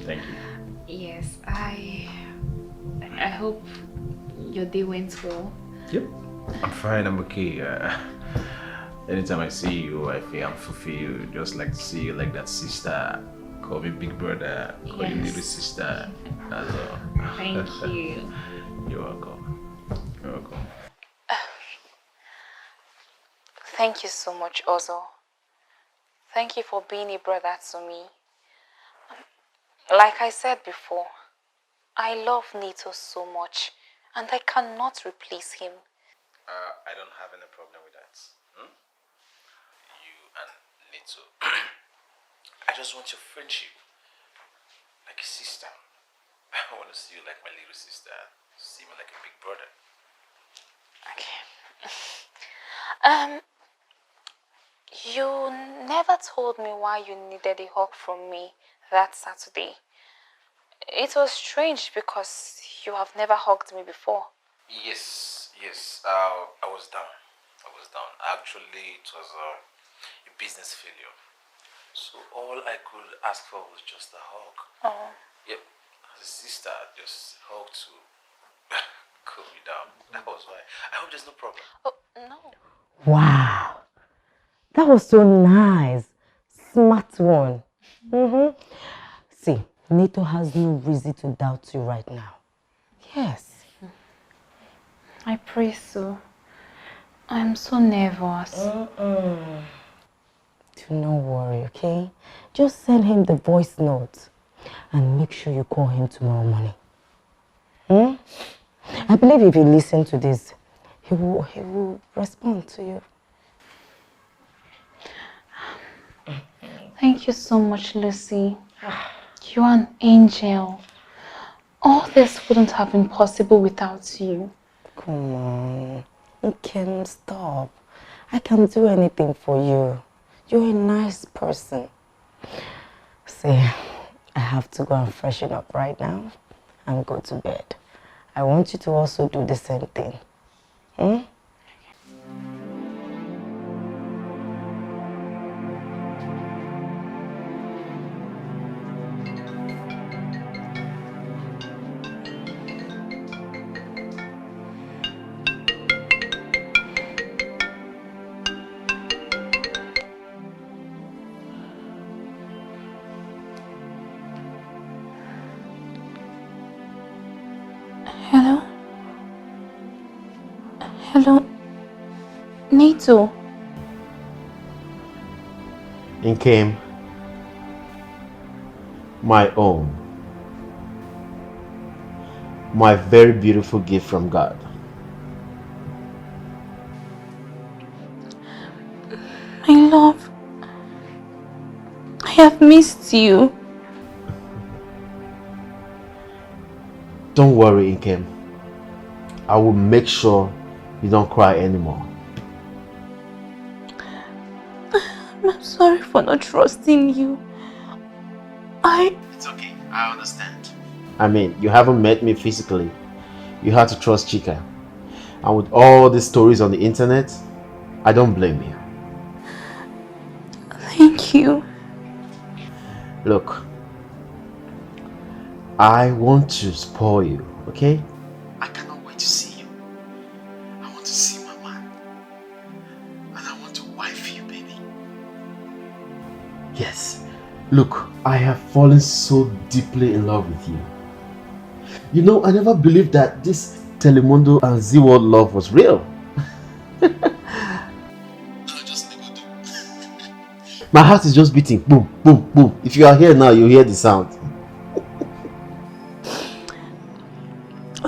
Thank you. Yes, I hope your day went well. Yep. I'm fine. I'm okay. Anytime I see you, I feel I'm fulfilled. Just like to see you like that sister. Call me big brother. Call you little sister. That's all. Thank you. You're welcome. You're welcome. Thank you so much, Ozo. Thank you for being a brother to me. Like I said before, I love Nito so much and I cannot replace him. I don't have any problem with that. You and Nito. I just want your friendship. Like a sister. I want to see you like my little sister. See me like a big brother. Okay. You never told me why you needed a hug from me that Saturday. It was strange because you have never hugged me before. Yes. I was down. Actually, it was a business failure. So all I could ask for was just a hug. Oh. Yep. As a sister, just hug to cool me down. That was why. I hope there's no problem. Oh, no. Wow. That was so nice. Smart one. See, Nito has no reason to doubt you right now. Yes. I pray so. I'm so nervous. Do not worry, okay? Just send him the voice note and make sure you call him tomorrow morning. I believe if he listens to this, he will respond to you. Thank you so much, Lucy. You are an angel. All this wouldn't have been possible without you. Come on, you can't stop. I can do anything for you. You're a nice person. See, I have to go and freshen up right now and go to bed. I want you to also do the same thing. Hello, Nato. In came my own, my very beautiful gift from God. My love, I have missed you. Don't worry, Nkem. I will make sure you don't cry anymore. I'm sorry for not trusting you. It's okay, I understand. I mean, you haven't met me physically. You had to trust Chica. And with all these stories on the internet, I don't blame you. Thank you. Look, I want to spoil you, okay? I cannot wait to see you. I want to see my man. And I want to wife you, baby. Yes. Look, I have fallen so deeply in love with you. You know, I never believed that this Telemundo and Z-World love was real. My heart is just beating. Boom, boom, boom. If you are here now, you hear the sound.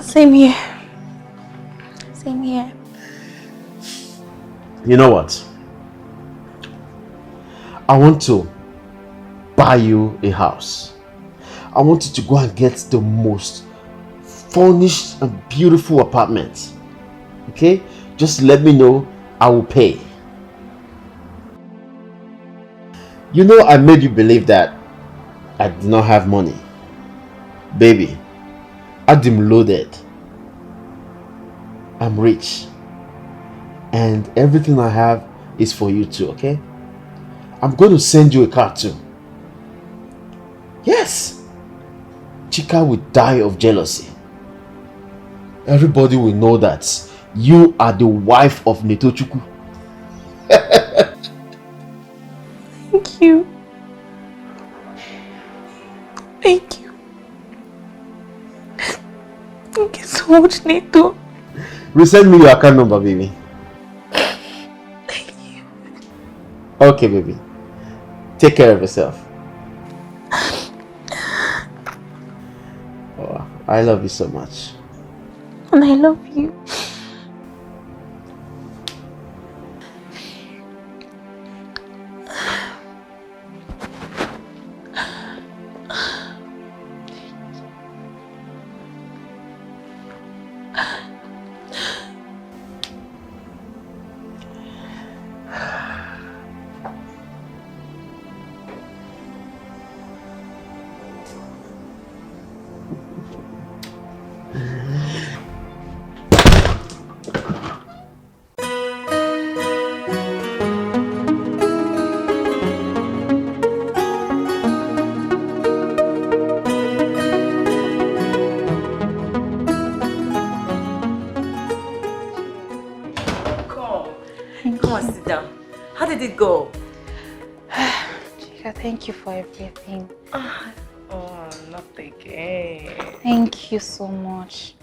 Same here. Same here. You know what? I want to buy you a house. I want you to go and get the most furnished and beautiful apartment. Okay? Just let me know. I will pay. You know, I made you believe that I did not have money. Baby, I'm loaded. I'm rich. And everything I have is for you too, okay? I'm going to send you a car too. Yes! Chica will die of jealousy. Everybody will know that you are the wife of Netochukwu. Thank you. Thank you. Thank you so much, Nato. Resend me your account number, baby. Thank you. Okay, baby. Take care of yourself. Oh, I love you so much. And I love you. Go. Chica, thank you for everything. Oh, not again. Thank you so much.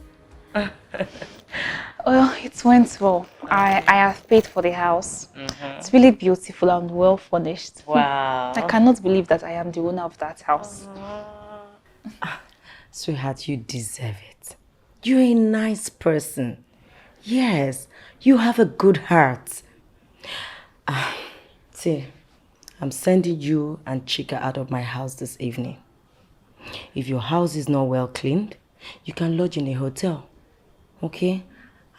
Well, it went well. I have paid for the house. It's really beautiful and well furnished. Wow. I cannot believe that I am the owner of that house. Sweetheart, you deserve it. You're a nice person. Yes, you have a good heart. See, I'm sending you and Chica out of my house this evening. If your house is not well cleaned, you can lodge in a hotel. Okay?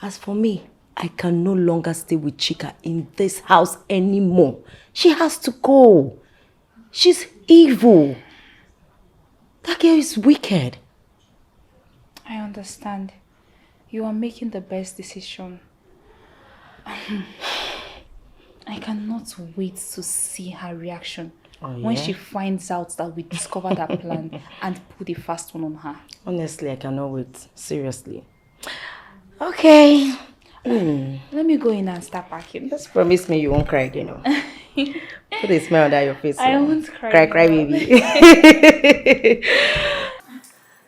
As for me, I can no longer stay with Chica in this house anymore. She has to go. She's evil. That girl is wicked. I understand. You are making the best decision. I cannot wait to see her reaction when she finds out that we discovered her plan and put the first one on her. Honestly, I cannot wait. Seriously. Okay. Let me go in and start packing. Just promise me you won't cry again. Put a smile on your face. I won't cry. Cry, baby.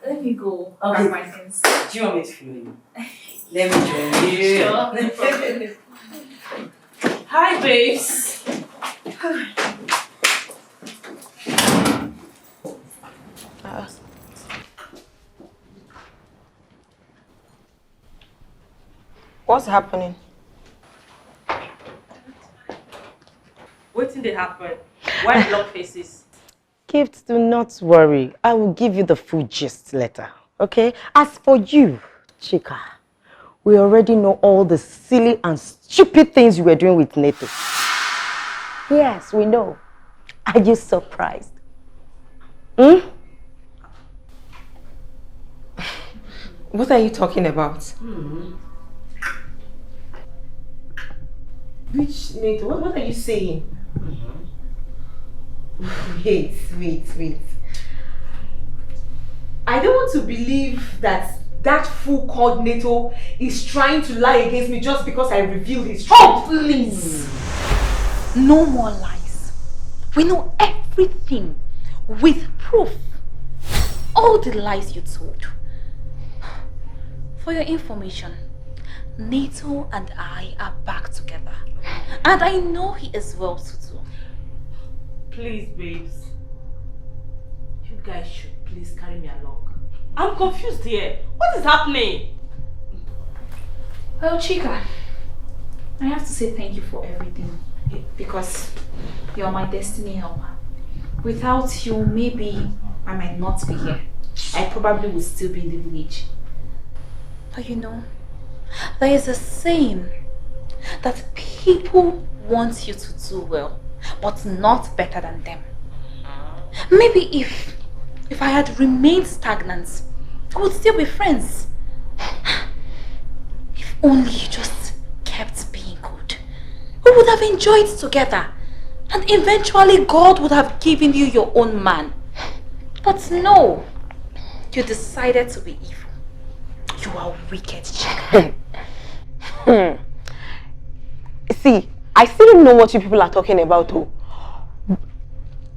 Let me go. I'll grab my things. Do you want me to follow you? Let me join you. Sure. Hi, babes. What's happening? What did they happen? Why block faces? Gift, do not worry. I will give you the full gist later. Okay? As for you, Chica, we already know all the silly and stupid things you were doing with Neto. Yes, we know. Are you surprised? Hmm? What are you talking about? Which Neto? What are you saying? Wait. I don't want to believe that fool called Neto is trying to lie against me just because I revealed his truth. Oh, please! No more lies. We know everything with proof. All the lies you told. For your information, Neto and I are back together. And I know he is well to do. Please, babes. You guys should please carry me along. I'm confused here. What is happening? Well, Chica, I have to say thank you for everything. Because you're my destiny helper. Without you, maybe I might not be here. I probably would still be in the village. But you know, there is a saying that people want you to do well, but not better than them. Maybe if I had remained stagnant, we would still be friends. If only you just kept being good. We would have enjoyed together. And eventually God would have given you your own man. But no, you decided to be evil. You are wicked, Chica. See, I still don't know what you people are talking about, though.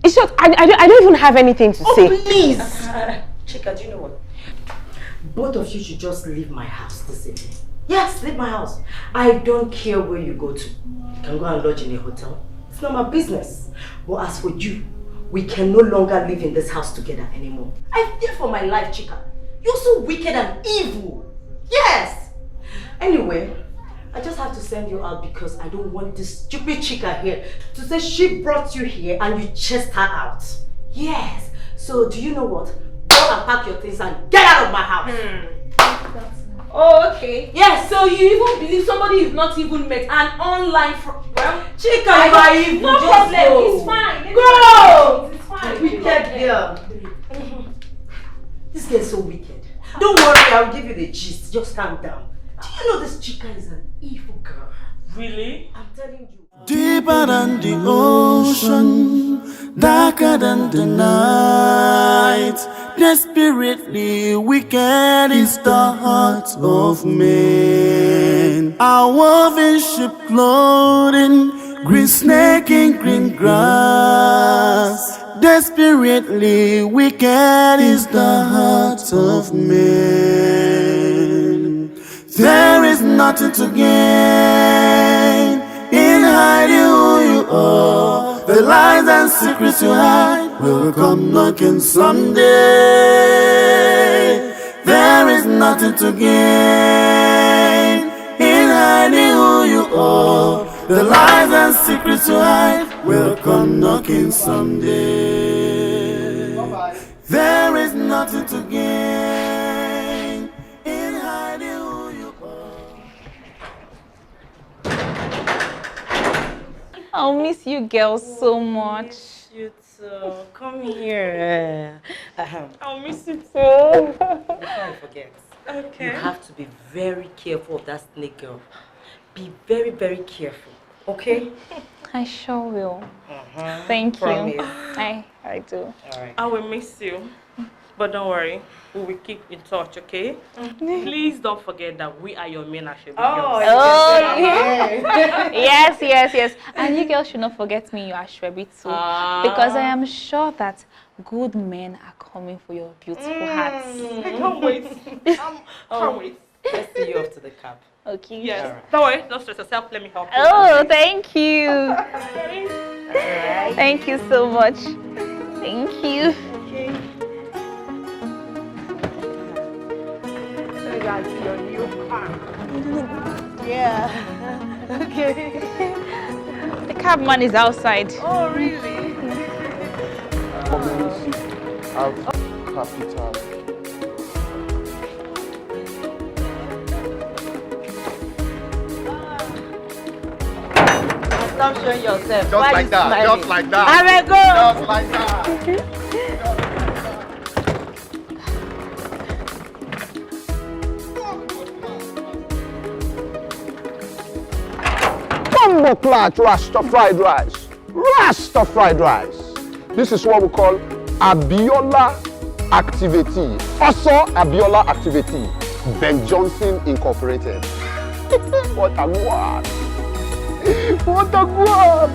It's just, I don't even have anything to say. Please! Chica, do you know what? Both of you should just leave my house this evening. Yes, leave my house. I don't care where you go to. You can go and lodge in a hotel. It's not my business. But as for you, we can no longer live in this house together anymore. I fear for my life, Chica. You're so wicked and evil. Yes! Anyway, I just have to send you out because I don't want this stupid Chica here to say she brought you here and you chased her out. Yes. So do you know what? Go and pack your things and get out of my house. Oh, okay. Yes, so you even believe somebody you've not even met and online well, Chica, you are evil. No problem, go. it's fine. Go! It's fine. Wicked girl. This girl is so wicked. Don't worry, I'll give you the gist. Just calm down. Do you know this Chica is an evil girl? Really? I'm telling you. Deeper than the ocean, darker than the night, desperately wicked is the heart of man. Our woven sheep clothing, green snake in green grass, desperately wicked is the heart of man. There is nothing to gain in hiding who you are. The lies and secrets you hide will come knocking someday. There is nothing to gain in hiding who you are. The lies and secrets you hide will come knocking someday. There is nothing to gain in hiding who you I'll miss you girls so much. You too. Come here. I'll miss you too. Before I forget, Okay. you have to be very careful of that snake girl. Be very, very careful. Okay? I sure will. Thank Promise. you. I do. Alright. I will miss you. But don't worry, we will keep in touch, okay? Please don't forget that we are your main Ashwebi girls. Yes. And you girls should not forget me, you Ashwebi too. Because I am sure that good men are coming for your beautiful hearts. I can't wait. Can't wait. Let's see you off to the cab. Okay. Yes. Right. Don't worry, don't stress yourself. Let me help you. Oh, thank you. Thank you so much. Thank you. Okay. So that's your new car. Yeah. Okay. The cabman is outside. Oh, really? Have capital. Stop showing yourself. Just Why like you that. smiling? Just like that. I will go. Just like that. Bumbo clat Rasta fried rice. Rasta fried rice. This is what we call Abiola activity. Also Abiola activity. Ben Johnson Incorporated. What a guap. What a guap.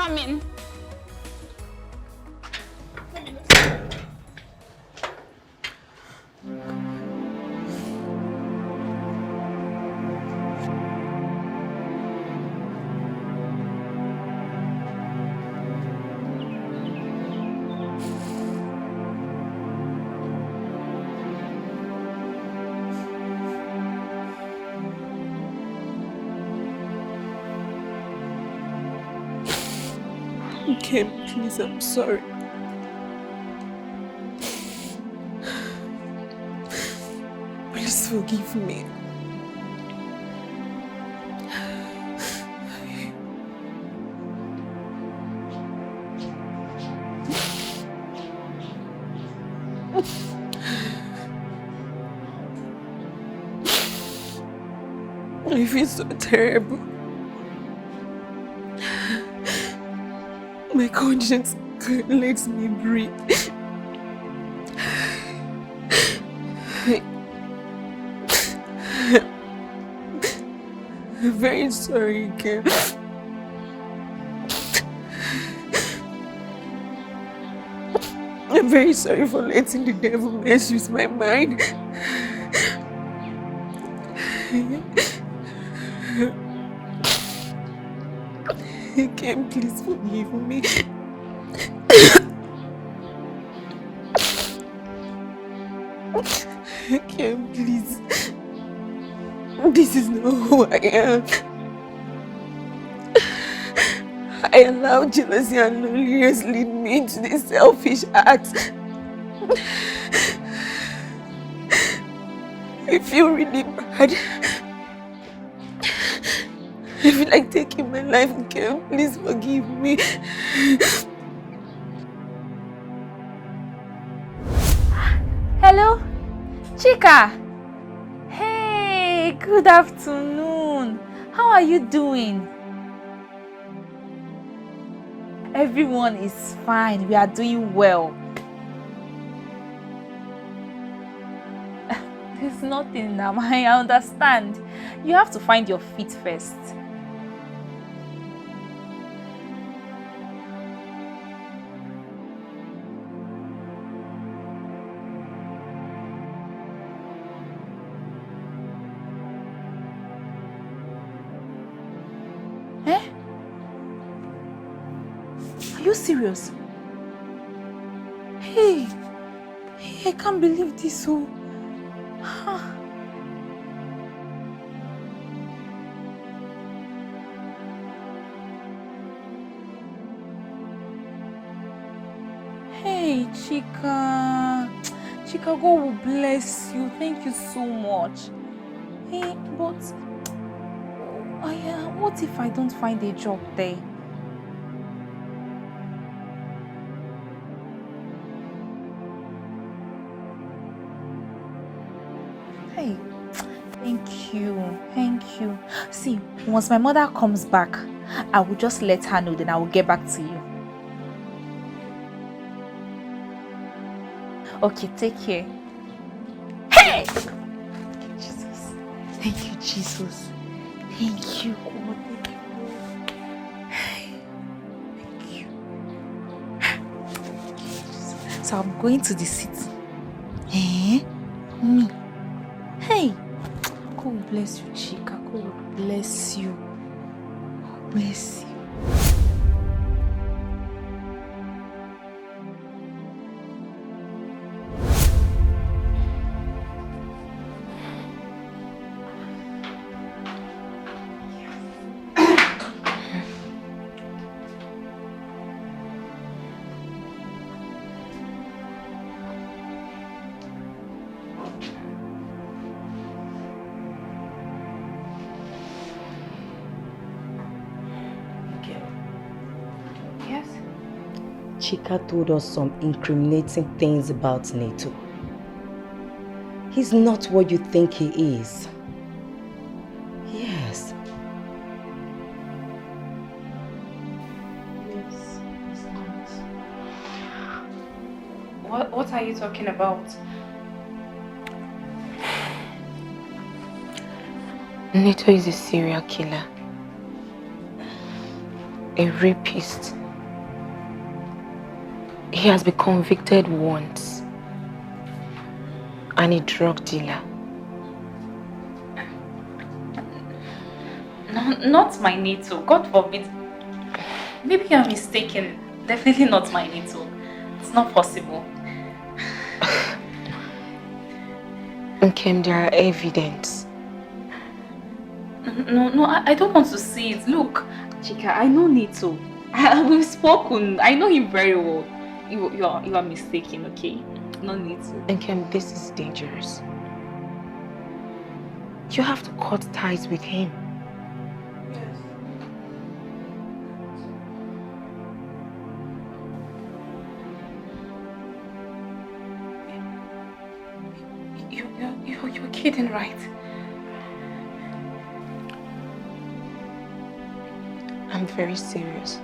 coming. Kim, please, I'm sorry. Please forgive me. I feel so terrible. My conscience lets me breathe. I'm very sorry, Kim. I'm very sorry for letting the devil mess with my mind. Kim, please forgive me. Kim, please. This is not who I am. I allowed jealousy and loneliness lead me into this selfish act. I feel really bad. I feel like taking my life. Kim, please forgive me. Hello? Chica! Hey, good afternoon. How are you doing? Everyone is fine. We are doing well. There's nothing now. I understand. You have to find your feet first. Eh? Are you serious? Hey, I can't believe this. Oh. Hey, Chica. Chica, God will bless you. Thank you so much. Hey, but what if I don't find a job there? Hey, thank you. Thank you. See, once my mother comes back, I will just let her know, then I will get back to you. Okay, take care. Hey! Jesus. Thank you, Jesus. Thank you, God. Thank you. Hey. Thank you. So I'm going to the city. Eh? Me. Hey. God bless you, Chica. God bless you. God bless you. Chica told us some incriminating things about Neto. He's not what you think he is. Yes. Yes, he's not. What are you talking about? Neto is a serial killer. a rapist. He has been convicted once. And a drug dealer. No, not my Nito. God forbid. Maybe I'm mistaken. Definitely not my Nito. It's not possible. Okay, there are evidence. No, I don't want to see it. Look, Chica, I know Nito. We've spoken. I know him very well. You are mistaken, okay? No Nito. Okay, this is dangerous. You have to cut ties with him. You're kidding, right? I'm very serious.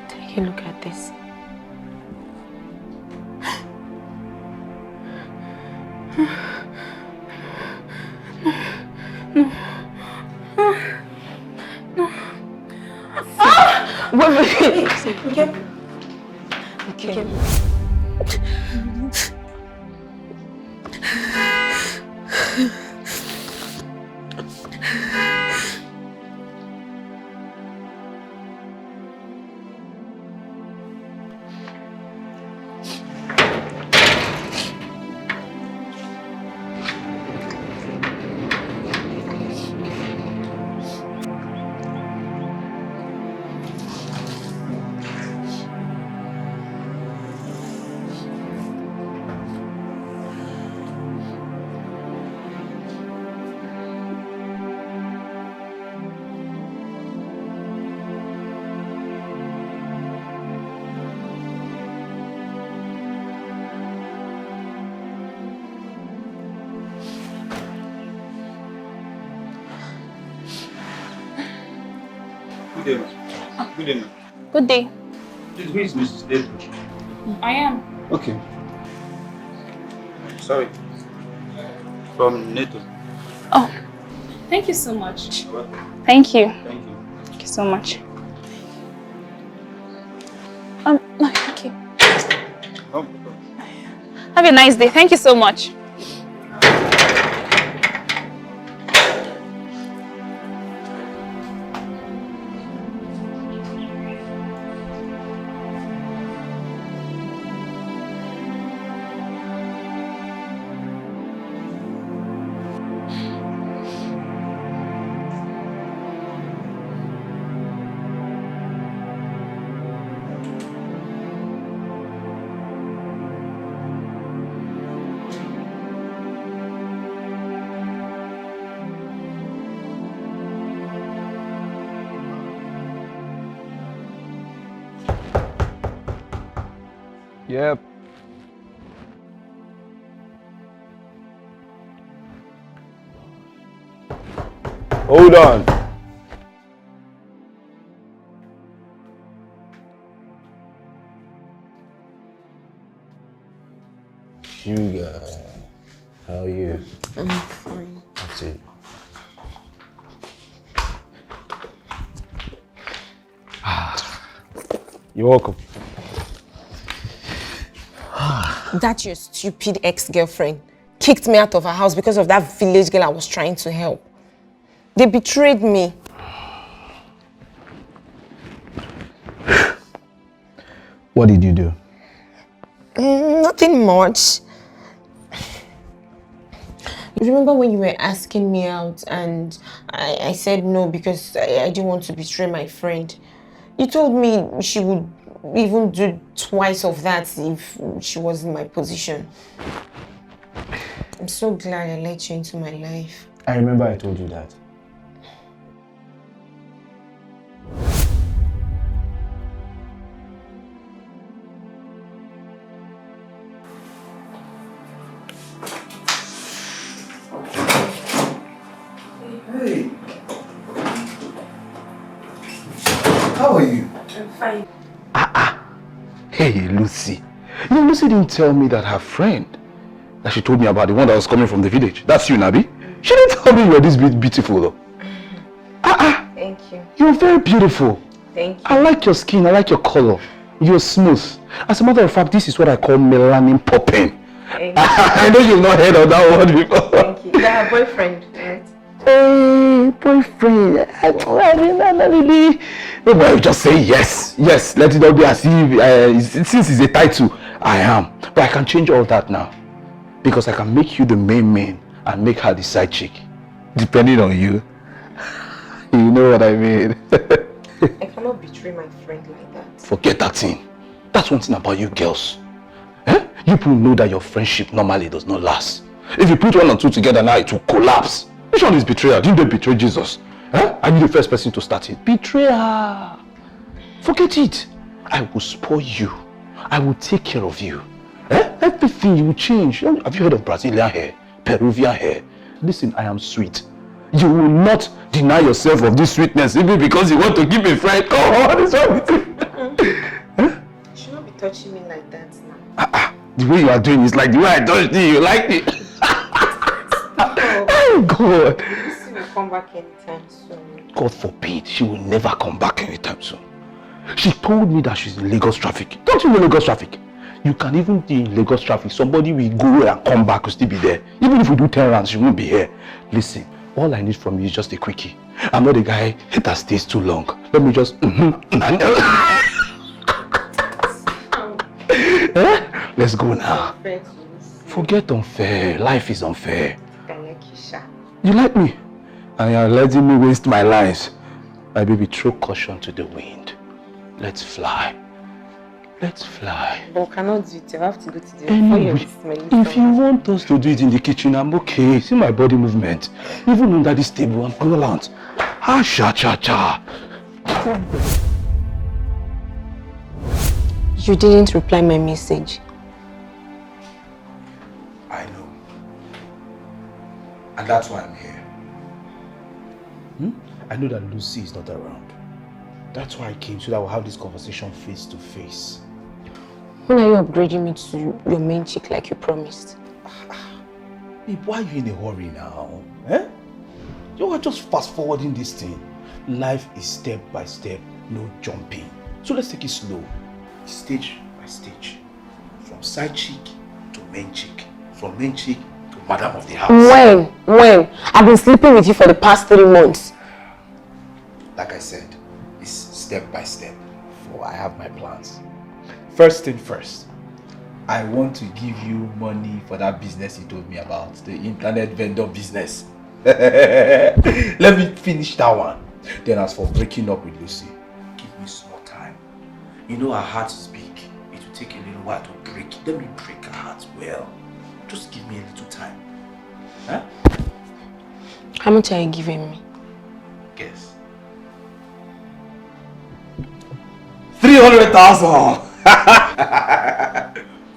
Take a look at this. No. Wait. Okay. Good day. Good day. Who is Mrs. Nnebe? I am. Okay. Sorry. From NATO. Oh, thank you so much. You're welcome. Thank you. Thank you. Thank you so much. Okay. Have a nice day. Thank you so much. Yep. Hold on. Sugar, how are you? I'm fine. That's it. You're welcome. That your stupid ex-girlfriend kicked me out of her house because of that village girl I was trying to help. They betrayed me. What did you do? Nothing much. Remember when you were asking me out and I said no because I didn't want to betray my friend? You told me she would even do twice of that if she was in my position. I'm so glad I let you into my life. I remember I told you that. Hey. How are you? I'm fine. Hey, Lucy. You know, Lucy didn't tell me that her friend that she told me about, the one that was coming from the village. That's you, Nabi. She didn't tell me you were this beautiful though. Thank you. You're very beautiful. Thank you. I like your skin, I like your color. You're smooth. As a matter of fact, this is what I call melanin popping. I know you've not heard of that word before. Thank you. You're her boyfriend, right? Hey, boyfriend. I mean, not really. No, but I just say yes. Yes, let it not be as if, since it's a title, I am. But I can change all that now. Because I can make you the main and make her the side chick. Depending on you. You know what I mean? I cannot betray my friend like that. Forget that thing. That's one thing about you girls. You people know that your friendship normally does not last. If you put 1 and 2 together now, it will collapse. Which one is betrayal? Didn't they betray Jesus? Are you the first person to start it? Betrayal. Forget it. I will spoil you. I will take care of you. Everything you will change. Have you heard of Brazilian hair? Peruvian hair? Listen, I am sweet. You will not deny yourself of this sweetness simply because you want to keep a friend. Come on, what's wrong with you? You should not be touching me like that now. The way you are doing is like the way I touched you. You like it? Oh God. Lucy will come back anytime soon. God forbid, she will never come back anytime soon. She told me that she's in Lagos traffic. Don't you know Lagos traffic? You can even be in Lagos traffic. Somebody will go and come back, will still be there. Even if we do 10 rounds, she won't be here. Listen, all I need from you is just a quickie. I'm not a guy that stays too long. Let me just... Let's go now. Forget unfair. Life is unfair. You like me? And you're letting me waste my lines. My baby, throw caution to the wind. Let's fly. Let's fly. But we cannot do it. You have to go to the Anyway, if you want us to do it in the kitchen, I'm okay. See my body movement. Even under this table, I'm gallant. Ah, cha-cha-cha. You didn't reply my message. I know. And that's why I'm here. I know that Lucy is not around. That's why I came, so that we'll have this conversation face to face. When are you upgrading me to your main chick like you promised? Babe, why are you in a hurry now? You are just fast forwarding this thing. Life is step by step, no jumping. So let's take it slow. Stage by stage. From side chick to main chick. From main chick to madam of the house. When? I've been sleeping with you for the past 3 months. Like I said, it's step by step. For I have my plans. First thing first, I want to give you money for that business you told me about, the internet vendor business. Let me finish that one. Then as for breaking up with Lucy, give me small time. You know her heart is big. It will take a little while to break it. Let me break her heart well. Just give me a little time. How much are you giving me? Guess. 300,000.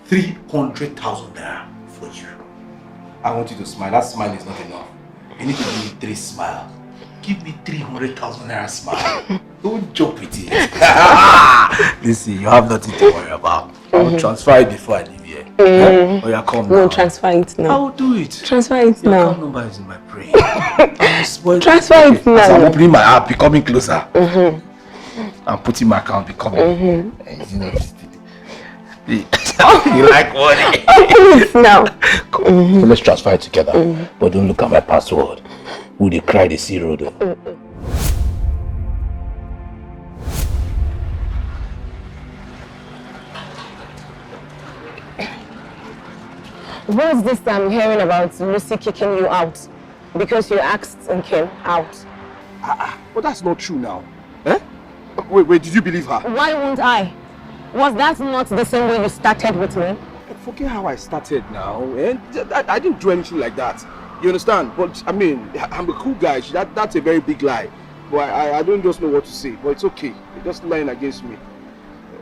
300,000 naira for you. I want you to smile. That smile is not enough. You need to give me 3 smiles. Give me 300,000 naira smile. Don't joke with it. Listen, you have nothing to worry about. I'll transfer it before I leave here. Oh, yeah, come now. No, transfer it now. I will do it. Transfer it Your now. account number is in my brain. Transfer it now. As I'm opening my app, becoming closer. I'm putting my account, becoming. You know, you like money. Open it now. So let's transfer it together. But don't look at my password. Who they cry, they see road. What's this I'm hearing about Lucy kicking you out because you asked and came out? But that's not true now. Wait, did you believe her? Why won't I? Was that not the same way you started with me? Forget how I started now. I didn't do anything like that. You understand? But I mean, I'm a cool guy. That's a very big lie. But I don't just know what to say. But it's okay. You're just lying against me.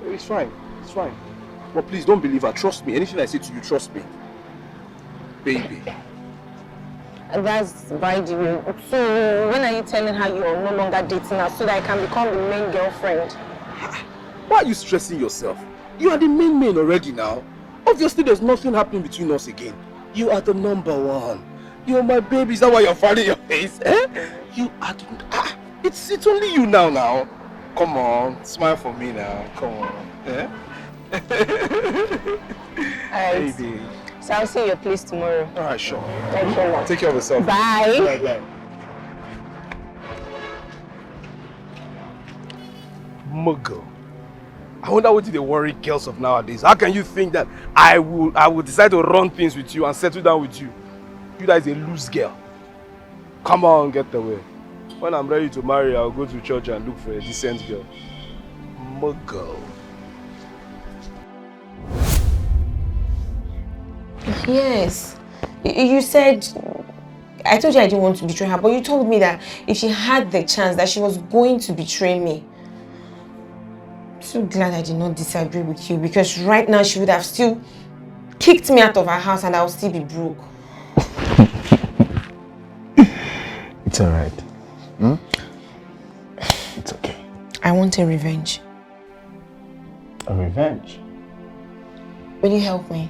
It's fine. It's fine. But please don't believe her. Trust me. Anything I say to you, trust me. Baby. That's by the way. So when are you telling her you're no longer dating her so that I can become the main girlfriend? Why are you stressing yourself? You are the main already now. Obviously there's nothing happening between us again. You are the number one. You're my baby. Is that why you're frowning your face? Eh? You are the... it's only you now. Come on. Smile for me now. Come on. Eh? Alright. Baby. So I'll see your place tomorrow. Alright, sure. Thank you. Take care of yourself. Bye. Bye. Muggle. I wonder what they worry girls of nowadays. How can you think that I will decide to run things with you and settle down with you? You guys a loose girl. Come on, get away. When I'm ready to marry, I'll go to church and look for a decent girl. Muggle. Yes. You said... I told you I didn't want to betray her, but you told me that if she had the chance, that she was going to betray me. I'm so glad I did not disagree with you, because right now she would have still kicked me out of her house and I would still be broke. It's alright. Hmm? It's okay. I want a revenge. A revenge? Will you help me?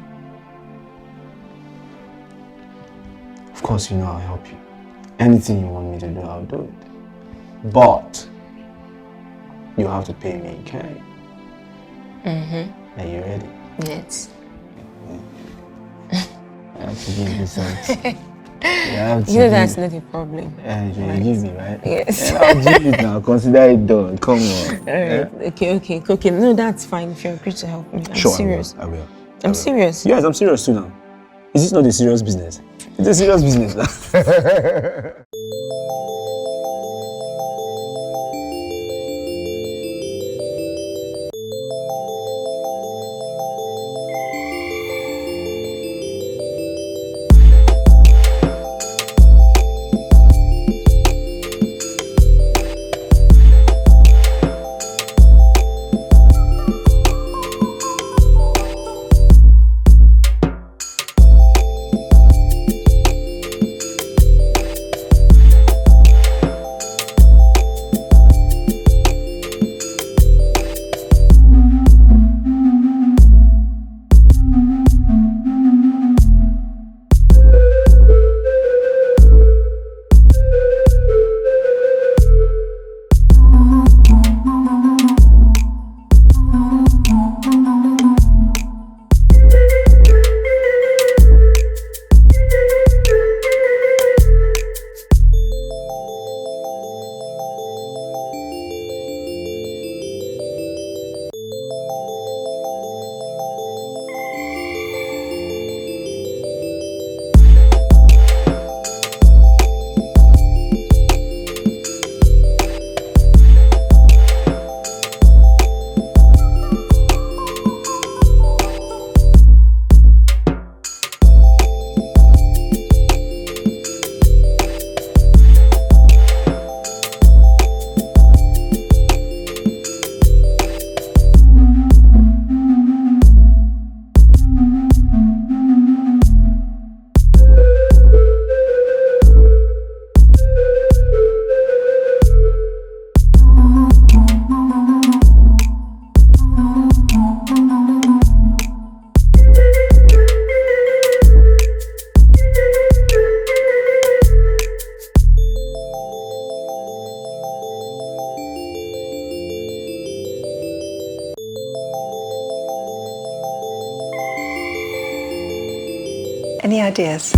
Of course, you know I'll help you. Anything you want me to do, I'll do it. But you have to pay me in kind. Are you ready? Yes. I have to give you something. You know that's not a problem. Yeah, you give me, right? Yes. Yeah, I'll give it now. Consider it done. Come on. Alright. Okay. No, that's fine if you agree to help me. I'm Sure, serious. I will. I'm serious. Yes, I'm serious too now. Is this not a serious business? It's a serious business now. Any ideas?